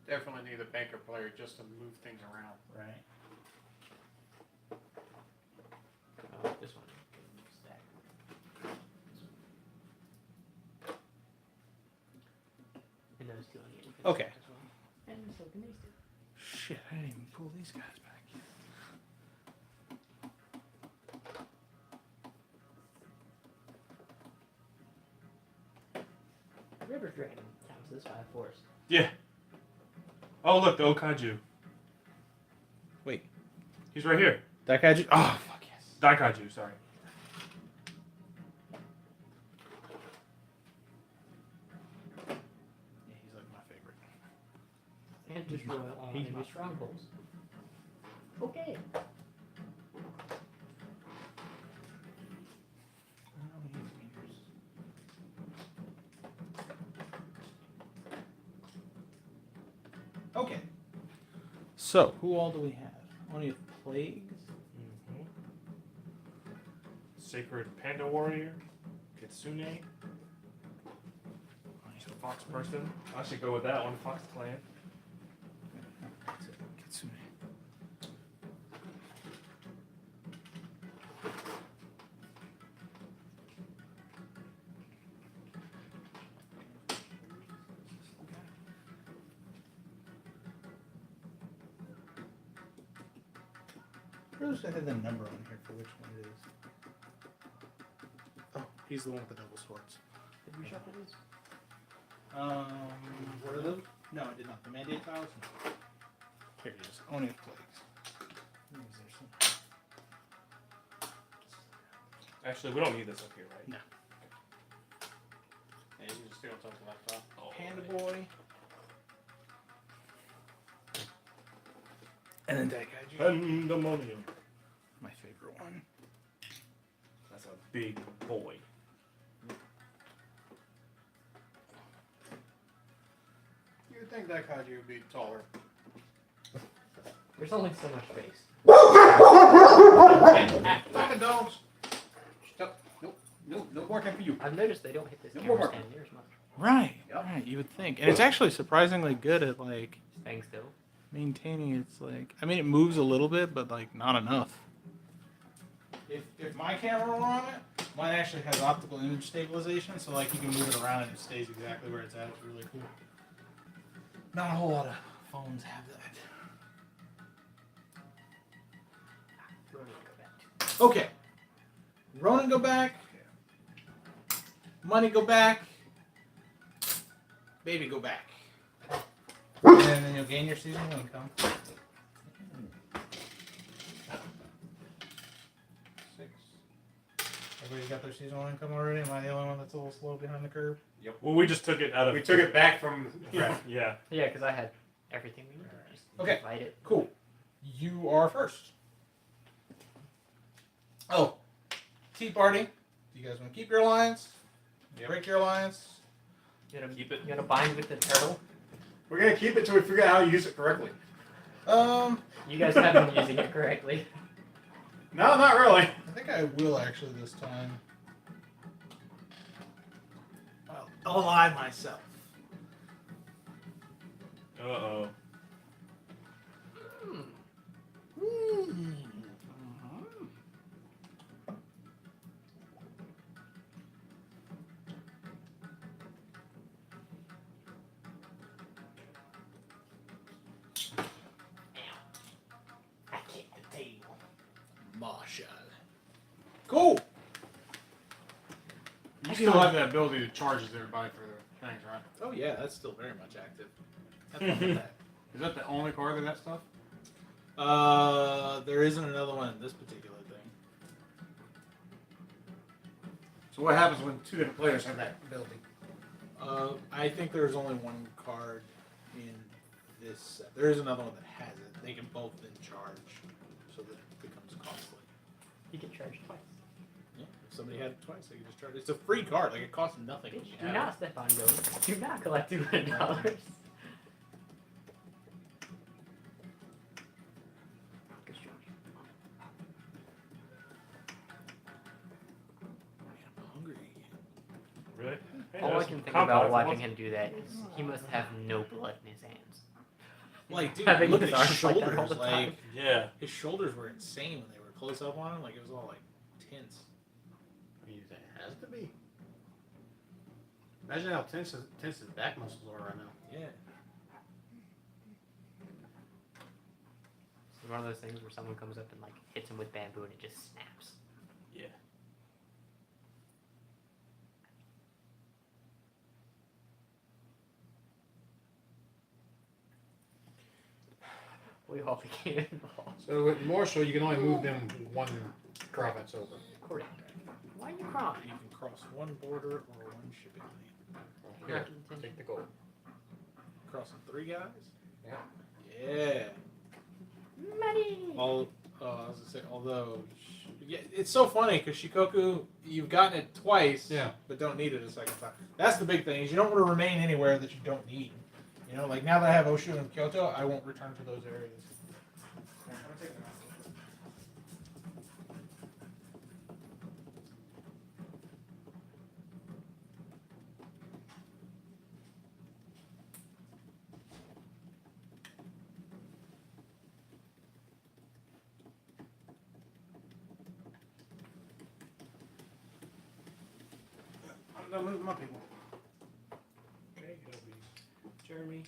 Definitely need a banker player just to move things around. is. Right. Oh, this one. Stack. And those two on the end. Okay. As well. And so can these two. Shit, I didn't even pull these guys back yet. River Dragon counts as 5/4. Yeah. Oh look, the Okaiju. Wait. He's right here. Daikaiju? Oh, fuck yes. Daikaiju, sorry. Yeah, he's like my favorite. And destroy all enemy strongholds. Okay. Okay. So, who all do we have? Only have Plagues? Sacred Panda Warrior, Kitsune. He's a fox person. I should go with that one, Fox Clan. That's it, Kitsune. I wish I had the number on here for which one it is. Oh, he's the one with the double swords. Did we shuffle these? What are those? No, I did not. The mandate tiles? No. Here he is. Only have Plagues. Is there some? Actually, we don't need this up here, right? No. Yeah, you can just stay on top of the laptop. Oh, Panda right. Boy. And then Daikaiju. Pandemonium. My favorite one. That's a big boy. You would think Daikaiju would be taller. There's only so much space. Fucking dogs! Stop. Nope. No barking for you. I've noticed they don't hit this No camera more. stand near as much. Right. Yep. Right, you would think. And it's actually surprisingly good at, like, Staying still. maintaining its, like... I mean, it moves a little bit, but, like, not enough. If my camera were on it, mine actually has optical image stabilization, so like you can move it around and it stays exactly where it's at. It's really cool. Not a whole lot of phones have that. Ronan, go back to. Okay. Ronan go back. Money go back. Baby go back. And then you'll gain your seasonal income. 6. Everybody's got their seasonal income already? Am I the only one that's a little slow behind the curve? Well, we just took it out of. We took it back from. Yeah. Yeah. Yeah, because I had everything we needed. Just Okay. divide it. Cool. You are first. Oh, Tea Party. Do you guys want to keep your alliance? Break your alliance? You gonna Keep it. You gonna bind with the turtle? We're gonna keep it till we figure out how to use it correctly. You guys have been using it correctly. No, not really. I think I will actually this time. I'll ally myself. Uh-oh. I kicked the table. Marshall. Cool. You still have the ability to charge everybody for their things, right? Oh yeah, that's still very much active. Have fun with that. Is that the only card of that stuff? There isn't another one in this particular thing. So what happens when two different players have that ability? I think there's only one card in this set. There is another one that has it. They can both then charge, so that it becomes costly. You get charged twice. Yeah, if somebody had it twice, they can just charge. It's a free card. Like it costs nothing. when Bitch, you do have not step on gold. Do not collect $200. Man, I'm hungry again. Really? Hey, All I there's can some think compound about if watching wants- him do that is he must have no blood in his hands. Like, dude, Having look his at his arms like that all shoulders. the time. Like Yeah. his shoulders were insane when they were close up on him. Like it was all like tense. I mean, it has to be. Imagine how tense his back muscles are right now. Yeah. It's one of those things where someone comes up and like hits him with bamboo and it just snaps. Yeah. We all became involved. So with Marshall, you can only move them one province over. Correct. Why are you crying? You can cross one border or one shipping lane. Here, take the gold. Crossing 3 guys? Yeah. Yeah. Money! I was gonna say, although, yeah, it's so funny because Shikoku, you've gotten it twice, Yeah. but don't need it a second time. That's the big thing, is you don't want to remain anywhere that you don't need. You know, like now that I have Oshu and Kyoto, I won't return to those areas. Here, I'm gonna take them out. I'm done moving my people. Okay, it'll be Jeremy.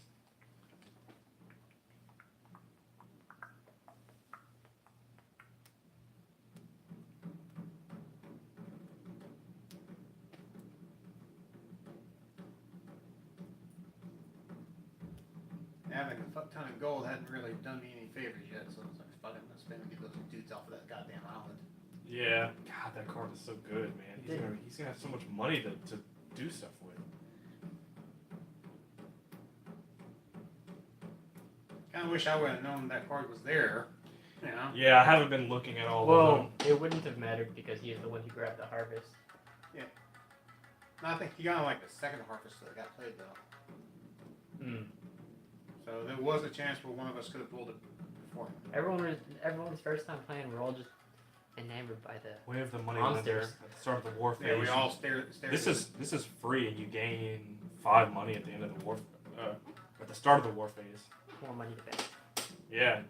Having a fuck ton of gold hadn't really done me any favors yet, so it's like, fuck it, let's spend and get those dudes off of that goddamn island. Yeah. God, that card is so good, man. He's gonna have so much money to do stuff with. Kinda wish I would have known that card was there. You know? Yeah, I haven't been looking at all of Well, them. it wouldn't have mattered because he is the one who grabbed the harvest. No, I think he got like the second harvest that got played though. Hmm. So there was a chance where one of us could have pulled it before him. Everyone's first time playing, we're all just enamored by the. We have the money Monster. lenders at the start of the war phase. Yeah, we all stared This is free, and you gain 5 money at the end of the war. At the start of the war phase. More money to pay. Yeah.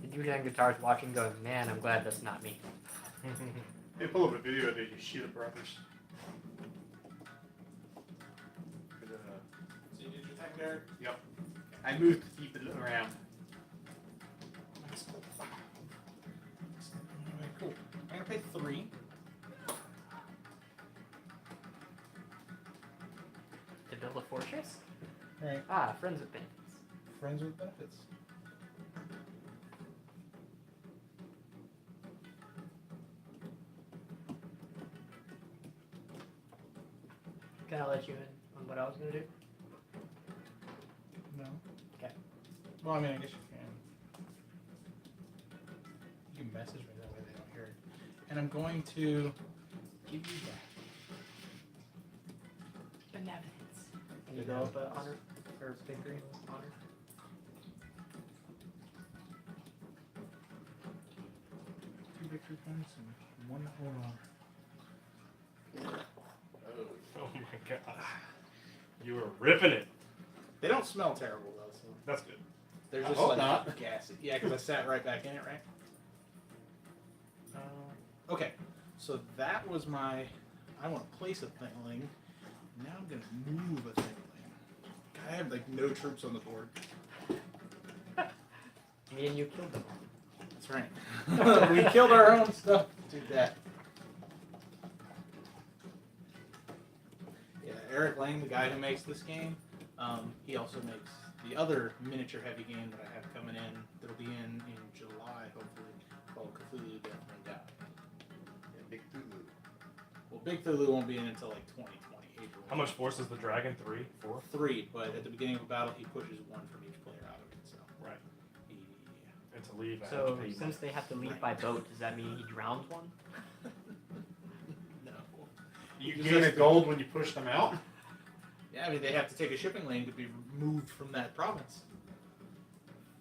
The dude on guitars watching, going, "Man, I'm glad that's not me." They pull up a video of the Yoshida brothers. So you did your thing there? I moved to keep it around. Alright, cool. I'm gonna pay 3. To build a fortress? Right. Ah, friends with benefits. Friends with benefits. Can I let you in on what I was gonna do? No. Okay. Well, I mean, I guess you can. You can message me that way they don't hear it. And I'm going to give you that. Benevolence. Can you go up honor? Or big green honor? Two victory points and Oh my god. You were ripping it. They don't smell terrible though. So That's good. they're I just hope like not. gassy. Yeah, because I sat right back in it, right? Okay, so that was my. I want to place a thingling. Now I'm gonna move a thingling. I have like no troops on the board. Me and you killed them. That's right. We killed our own stuff to do that. Yeah, Eric Lang, the guy who makes this game, he also makes the other miniature heavy game that I have coming in. That'll be in July, hopefully, called Cthulhu Death May Die. Yeah, Big Cthulhu. Well, Big Cthulhu won't be in until like 2020, April. How much force is the dragon? 3? 4? 3, but at the beginning of a battle, he pushes 1 from each player out of it. So, Right. he, And to leave, I have So to pay since they have to leave by boat, does that mean he drowns one? no. You Just gain has a to- gold when you push them out? Yeah, I mean, they have to take a shipping lane to be removed from that province.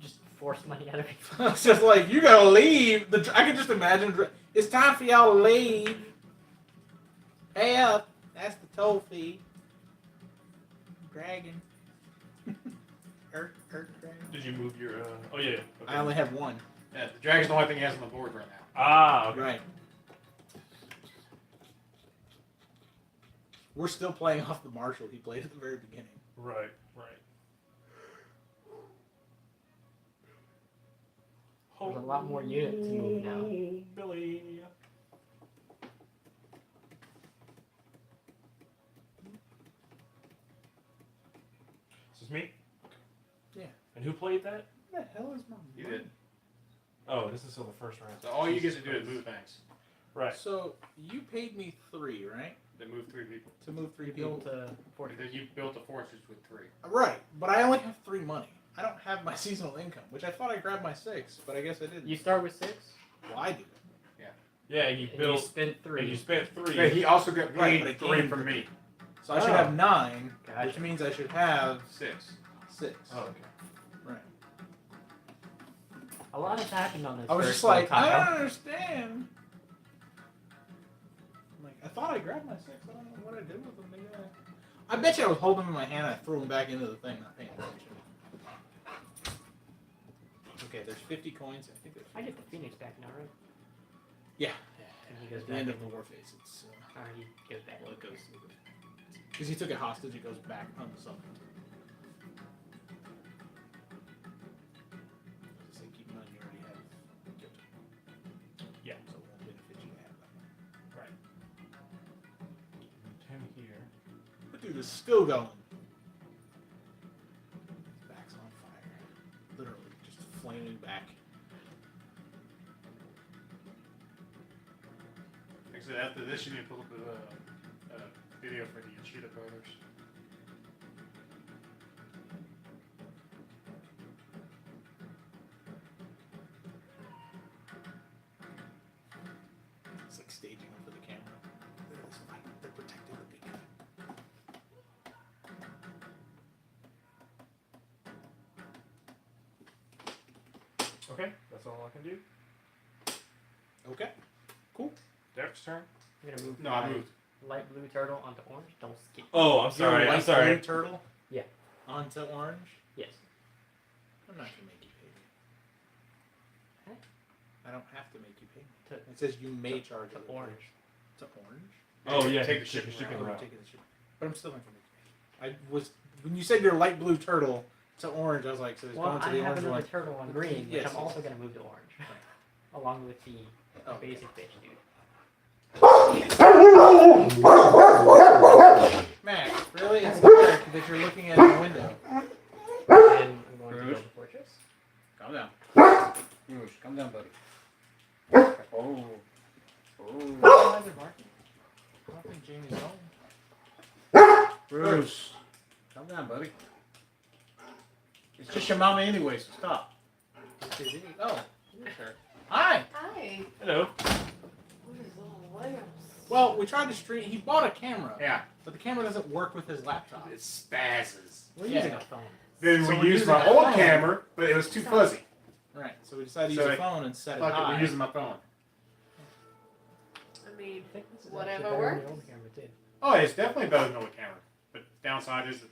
Just force money out of it. It's just like, you gotta leave. I can just imagine, it's time for y'all to leave. Pay up. That's the toll fee. Dragon. Dragon. Did you move your? Oh yeah. Okay. I only have 1. Yeah, the dragon's the only thing he has on the board right now. Ah. Okay. Right. We're still playing off the marshal he played at the very beginning. Right. Right. There's a lot more units to move now. Billy. This is me? Yeah. And who played that? What the hell is my You did. Oh, this is still the first round. So all you get to do is move things. Right. So, you paid me 3, right? They move 3 people. To move 3 You people. built a fort. And then you built a fortress with 3. Right, but I only have 3 money. I don't have my seasonal income, which I thought I grabbed my 6, but I guess I didn't. You start with 6, Well, I do. Yeah, and you and you built. spend And you 3. spent 3. But he also got Right, paid but I 3 gained from me. So I should Oh. have 9, Gotcha. which means I should have 6. 6. Oh, okay. Right. A lot has happened on this. I was first just like, one, I Kyle. don't understand. I'm like, I thought I grabbed my 6. I don't know what I did with them. Maybe I bet you I was holding them in my hand and I threw them back into the thing, not paying attention. Okay, there's 50 coins. I think there's. I get the Phoenix back now, right? Yeah. And he At goes the back end in. of the war phase, it's. Or he goes back. Well, it goes. Because he took it hostage, it goes back on the summon. Just like, keep in mind you already have Gilter. Yeah. So it won't benefit you to have that. Right. 10 here. But dude is still going. His back's on fire. Literally, just flaming back. Actually, after this, you need to pull up a video for the Yoshida brothers. It's like staging them for the camera. They're this fight. They're protecting the big guy. Okay, that's all I can do. Okay. Derek's turn. I'm gonna move. No, I my moved. Light blue turtle onto orange. Don't skip. Oh, I'm sorry. Your I'm white sorry. blue turtle. Yeah. Onto orange. Yes. I'm not gonna make you pay me. Huh? I don't have to make you pay me. To, It says you may charge to other orange. players. To orange. Oh yeah, Take the shipping shipping Oh, route. I'm taking the ship. But I'm still not gonna make you pay. I was when you said your light blue turtle to orange, I was like, so it's Well, going to I the have orange another one. turtle on green, which Yes, I'm yes. also gonna move to orange, along with the Oh, basic fish, dude. Max, really? It's not that you're looking at the window. And I'm going to build a fortress. Calm down. Rouge, calm down, buddy. Oh. Why is it barking? I don't think Jamie's home. Rouge. Calm down, buddy. It's just your mama anyway, so stop. Oh, here's her. Hi. Hi. Hello. Where's all lamps? Well, we tried to stream. He bought a camera, Yeah. but the camera doesn't work with his laptop. It spazzes. We're Yeah. using a phone. Then So we we're used using my a old phone. camera, but it was too fuzzy. Right. So we decided to So use a I- phone and set it Fuck it, high. we're using my phone. I mean, I think this is Whatever actually better than works. the old camera too. Oh, it's definitely better than the old camera. But downside is it's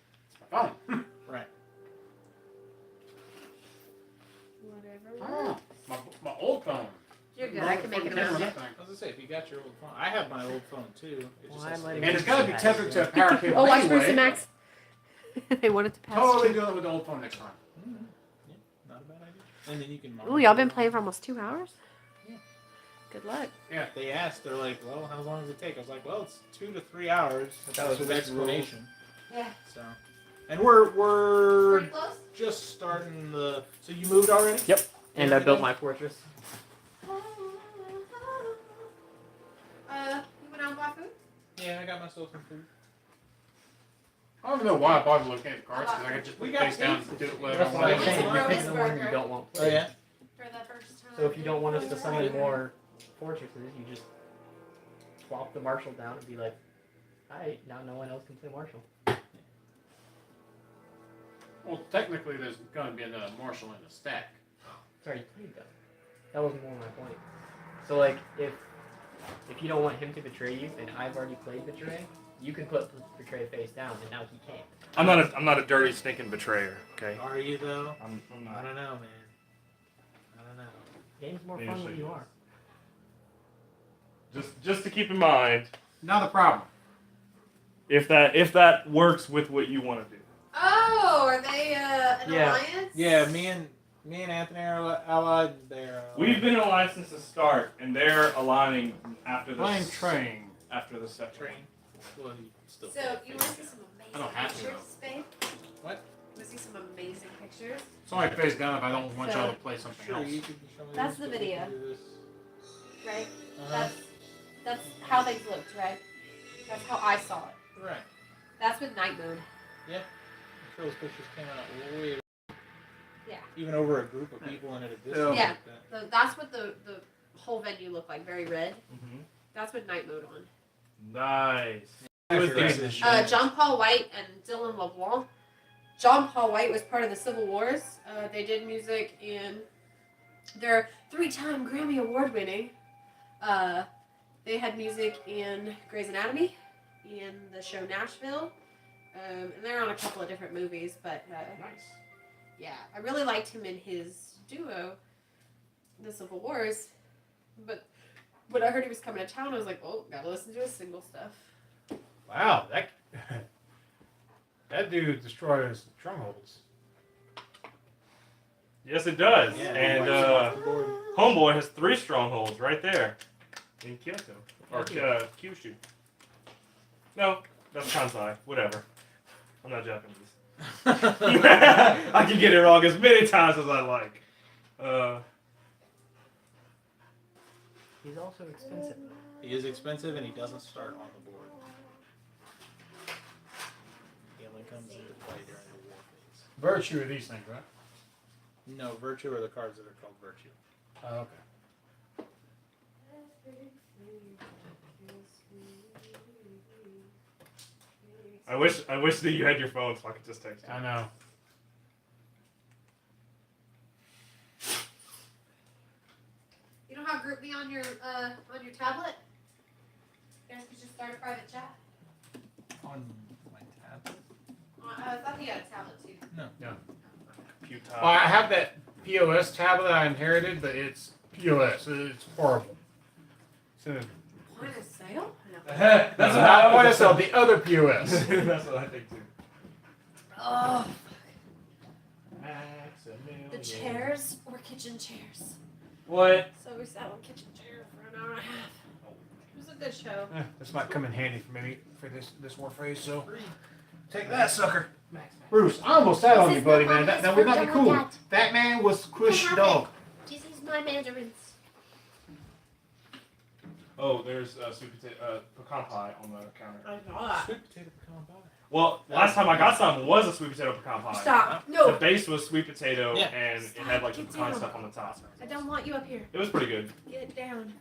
my phone. Right. whatever. Oh, my old phone. You're good. I can make it Camera, a that thing. I was gonna say, if you got your old phone, I have my old phone too. It just Well, has I'm to letting be- And it's got to be tethered to a power cable. Oh, watch anyway. Bruce and Max. They wanted to pass. Totally do it with the old phone next time. Yeah, not a bad idea. And then you can. Ooh, y'all been playing for almost 2 hours? Yeah. Good luck. Yeah, they asked. They're like, "Well, how long does it take?" I was like, "Well, it's 2 to 3 hours." That was with the explanation. Yeah. So, and we're Pretty close? just starting the. So you moved already? Yep. And I built my fortress. You went out and bought food? Yeah, I got myself some food. I don't even know why I bought the located cards because I could just put We the got face down pizza. and do it whatever I That's what I'm wanted. saying. You Roseburger. pick the one you don't want. Oh yeah. For the first time. So if you don't want us to summon more fortresses, you just swap the marshal down and be like, alright, now no one else can play marshal. Well, technically, there's going to be another marshal in the stack. Sorry, you played that. That was more my point. So like, if you don't want him to betray you, and I've already played betray, you can put betray face down, and now he can't. I'm not a dirty stinking betrayer. Okay. Are you though? I'm I not. don't know, man. I don't know. Game's more Yeah, fun so when you yes. are. Just to keep in mind, Now the problem. if that works with what you want to do. Oh, are they an Yeah. alliance? Yeah, me and Anthony are allied. They're. We've been aligned since the start, and they're aligning after the Playing train. after the second. train. Well, you still. So you want to see some amazing I don't have to, pictures, babe? What? Want to see some amazing pictures? It's only face down if I don't want y'all to play something Sure, else. you can show me That's this, the but we video. can do this. Right? Uh-huh. That's how things looked, right? That's how I saw it. Right. That's with night moon. I'm sure those pictures came out way. Yeah. Even over a group of people and at a distance Yeah. like that. So that's what the whole venue looked like, very red. Mm-hmm. That's with night mode on. Nice. Who was Right. this? John Paul White and Dylan LeBlanc. John Paul White was part of the Civil Wars. They did music in. They're 3-time Grammy Award winning. They had music in Grey's Anatomy, in the show Nashville, and they're on a couple of different movies. But Nice. yeah, I really liked him in his duo, The Civil Wars. But when I heard he was coming to town, I was like, oh, gotta listen to his single stuff. Wow, that dude destroys strongholds. Yes, it does. Yeah, And White's off the board. Homeboy has 3 strongholds right there in Kyoto or Kyushu. No, that's Kansai. Whatever. I'm not Japanese. I can get it wrong as many times as I like. He's also expensive. He is expensive and he doesn't start on the board. He only comes into play during the war phase. Virtue of these things, right? No, Virtue are the cards that are called Virtue. Oh, okay. I wish that you had your phone so I could just text you. I know. You don't have GroupMe on your tablet? You guys could just start a private chat. On my tablet? I thought you had a tablet too. Computer. Well, I have that POS tablet I inherited, but it's POS. It's horrible. It's Point of sale? No. That's not point of sale. The other POS. That's what I think too. Oh, Maximilian. the chairs were kitchen chairs. What? So we sat on kitchen chairs for an hour and a half. It was a good show. This might come in handy for me for this war phase. So take that, sucker. Bruce, I almost sat on you, buddy, man. That would not be cool. That man was squish dog. This is my mandarins. Oh, there's sweet potato, pecan pie on the counter. I saw that. Sweet potato pecan pie. Well, last time I got some was a sweet potato pecan pie. Stop. The No. base was sweet potato Yeah. and it Stop. had like the Get pecan down. stuff on the top. I don't want you up here. It was pretty good. Get down.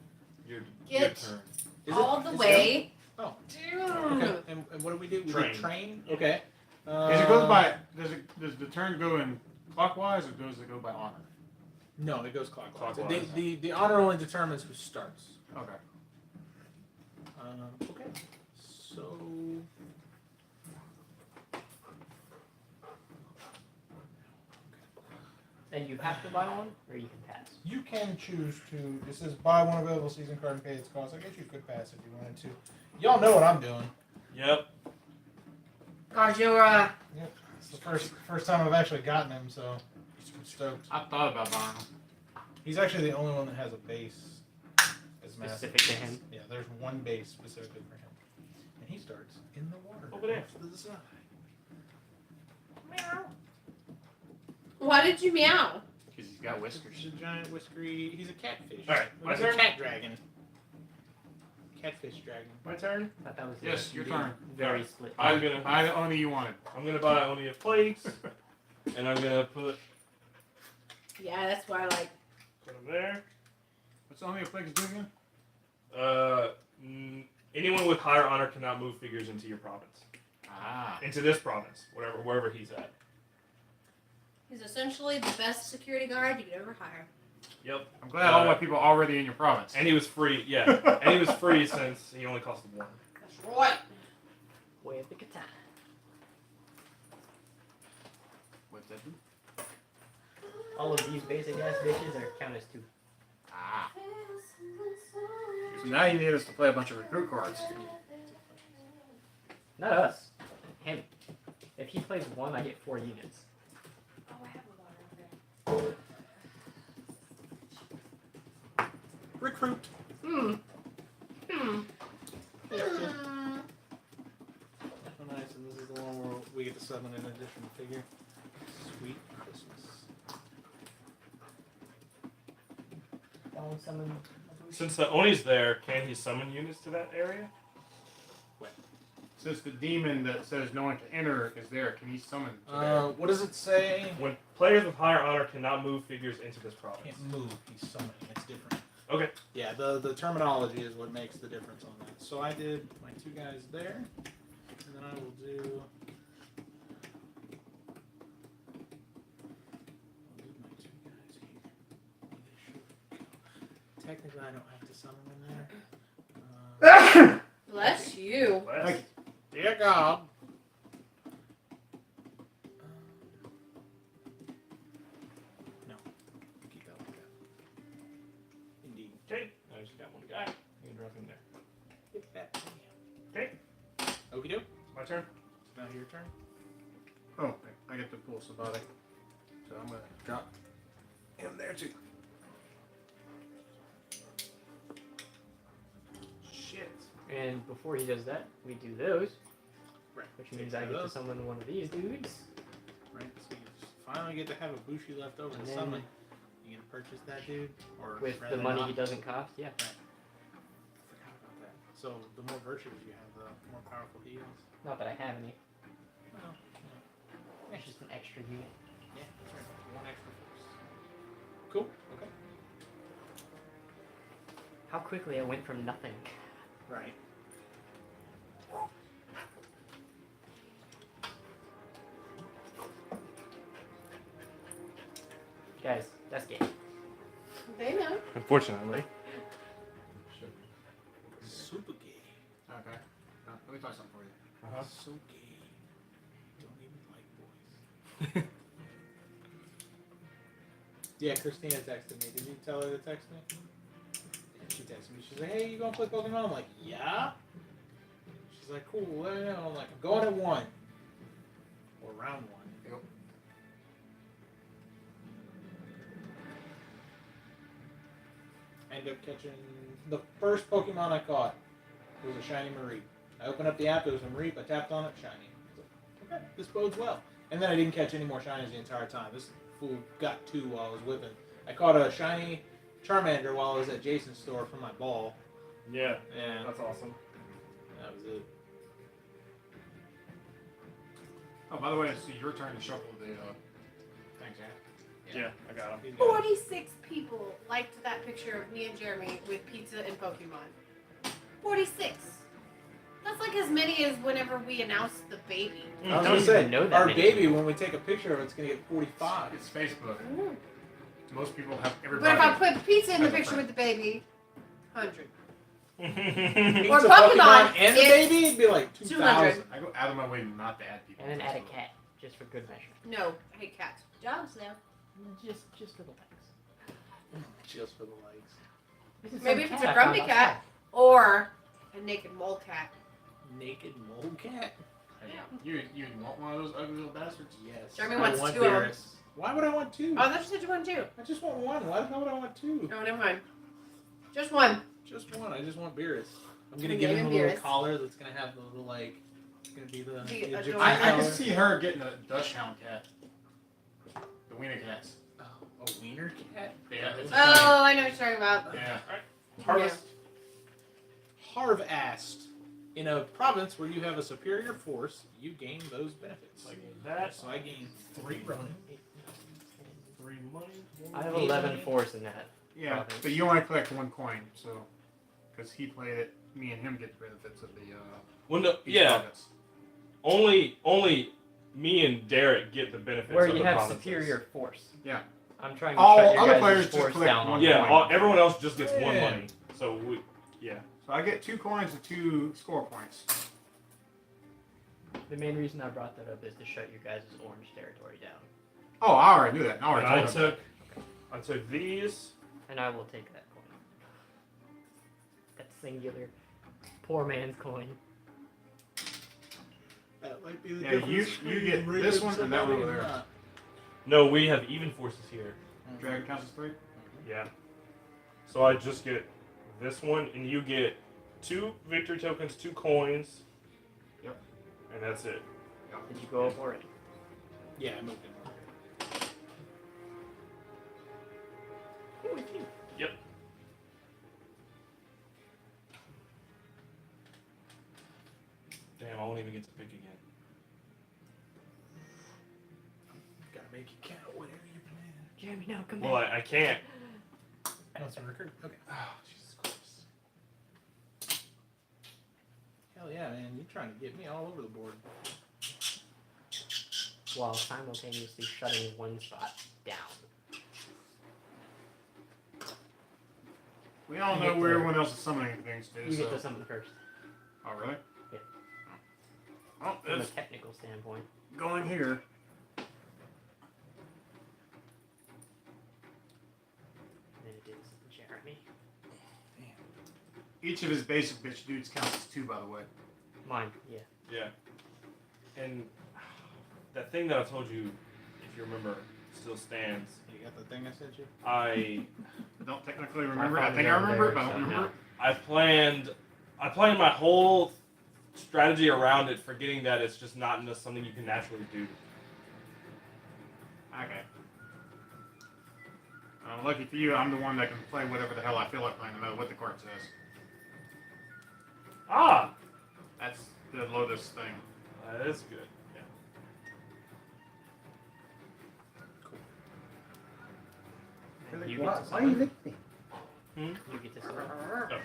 Your Get turn. Is all it- the is way. Oh. Down. Okay. And what do we do? We Train. do train? Okay. Does it go by? Does the turn go in clockwise or does it go by honor? No, it goes clockwise. Clockwise. The honor only determines who starts. Okay. Okay. So. And you have to buy one, or you can pass. You can choose to. It says buy one available season card and pay its cost. I guess you could pass if you wanted to. Y'all know what I'm doing. Yep. Garjura. Yep. It's the first time I've actually gotten him, so I'm stoked. I thought about buying them. He's actually the only one that has a base. As massive. Specific to him. Yeah, there's one base specifically for him, and he starts in the water. Over there. To the side. Why did you meow? Because he's got whiskers. He's a giant whiskery. He's a catfish. All right, my He's a turn? cat dragon. Catfish dragon. My turn. I thought that was Yes, your turn. very split. I'm gonna Buy the Oni you wanted. I'm gonna buy only a plates, and I'm gonna put Yeah, that's why I like. them there. What's Oni of Plagues do again? Anyone with higher honor cannot move figures into your province. Ah. Into this province, wherever he's at. He's essentially the best security guard you could ever hire. Yep. I'm glad all my people are already in your province. And he was free. Yeah. And he was free since he only cost 1. That's right. Way of the katana. What's that do? All of these basic ass bitches are count as 2. Ah. So now you need us to play a bunch of recruit cards. Not us. Him. If he plays 1, I get 4 units. Oh, I have a water over there. Recruit. Hmm. Oh, nice. And this is the one where we get to summon an additional figure. Sweet Christmas. Don't summon. Since the Oni's there, can he summon units to that area? Since the demon that says no one can enter is there, can he summon to there? What does it say? When players with higher honor cannot move figures into this province. Can't move. He's summoning. It's different. Okay. Yeah, the terminology is what makes the difference on that. So I did my 2 guys there, and then I will do. I'll do my 2 guys here. Technically, I don't have to summon them there. Bless you. Bless. Dear God. No. Keep that like that. Indeed. Okay. I just got 1 guy. You can drop him there. Get that to me. Okay. Okie doke. My turn. Now your turn. Oh, I get to pull somebody. So I'm going to drop him there too. Shit. And before he does that, we do those. Right. Which means I get to summon one of these dudes. Right. So you just finally get to have a Bushi left over And to then- summon. You gonna purchase that dude, or With rather the money not? he doesn't cost, yeah. Forgot about that. So the more virtues you have, the more powerful he is. Not that I have any. Well, That's just an extra unit. yeah, that's right. 1 extra force. Cool. Okay. How quickly I went from nothing. Right. Guys, that's game. They know. Unfortunately. Super gay. Okay. Let me try something for you. Uh-huh. So gay. Don't even like boys. Yeah, Christina texted me. Did you tell her to text me? And she texted me. She's like, "Hey, you gonna play Pokemon?" I'm like, "Yeah." She's like, "Cool, let me know." I'm like, "I'm going at 1." Or round 1. Yep. I ended up catching the first Pokemon I caught was a shiny Mareep. I opened up the app, it was a Mareep, I tapped on it, shiny. I was like, okay, this bodes well. And then I didn't catch any more shinies the entire time. This fool got 2 while I was whipping. I caught a shiny Charmander while I was at Jason's store for my ball. Yeah. Yeah, That's awesome. that was it. Oh, by the way, it's your turn to shuffle the things, yeah? Yeah, I got him. He's got it. 46 people liked that picture of me and Jeremy with pizza and Pokemon. 46. That's like as many as whenever we announced the baby. I was Don't gonna even say, know that our many baby, when we take a picture of it, it's gonna get 45. It's Facebook. Ooh. Most people have But everybody. if I put pizza in the As a picture friend. with the baby, 100. Pizza Or Pokemon, and a it's baby, it'd be like 200. 2,000. I go out of my way not to add people. And then add a so- cat, just for good measure. No, I hate cats. Dogs now. Just for the likes. Just for the likes. This is Maybe some if it's a I grumpy found cat. Or a naked mole cat. Naked mole cat? You want one of those ugly little bastards? Yes. Jeremy I wants want 2 of 'em. Beerus. Why would I want 2? Oh, that's just one too. I just want 1. Why would I want 2? No, never mind. Just one. Just 1. I just want Beerus. I'm You gonna gave give him him a little Beerus. collar that's gonna have the little like. It's gonna be the Egyptian adorable. I collar. can see her getting a Dutch Hound cat. The wiener cats. Oh, a wiener cat. Yeah. It's a Oh, I know what you're talking about. thing. Yeah. Harvest. Harv asked, in a province where you have a superior force, you gain those benefits. So I gain that. So I gain 3 running. 3 money. I have 11 force in that. Yeah, Province. but you only collect 1 coin, so because he played it, me and him get the benefits of the Well, no, each yeah. province. Only me and Derek get the benefits. Where of you the have provinces. superior force. Yeah. I'm trying to All shut your other guys' players just force collect down. one. on Yeah, point. everyone else just gets 1 Yeah. money. So we, yeah. So I get 2 coins and 2 score points. The main reason I brought that up is to shut your guys' orange territory down. Oh, I already knew that. I And already told him. I took these. And I will take that coin. That singular poor man's coin. That might be the Yeah, difference you between get Ravens this one and that one somebody over there. not. No, we have even forces here. Dragon counts as 3. Yeah. So I just get this one, and you get 2 victory tokens, 2 coins. Yep. And that's it. Did you go up already? Yeah, I moved it. Yep. Damn, I won't even get to pick again. Gotta make it count, whatever you plan. Jeremy, no, come Well, back. I can't. That's a recruit. Okay. Oh, Jesus Christ. Hell yeah, man. You're trying to get me all over the board. While simultaneously shutting one spot down. We all You know get where to- everyone else is summoning things to. You so. get to summon first, Oh, really? Yeah. Oh, from a it's technical standpoint. going here. And it is Jeremy. Each of his basic bitch dudes counts as 2, by the way. Mine, yeah. Yeah. And that thing that I told you, if you remember, still stands. You got the thing I sent you? I Don't technically remember. I found think it I over remember it, there, but I don't so remember it. I planned my whole strategy around it, forgetting that it's just not just something you can naturally do. Okay. Lucky for you, I'm the one that can play whatever the hell I feel like playing, no matter what the card says. Ah, That's the Lotus thing. that is good. Yeah. And Like, you why get to you summon. lick me? You get to summon.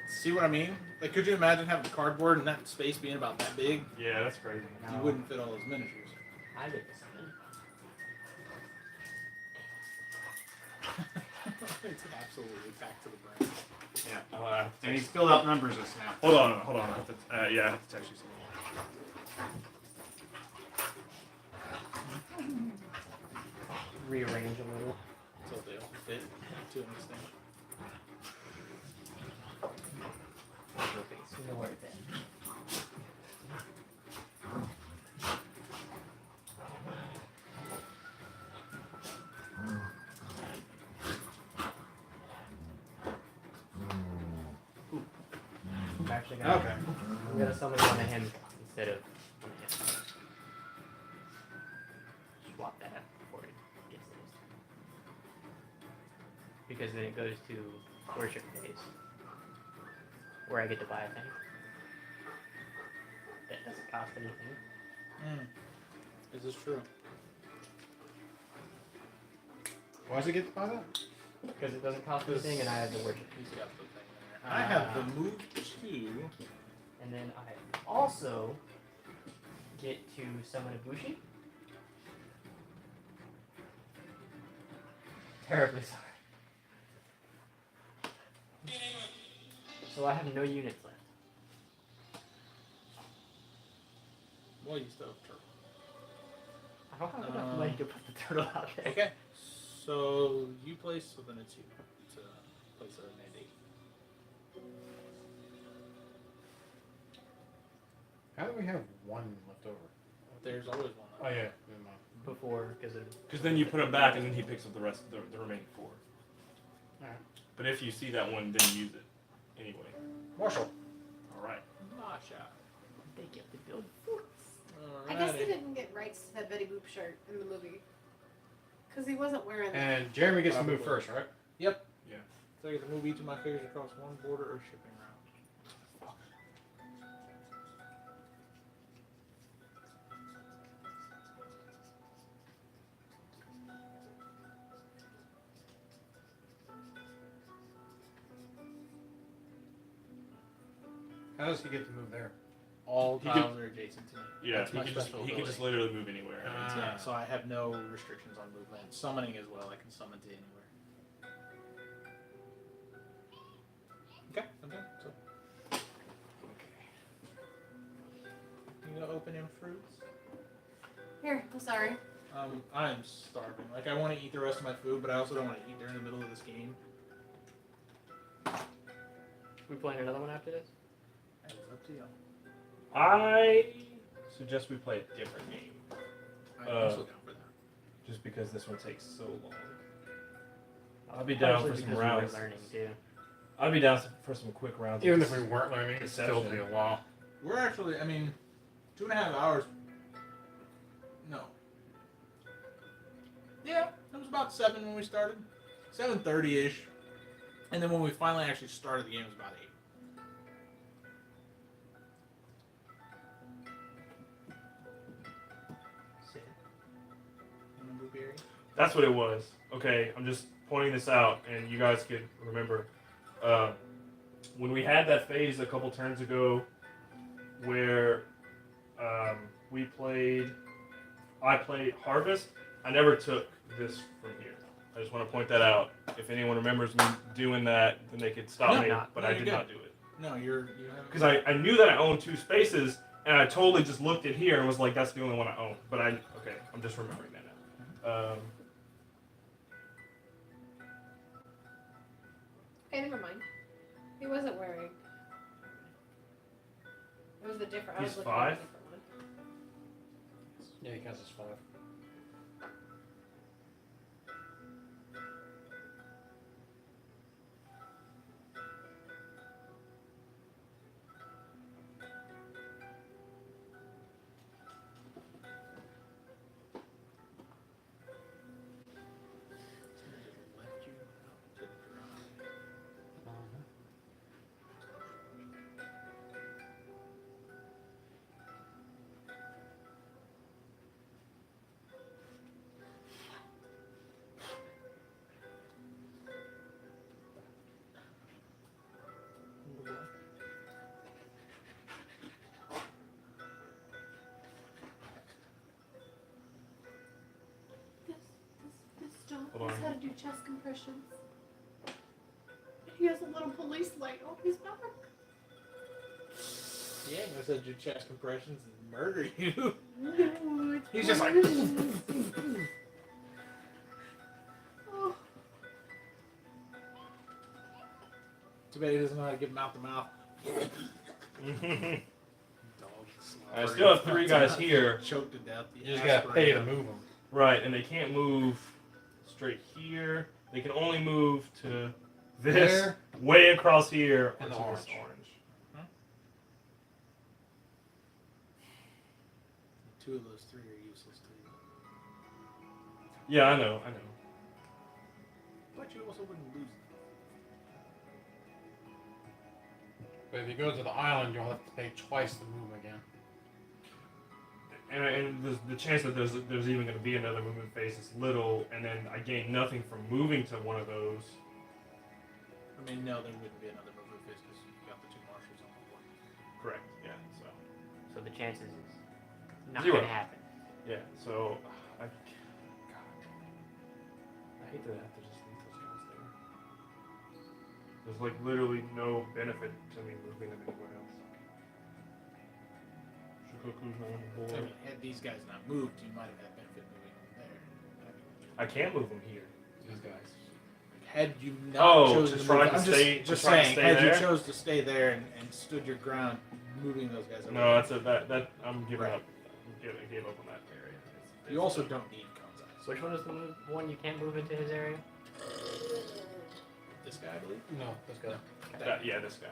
See what I mean? Like, could you imagine having cardboard and that space being about that big? Yeah, that's crazy. You wouldn't fit all those miniatures. I get to summon. It's absolutely back to the brain. And he still outnumbers us now. Hold on. I have to, yeah, I have to text you something. Rearrange a little. So they all fit to an extent. Ignore that. I'm actually gonna, Okay. I'm gonna summon one of him instead of one of him. Swap that before it gets to his turn. Because then it goes to worship phase, where I get to buy a thing. That doesn't cost anything. Is this true? Why does it get by that? Because it doesn't cost anything and I have the worship He's piece. got the thing there. I have the move to. And then I also get to summon a Bushi. Terribly sorry. So I have no units left. Well, you still have turtle. I don't have enough money to put the turtle out there. Okay. So you place, so then it's you to place a mandate. How do we have one left over? There's always one. Oh yeah. Never mind. Before, because of Because then you put him back, and then he picks up the rest, the remaining 4. Alright. But if you see that one, then use it anyway. Marshall. All right. Masha. they get to build forts. I guess they didn't get rights to that Betty Boop shirt in the movie. Because he wasn't wearing that. And Jeremy gets to move Probably. first, right? Yep. Yeah. So I get to move each of my figures across one border or shipping route. How does he get to move there? All He tiles are adjacent to me. Yeah. That's He my can just special he can just ability. literally move anywhere. Yeah, so I have no restrictions on movement. Summoning as well, I can summon to anywhere. Okay, I'm done. So. You gonna open them fruits? Here, I'm sorry. I'm starving. Like, I want to eat the rest of my food, but I also don't want to eat during the middle of this game. We playing another one after this? It's up to you. I suggest we play a different game, I'm also down for that. just because this one takes so long. I'll be down Partially for some because rounds. We're learning too. I'll be down for some quick rounds. Even of if we weren't learning, it'd still Deception. be a while. We're actually, 2.5 hours. No. Yeah, it was about 7 when we started. 7:30-ish. And then when we finally actually started the game, it was about 8. Blueberry. That's what it was. Okay, I'm just pointing this out, and you guys could remember. When we had that phase a couple turns ago, where I played Harvest. I never took this from here. I just want to point that out. If anyone remembers me doing that, then they could stop No, me. not- But no, I you're did good. not do it No, you haven't. because I knew that I owned 2 spaces, and I totally just looked at here and was like, "That's the only one I own." But I'm just remembering that now. Okay, never mind. He wasn't wearing. It was the different. I was He's looking 5? at a different one. Yeah, he counts as 5. Left you out to dry. This John Hold knows on. how to do chest compressions. He has a little police light on his back. Yeah, I'm gonna do chest compressions and murder you. No, it's He's just like. Oh, Too bad he doesn't know how to give mouth to mouth. I still have 3 guys here. Choked to death. You just gotta pay to move them. Right, and they can't move straight here. They can only move to this, There. way across here, And or the to this orange. orange. 2 of those 3 are useless to you. Yeah, I know. But you also wouldn't lose them. But if you go to the island, you'll have to pay twice to move again. And the chance that there's even going to be another movement phase is little, and then I gain nothing from moving to one of those. No, there wouldn't be another movement phase because you got the 2 marshals on the board. Correct. Yeah. So the chances is not 0. gonna happen. So so I hate to have to just leave those guys there. There's like literally no benefit to me moving them anywhere else. Shikoku's not on the I board. mean, had these guys not moved, you might have had benefit moving them there. I can't move them here. These guys. Had you not Oh, chosen to to try move, to I'm stay- just to try to saying, stay had there? you chose to stay there and stood your ground, moving those guys away. No, that I'm giving Right. up. I gave up on that area. You also don't need cones eyes. Which one is the one you can't move into his area? This guy, I believe. No, this guy. Yeah, this guy.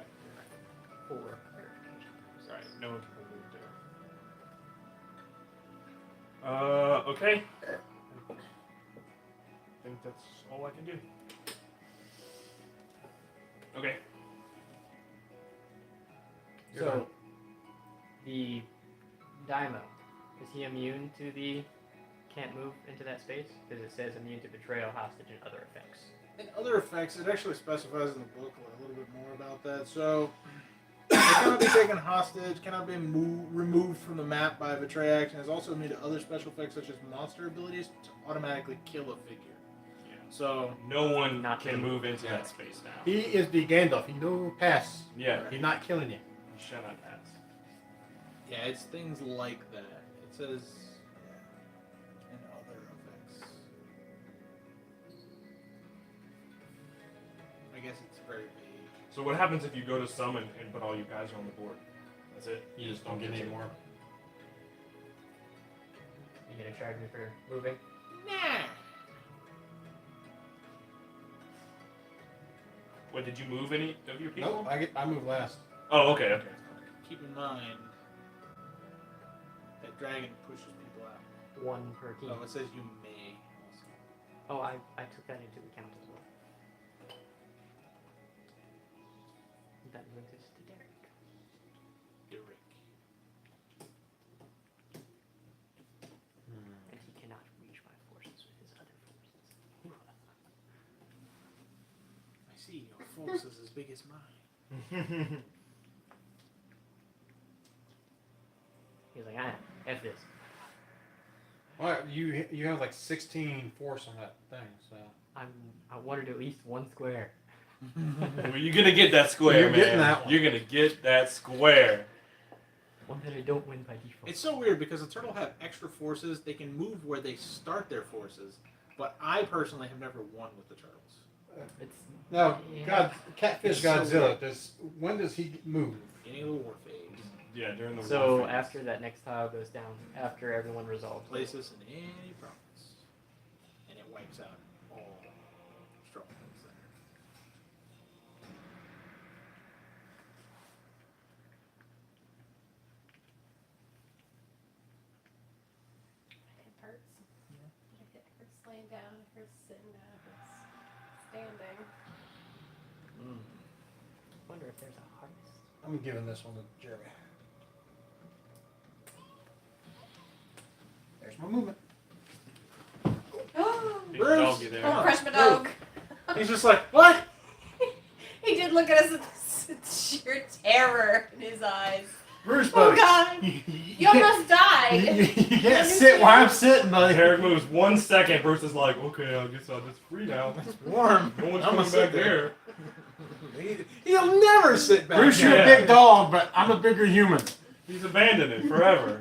For verification. Right, no one can move there. Okay. I think that's all I can do. Okay. So, the Daimo, is he immune to the can't move into that space? Because it says immune to betrayal, hostage, and other effects. And other effects, it actually specifies in the book a little bit more about that. So, it cannot be taken hostage, cannot be removed from the map by a betray action. Is also immune to other special effects such as monster abilities to automatically kill a figure. Yeah. So, No one Not can me. move into Yeah. that space now. He is the Gandalf. He no pass. Yeah. He's not killing you. You shall not pass. yeah, it's things like that. It says, yeah, and other effects. I guess it's very vague. So what happens if you go to summon and put all you guys on the board? That's it. You just don't get any more. You gonna charge me for moving? Nah. What, did you move any of your people? Nope, I move last. Oh, okay, okay. Keep in mind that dragon pushes people out. One per team. Oh, it says you may. Oh, I took that into account as well. That brings us to Derek. Derek. And he cannot reach my forces with his other forces. I see your force is as big as mine. He's like, F this. Well, you have like 16 force on that thing, so. I wanted at least one square. Well, you're gonna get that square, You're man. getting that one. You're gonna get that square. One that I don't win by default. It's so weird because the turtle have extra forces. They can move where they start their forces, but I personally have never won with the turtles. It's Now, Yeah. Catfish It's so Godzilla. When does he move? Beginning of the war phase. Yeah, during the so war phase. after that next tile goes down, after everyone resolves. Place this in any province, and it wipes out all strongholds there. It hurts. It hurts laying down. It hurts sitting down. It hurts standing. Wonder if there's a hardest. I'm giving this one to Jeremy. There's my movement. Big Bruce, doggy there. come on. Crush my dog. He's just like, what? He did look at us with sheer terror in his eyes. Bruce, Oh buddy. God! You almost died. You can't sit where I'm sitting, buddy. Eric moves 1 second. Bruce is like, okay, I guess I'm just free now. It's warm. No one's I'm coming gonna sit back there. He'll never sit back. Bruce, you're Yeah. a big dog, but I'm a bigger human. He's abandoned it forever.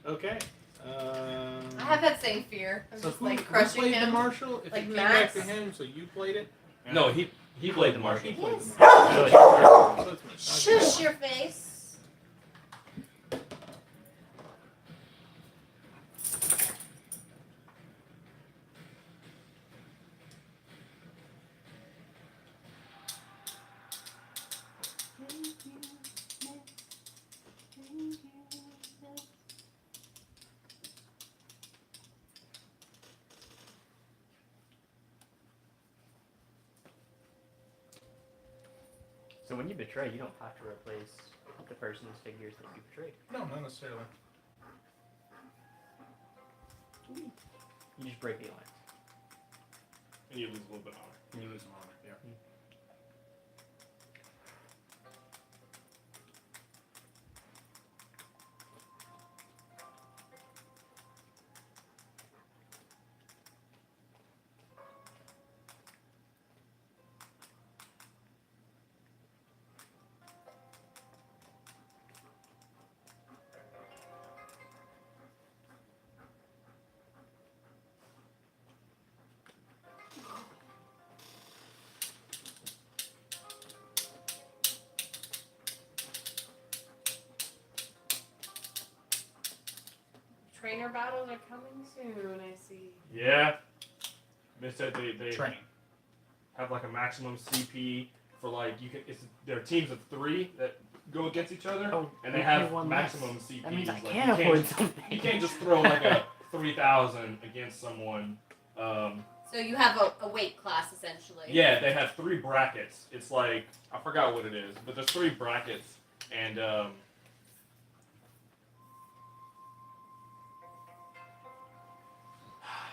Okay. I have that same fear. I'm So just who, like who crushing played him. the marshal? If like it came Max? back to him, so you played it. No, he played the marshal. He played Yes. the marshal. So it's me. Okay. Shush your face. So when you betray, you don't have to replace the person's figures that you betrayed. No, not necessarily. You just break the alliance. And you lose a little bit of honor. And you lose some honor. Yeah. trainer battles are coming soon. I see. Yeah. They said they Train. have like a maximum CP for like there are teams of 3 that go against each other, Oh, and they we have pay one maximum less. CPs. That means I Like, can't you afford just- something. You can't just throw like a 3,000 against someone. So you have a weight class essentially. Yeah, they have 3 brackets. It's like I forgot what it is, but there's 3 brackets, and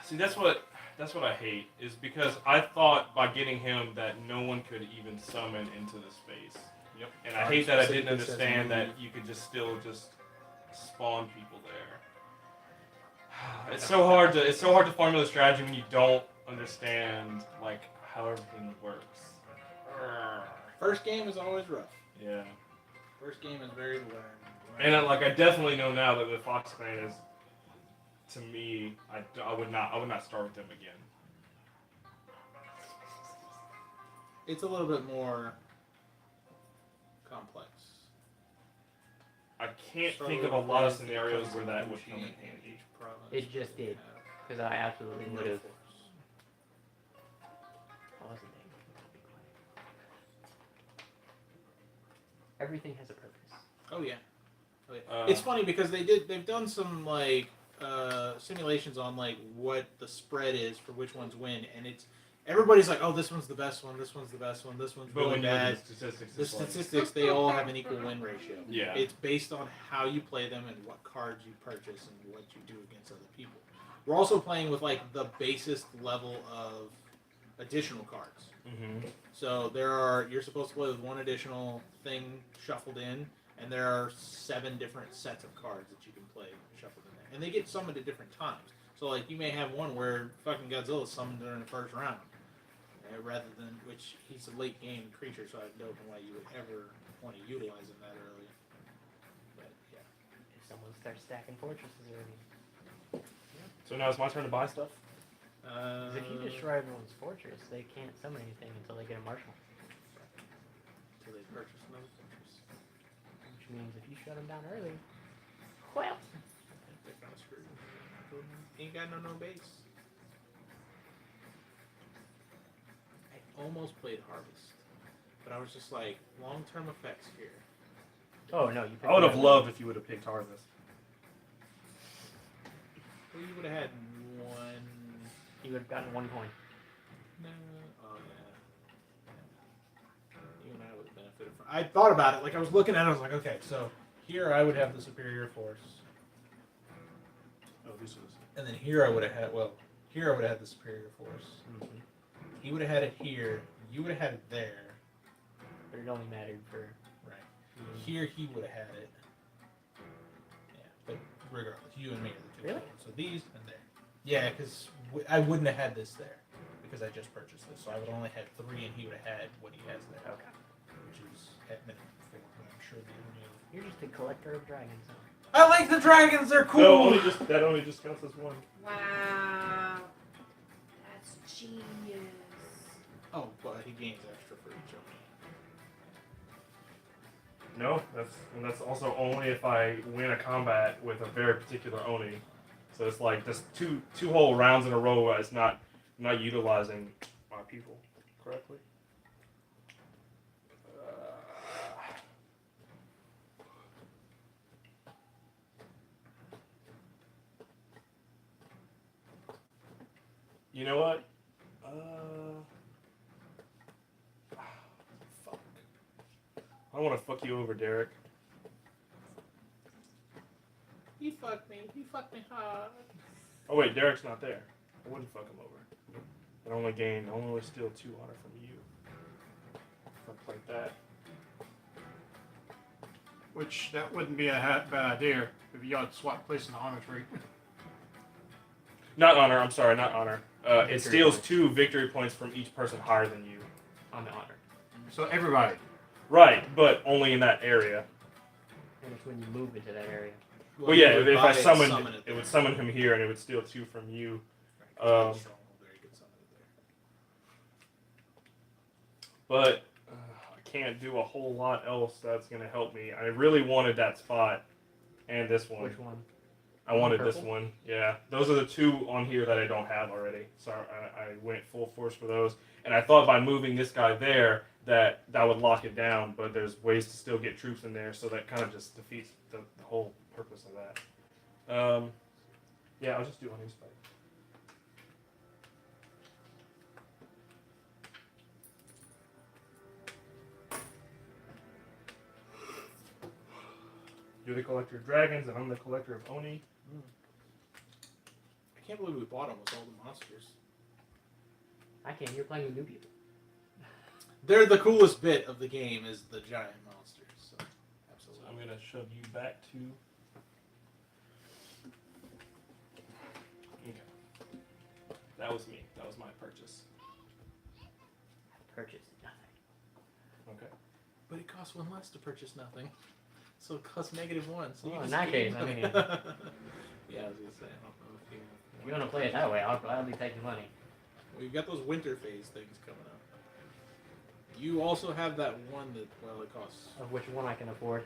see that's what I hate is because I thought by getting him that no one could even summon into the space. Yep. And I hate that I didn't Specifically says understand move. that you could just still spawn people there. It's so hard to formulate a strategy when you don't understand like how everything works. First game is always rough. Yeah. First game is very learned. And I definitely know now that the Fox Clan is, to me, I would not start with them again. It's a little bit more complex. I can't think of a lot of scenarios where that would come in handy. It just did, because I absolutely would have. Everything has a purpose. Oh yeah. Oh, yeah. Uh, It's funny because they've done some like simulations on like what the spread is for which ones win, and it's everybody's like, oh, this one's the best one, this one's the best one, this one's But really when you look bad. at the statistics, The it's like- statistics, they all have an equal win ratio. Yeah. It's based on how you play them and what cards you purchase and what you do against other people. We're also playing with like the basest level of additional cards. Mhm. So you're supposed to play with one additional thing shuffled in, and there are 7 different sets of cards that you can play shuffled in there. And they get summoned at different times. So like you may have one where fucking Godzilla's summoned during the first round. Rather than, which he's a late game creature, so I don't know why you would ever want to utilize him that early. But yeah. If someone starts stacking fortresses already. So now it's my turn to buy stuff. 'Cause if you destroy everyone's fortress, they can't summon anything until they get a marshal. Until they purchase another fortress. Which means if you shut them down early, well, They're kind of screwed. Ain't got no base. I almost played Harvest, but I was just like, long-term effects here. oh no, you. I would have loved if you would have picked Harvest. Well, you would have had one. You would have gotten 1 coin. No. Oh yeah. You and I would have benefited from. I thought about it. Like I was looking at it. I was like, okay, so here I would have the superior force. Oh, this was. And then here I would have had, well, here I would have had the superior force. Mm-hmm. He would have had it here. You would have had it there. But it only mattered for. Right. Here he would have had it. Yeah, but regardless, you and me are the two. Really? So these and there. Yeah, because I wouldn't have had this there because I just purchased this. So I would only had 3 and he would have had what he has there. Okay. Which is at minimum 4, but I'm sure the only other. You're just a collector of dragons. Huh? I like the dragons. They're cool. No, that only just counts as 1. Wow. That's genius. Oh, but he gains extra for each of them. No, that's also only if I win a combat with a very particular Oni. So it's like just two whole rounds in a row where it's not utilizing my people correctly. You know what? Fuck. I don't want to fuck you over, Derek. He fucked me. He fucked me hard. Oh wait, Derek's not there. I wouldn't fuck him over. I only steal 2 honor from you. Fuck like that. Which, that wouldn't be a bad idea if you got swap place in the honor tree. Not honor. I'm sorry, not honor. It Victory steals points. 2 victory points from each person higher than you. On the honor. So everybody. Right, but only in that area. And it's when you move into that area. Well, yeah, you would if buy I it, summoned summon it would summon him here, and it would steal 2 from you. Right, stronghold there, you could summon it there. But I can't do a whole lot else that's gonna help me. I really wanted that spot, and this one. Which one? I wanted this Purple? one. Yeah, those are the two on here that I don't have already. So I went full force for those. And I thought by moving this guy there that would lock it down, but there's ways to still get troops in there, so that kind of just defeats the whole purpose of that. Yeah, I'll just do on his fight. You're the collector of dragons, and I'm the collector of Oni. I can't believe we bought almost all the monsters. I can't. You're playing with new people. They're the coolest bit of the game is the giant monsters. So, So absolutely. I'm gonna shove you back to. Okay. That was me. That was my purchase. Purchase nothing. Okay. But it costs one less to purchase nothing. So it costs -1. So you Well, in just that gain case, I mean- money. Yeah, I was gonna say. I don't know if you. If you want to play it that way, I'll gladly take the money. We've got those winter phase things coming up. You also have that one that it costs. Of which one I can afford.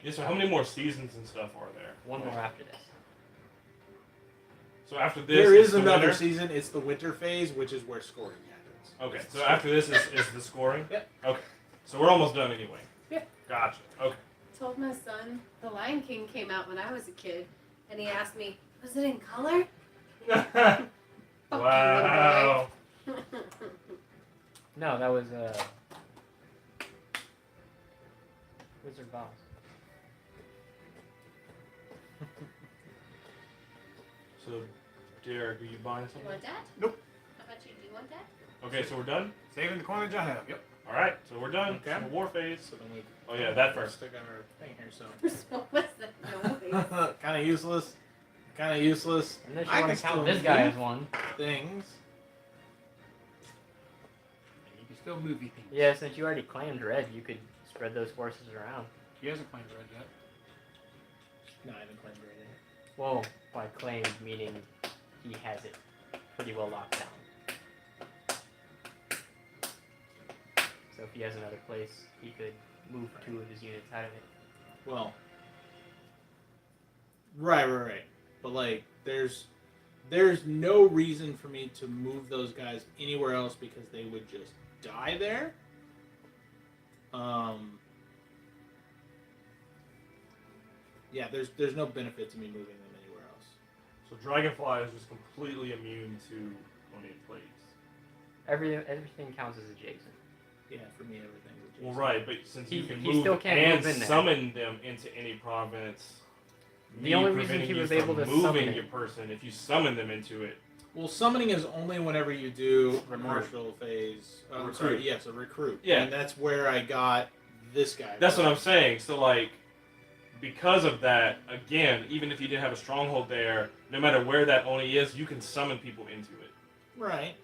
Yeah. So how many more seasons and stuff are there? One more after this. So after this, There it's is the another winter? season. It's the winter phase, which is where scoring happens. Okay. So after this is the scoring. Yep. Okay. So we're almost done anyway. Yeah. Gotcha. Okay. Told my son The Lion King came out when I was a kid, and he asked me, "Was it in color?" Fuck you, Wow. little boy. No, that was Wizard of Oz. So, Derek, are you buying You something? want that? Nope. How about you? Do you want that? Okay, so we're done. Saving the coinage I have. Yep. All right, so we're done. Okay. Civil War phase. So then we. Oh yeah, that first. Stick on our thing here. So. What was that noise? Kind of useless. Kind of useless. Unless you I want can to count still this guy move as one. things. You can still move things. Yeah, since you already claimed red, you could spread those forces around. He hasn't claimed red yet. No, I haven't claimed right yet. Well, by claimed meaning he has it pretty well locked down. So if he has another place, he could move 2 of his units out of it. Well. Right. But like, there's no reason for me to move those guys anywhere else because they would just die there. Yeah, there's no benefit to me moving them anywhere else. So Dragonfly is just completely immune to Oni plagues. Everything counts as adjacent. Yeah, for me everything's adjacent. Well, right, but since you He- can he move still can't and move in there. summon them into any province, The me only reason preventing he you was from able to moving summon your it- person, if you summon them into it, Well, summoning is only whenever you do Recruit. commercial phase. I'm Recruit. sorry, yes, a recruit. Yeah. And that's where I got this guy. that's from. what I'm saying. So like, because of that, again, even if you didn't have a stronghold there, no matter where that Oni is, you can summon people into it. Right.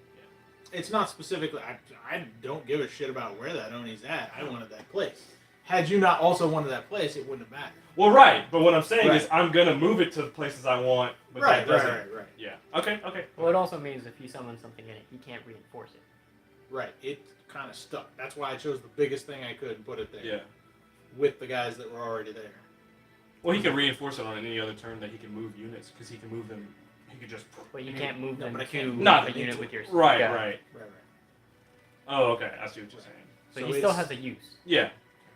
It's not specifically. I don't give a shit about where that Oni's at. I wanted that place. Had you not also wanted that place, it wouldn't have mattered. Well, right, but what I'm saying Right. is I'm gonna move it to the places I want. But Right. that doesn't. Yeah. Okay. Well, it also means if you summon something in it, he can't reinforce it. Right. It kind of stuck. That's why I chose the biggest thing I could and put it there. Yeah. With the guys that were already there. Well, he can reinforce it on any other turn that he can move units because he can move them. He could just. But you can't move No, them but I to can't Not a unit into with your Right. guy. Right. Right. Oh, okay. I see what you're saying. So, So he still it's- has a use. Yeah.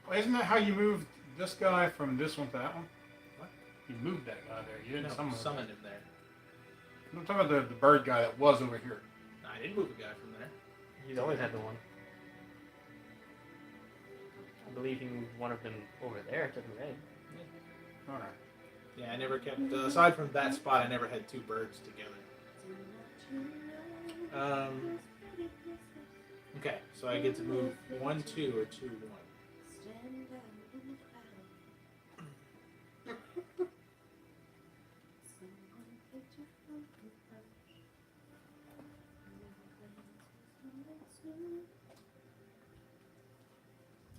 Well, isn't that how you moved this guy from this one to that one? What? You moved that guy there. You didn't No, summon him. summoned him there. I'm talking about the bird guy that was over here. No, I didn't move a guy from there. He's always had the one. I believe he moved one of them over there to the red. All right. Yeah, I never kept. Aside from that spot, I never had 2 birds together. Okay, so I get to move 1, 2, or 2, 1.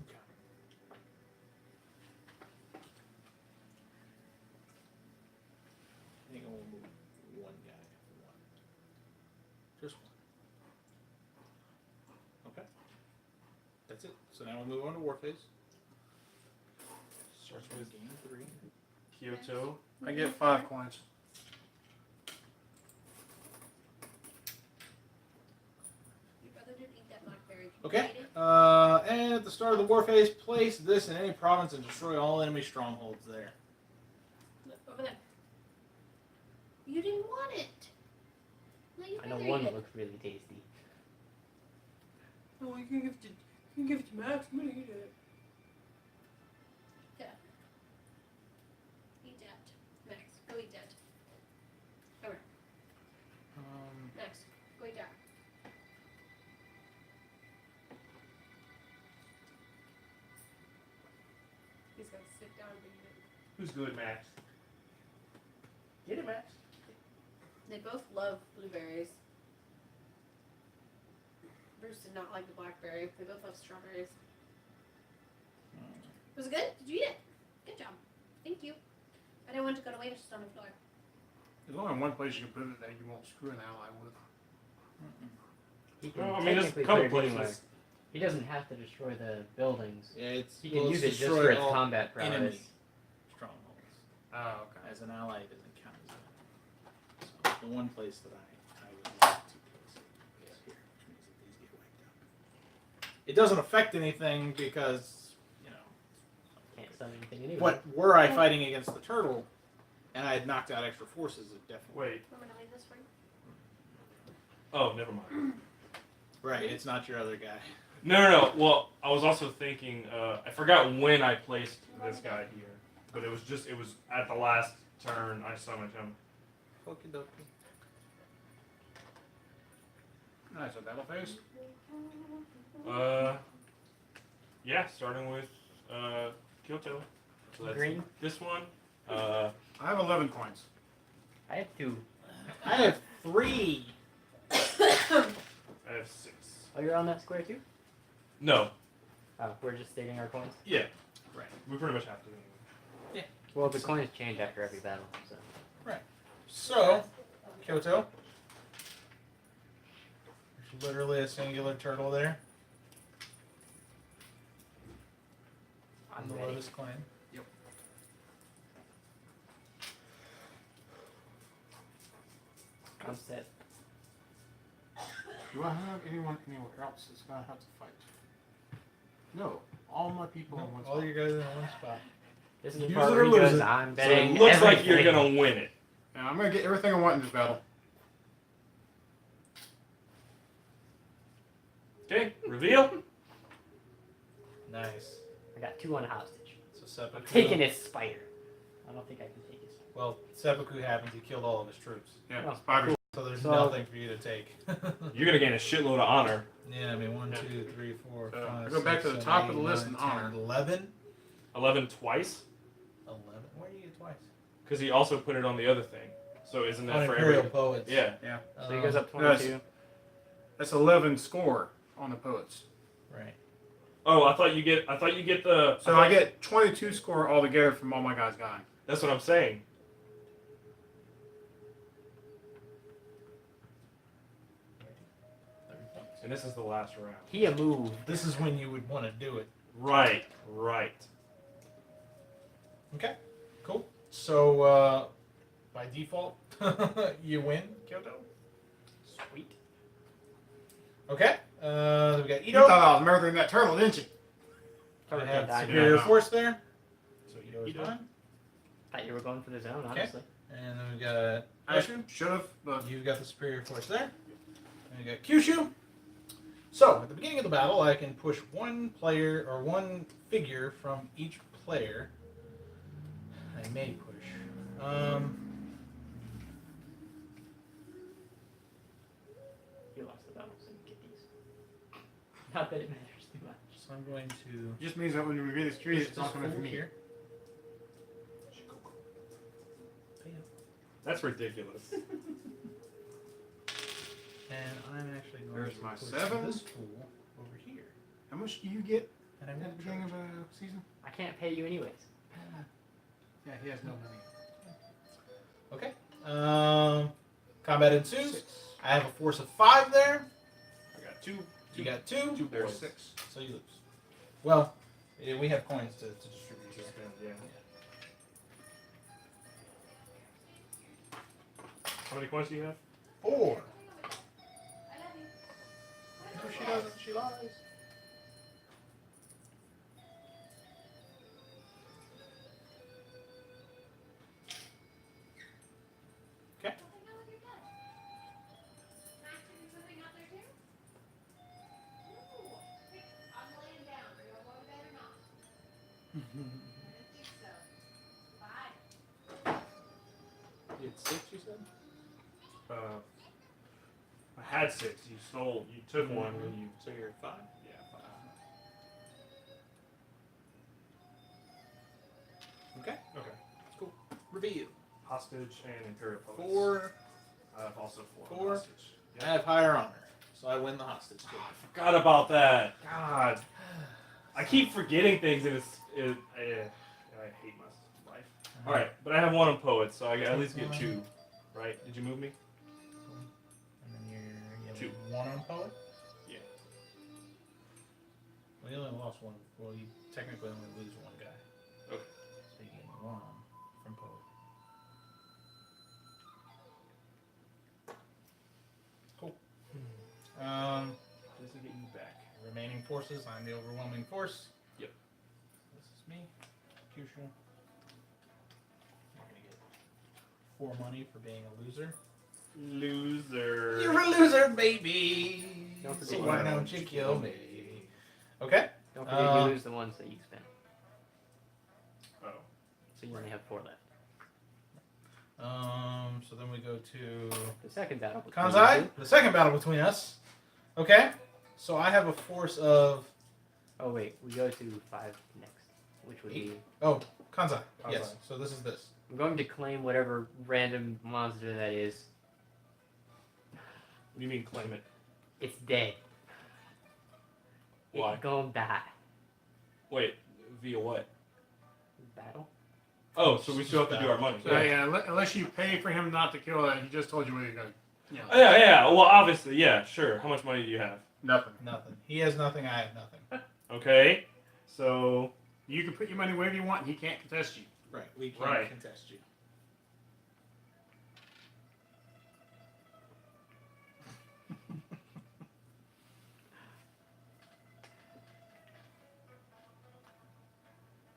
Okay. I think I will move 1 guy. 1. Just 1. Okay. That's it. So now we'll move on to war phase. Starts with Game 3. Kyoto. I get 5 coins. Okay. And at the start of the war phase, place this in any province and destroy all enemy strongholds there. Look over there. You didn't want it. No, you I know rather one eat that it. looks really tasty. Oh, you can give it to Max. I'm gonna eat it. Yeah. Eat that, Max. Go eat that. Over. Max, go eat that. He's gonna sit down and eat it. Who's good, Max? Get it, Max. They both love blueberries. Bruce did not like the blackberry. They both love strawberries. Was it good? Did you eat it? Good job. Thank you. I didn't want it to go to waste on the floor. There's only one place you can put it that you won't screw an ally with. He can Well, I mean, there's a technically couple put it anywhere. places. He doesn't have to destroy the buildings. Yeah, it's He can use it just destroy for its all combat prowess. enemy strongholds. Oh, okay. As an ally, it doesn't count as a. So the one place that I would like to place it is here, which means that these get wiped out. It doesn't affect anything because, you know, Can't summon anything anyway. what were I fighting against the turtle, and I had knocked out extra forces, it definitely. Wait. I'm gonna leave this for you. Oh, never mind. Right, it's not your other guy. No. Well, I was also thinking. I forgot when I placed this guy here, but it was at the last turn I summoned him. Okie dokie. Nice, a battle phase. Yeah, starting with Kyoto. So that's Green. this one. I have 11 coins. I have 2. I have 3. I have 6. Oh, you're on that square too? No. Oh, we're just stating our coins. Yeah. Right. We pretty much have to. Well, the coins change after every battle, so. So, Kyoto. There's literally a singular turtle there on I'm the ready. Lotus Claim. I'm set. Do I have anyone anywhere else that's gonna have to fight? No. All my people in one spot. All your guys in one spot. This is the Use part it where or he lose goes, it. I'm So betting it looks like you're everything." gonna win it. And I'm gonna get everything I want in this battle. Okay. Reveal. Nice. I got 2 on hostage. So Seppuku. I'm taking his spider. I don't think I can take his spider. Well, Seppuku happens. He killed all of his troops, Yeah, Oh, spider. so there's So- nothing for you to take. You're gonna gain a shitload of honor. Yeah, I mean 1, 2, 3, 4, 5. I go back to the 6, top 7, of the 8, list 9, in 10, honor. 11. 11 twice, 11. Where do you get twice? because he also put it on the other thing. So isn't that On for Imperial every? Poets. Yeah. So he goes up no, it's- 22. That's 11 score on the poets. Right. Oh, I thought you get the. So I get 22 score altogether from all my guys dying. That's what I'm saying. And this is the last round. He a move. This is when you would want to do it. Right. Okay, cool. So, by default, you win, Kyoto. Sweet. Okay, then we got You Ito. thought I was murdering that turtle, didn't you? I Turtle have died. Superior Yeah. Force there. So Ito is Ito. fine. Thought you were going for the zone, Okay. honestly. And then we got I Kyushu. should have, but You've got the Superior Force there. And we got Kyushu. So, at the beginning of the battle, I can push one player or one figure from each player. I may push. You lost the battle, so you get these. Not that it matters too much. So I'm going to it just means that when we read this tree, push it's this not coming fool from me. here. That's ridiculous. And I'm actually going There's to my push 7. this fool over here. How much do you get And I'm at going the to beginning of a season? I can't pay you anyways. Yeah, he has no money. Okay. Combat ensues. I have a force of 5 there. I got two. You got 2. Two There's boys. 6. So you lose. Well, we have coins to distribute. Just, yeah. How many coins do you have? 4. No, she doesn't. She lies. You had 6, you said? I had 6. You stole. You took one when you. So you're at 5. Yeah. 5. Okay. Okay. Cool. Reveal. Hostage and Imperial Poets. 4. I have also 4. 4. Hostage. I have higher honor, so I win the hostage. I forgot about that. God. I keep forgetting things, and I hate my life. All right, but I have 1 on Poets, so I at least get 2. Right? Did you move me? And then you have 2. 1 on poet? Yeah. Well, you only lost 1. Well, you technically only lose 1 guy. Okay. So you gain 1 from poet. Cool. This will get you back. Remaining forces, I'm the overwhelming force. Yep. This is me. Execution. You're gonna get 4 money for being a loser. Loser. You're a loser, baby. Don't forget So you why are. don't you kill me? Okay. Don't forget you lose the ones that you spent. Oh. So you only have 4 left. So then we go to The second battle between you Kanzai, two- the second battle between us. Okay. So I have a force of Oh wait, we go to 5 next, which would be. Kanzai. Yes. Kanzai. So this is this. I'm going to claim whatever random monster that is. What do you mean claim it? It's dead. Why? It's gonna die. Wait, via what? Battle? Oh, so we still have to do our money. Yeah, unless you pay for him not to kill it, he just told you where you're going. Yeah. Oh, yeah. Well, obviously, yeah, sure. How much money do you have? Nothing. Nothing. He has nothing. I have nothing. Okay. So You can put your money wherever you want, and he can't contest you. Right. We can't Right. contest you.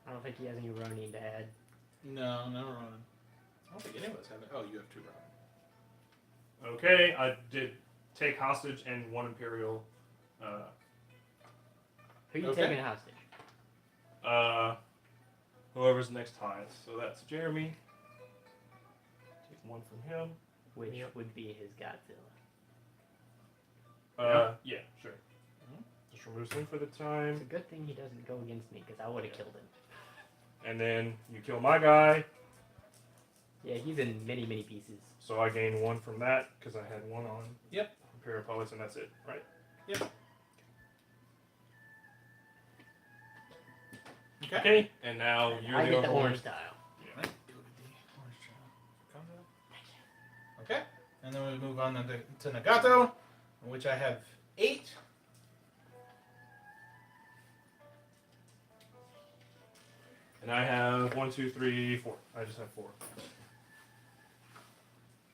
I don't think he has any Ronin to add. No, no Ronin. I don't think any of us have it. Oh, you have 2 Ronin. okay, I did take hostage and 1 Imperial. Who you Okay. taking hostage? Whoever's next highest. So that's Jeremy. Take 1 from him. Which would be his Godzilla. Yeah, sure. Just remove him for the time. It's a good thing he doesn't go against me, because I would have killed him. And then you kill my guy. Yeah, he's in many, many pieces. So I gain 1 from that because I had 1 on Yep. Imperial Poets, and that's it, right? Yep. Okay. Okay. And now you're I the get the overall- orange tile. Okay. And then we move on to Nagato, in which I have 8. And I have 1, 2, 3, 4. I just have 4.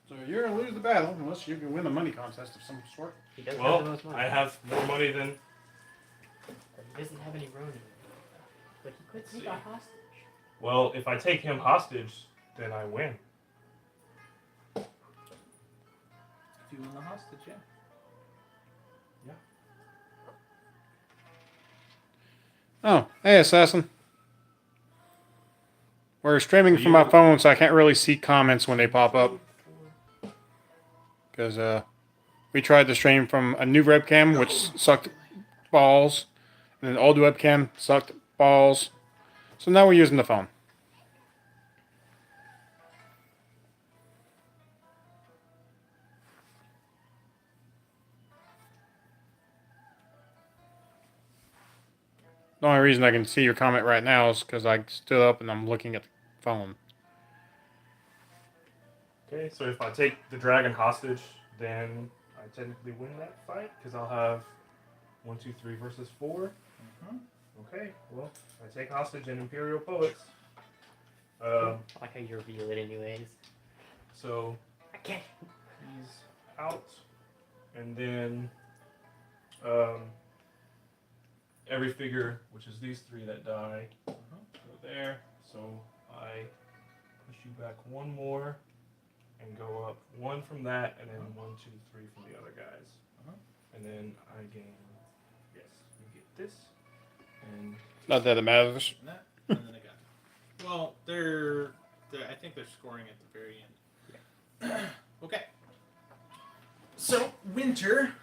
So you're gonna lose the battle unless you can win a money contest of some sort. He does have Well, the most money. I have more money than. But he doesn't have any Ronin. But he could take a hostage. Well, if I take him hostage, then I win. If you win the hostage, yeah. Oh, hey, Assassin. We're streaming from my phone, so I can't really see comments when they pop up. Because we tried to stream from a new webcam, which sucked balls. And an old webcam sucked balls. So now we're using the phone. The only reason I can see your comment right now is because I stood up and I'm looking at the phone. Okay, so if I take the dragon hostage, then I technically win that fight because I'll have 1, 2, 3 versus 4. Okay, well, I take hostage and Imperial Poets. I like how you reveal it anyways. So I can't. he's out, and then every figure, which is these 3 that die, go there. So I push you back 1 more, and go up 1 from that, and then 1, 2, 3 from the other guys, and then I gain. Yes, you get this, and Not that it matters. And then it got. Well, I think they're scoring at the very end. Okay. So winter.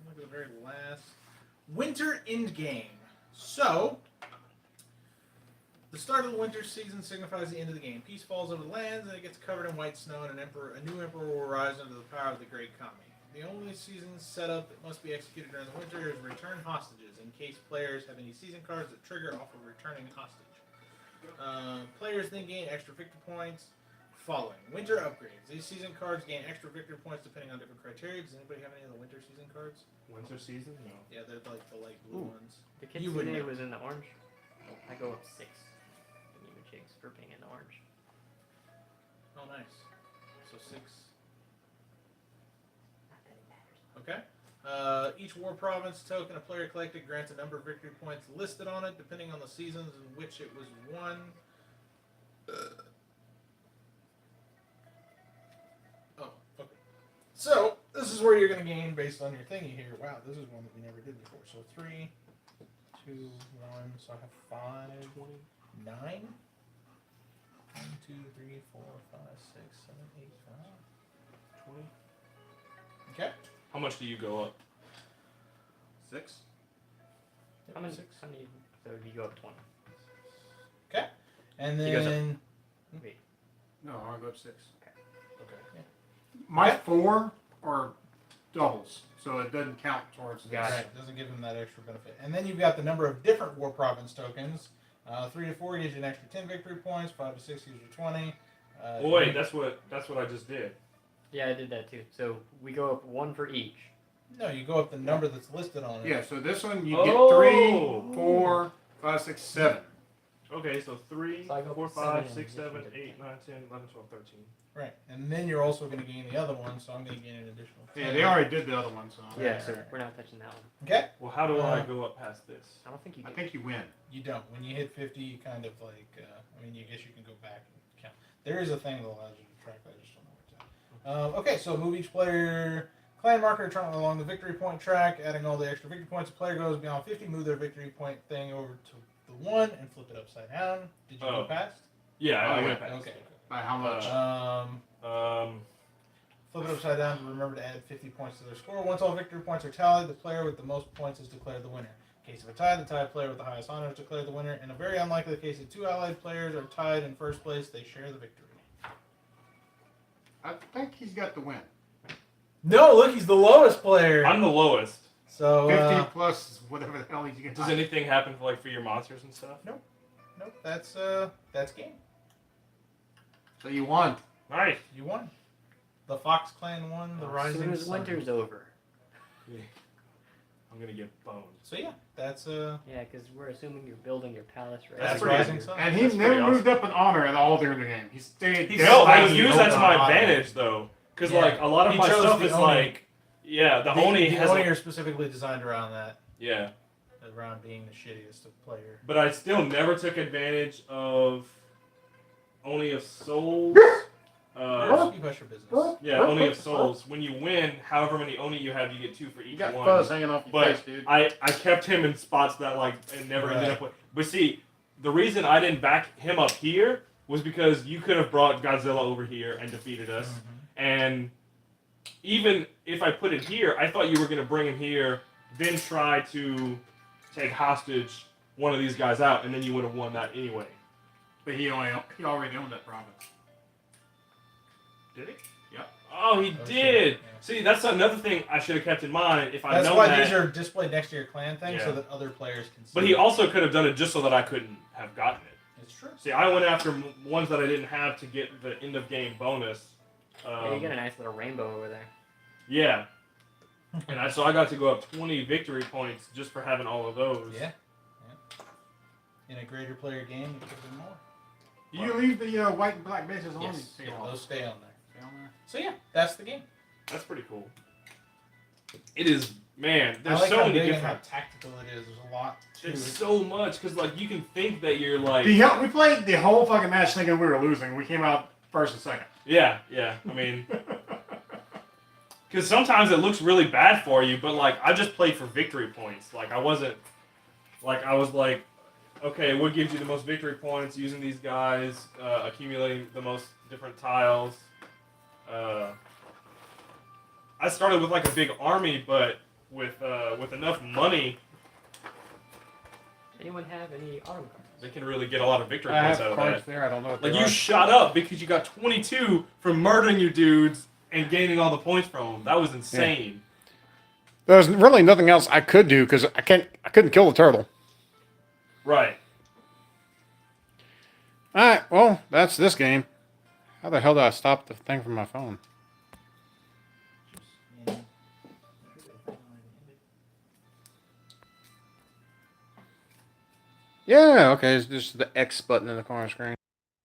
Look at the very last. Winter end game. So. The start of the winter season signifies the end of the game. Peace falls over the lands, and it gets covered in white snow, and a new emperor will rise under the power of the great kami. The only season setup that must be executed during the winter is return hostages, in case players have any season cards that trigger off of returning hostage. Players then gain extra victory points. Following winter upgrades. These season cards gain extra victory points depending on different criteria. Does anybody have any of the winter season cards? Winter season? No. Yeah, they're like the light blue ones. The You would Kitsune know. was in the orange. I go up 6. Jigs for being in the orange. Oh, nice. So 6. Not that it matters. Okay. Each war province token a player collected grants a number of victory points listed on it, depending on the seasons in which it was won. Oh, okay. So this is where you're going to gain based on your thingy here. Wow, this is one that we never did before. So 3, 2, 1. So I have 5, 9. 1, 2, 3, 4, 5, 6, 7, 8, 5. 20. Okay. How much do you go up? 6. How many? So you go up 20. Okay. And He goes up. then. Wait. No, I'll go up 6. Okay. My 4 are doubles, so it doesn't count towards this. Got it. Right, doesn't give them that extra benefit. And then you've got the number of different war province tokens. 3 to 4 gives you an extra 10 victory points. 5 to 6 gives you 20. Oh, wait, that's what I just did. Yeah, I did that too. So we go up 1 for each. No, you go up the number that's listed on it. Yeah, so this one you Oh. get 3, 4, 5, 6, 7. Okay, so 3, So I go 4, up 5, 7 6, in 7, addition to 8, 9, 10, 11, 12, 13. Right. And then you're also going to gain the other one, so I'm going to gain an additional 10. Yeah, they already did the other one, so Yeah, so we're not touching that one. Okay? Well, how do I go up past this? I don't think you I do. think you win. You don't. When you hit 50, you kind of like, you guess you can go back and count. There is a thing that allows you to track that. I just don't know where it's at. Okay, so move each player clan marker turn along the victory point track, adding all the extra victory points. A player goes beyond 50, move their victory point thing over to the 1 and flip it upside down. Did you go Oh. past? Yeah, I Oh, went yeah. past. Okay. By how much? Flip it upside down to remember to add 50 points to their score. Once all victory points are tallied, the player with the most points is declared the winner. In case of a tie, the tied player with the highest honor is declared the winner. In a very unlikely case that 2 allied players are tied in first place, they share the victory. I think he's got the win. No, look, he's the lowest player. I'm the lowest. So 50 plus whatever the hell he's going Does anything happen for your monsters and stuff? nope, that's game. So you won. Nice. You won. The Fox Clan won. The As Rising soon as Sun. winter's over. I'm gonna get boned. So yeah, that's Yeah, because we're assuming you're building your palace right That's that's pretty Rising good. Sun. And he That's never pretty moved up in honor at all during the game. He stayed. No, I dead use the that to whole my time. advantage though, because Yeah. like a lot of He my chose stuff the is Oni. like, yeah, the Oni has, Oni are specifically designed around that, yeah, around being the shittiest of player. but I still never took advantage of Oni of Souls. You hush your business. Yeah, Oni of Souls. When you win, however many Oni you have, you get 2 for each You got one. fuzz hanging off your But face, dude. I kept him in spots that like and never ended Right. up with. But see, the reason I didn't back him up here was because you could have brought Godzilla over here and defeated us. And even if I put it here, I thought you were going to bring him here, then try to take hostage one of these guys out, and then you would have won that anyway. But he already owned that province. Did he? Yep. Oh, he Oh, did. shit, yeah. See, that's another thing I should have kept in mind if I That's known why that. these are displayed next to your clan thing, Yeah. so that other players can see. But he also could have done it just so that I couldn't have gotten it. It's true. See, I went after ones that I didn't have to get the end of game bonus. Yeah, you got a nice little rainbow over there. Yeah. And so I got to go up 20 victory points just for having all of those. Yeah. In a greater player game, you could do more. You leave the white and black bases on. Yes, You yeah, take those stay on there. Stay on there. So yeah, that's the game. That's pretty cool. It is, man. There's I like so how many big and how different. tactical it is. There's a lot to There's it. so much because like you can think that you're like We played the whole fucking match thinking we were losing. We came out first and second. yeah. I mean, because sometimes it looks really bad for you, but like I just played for victory points. Like I wasn't like I was like okay, what gives you the most victory points using these guys, accumulating the most different tiles. I started with like a big army, but with enough money, Anyone have any autumn cards? they can really get a lot of victory I points have out of cards that. there. I don't know what Like they you are. shot up because you got 22 from murdering your dudes and gaining all the points from them. That was insane. There's really nothing else I could do because I couldn't kill the turtle. Right. All right, well, that's this game. How the hell did I stop the thing from my phone? Yeah, okay, it's just the X button in the corner screen.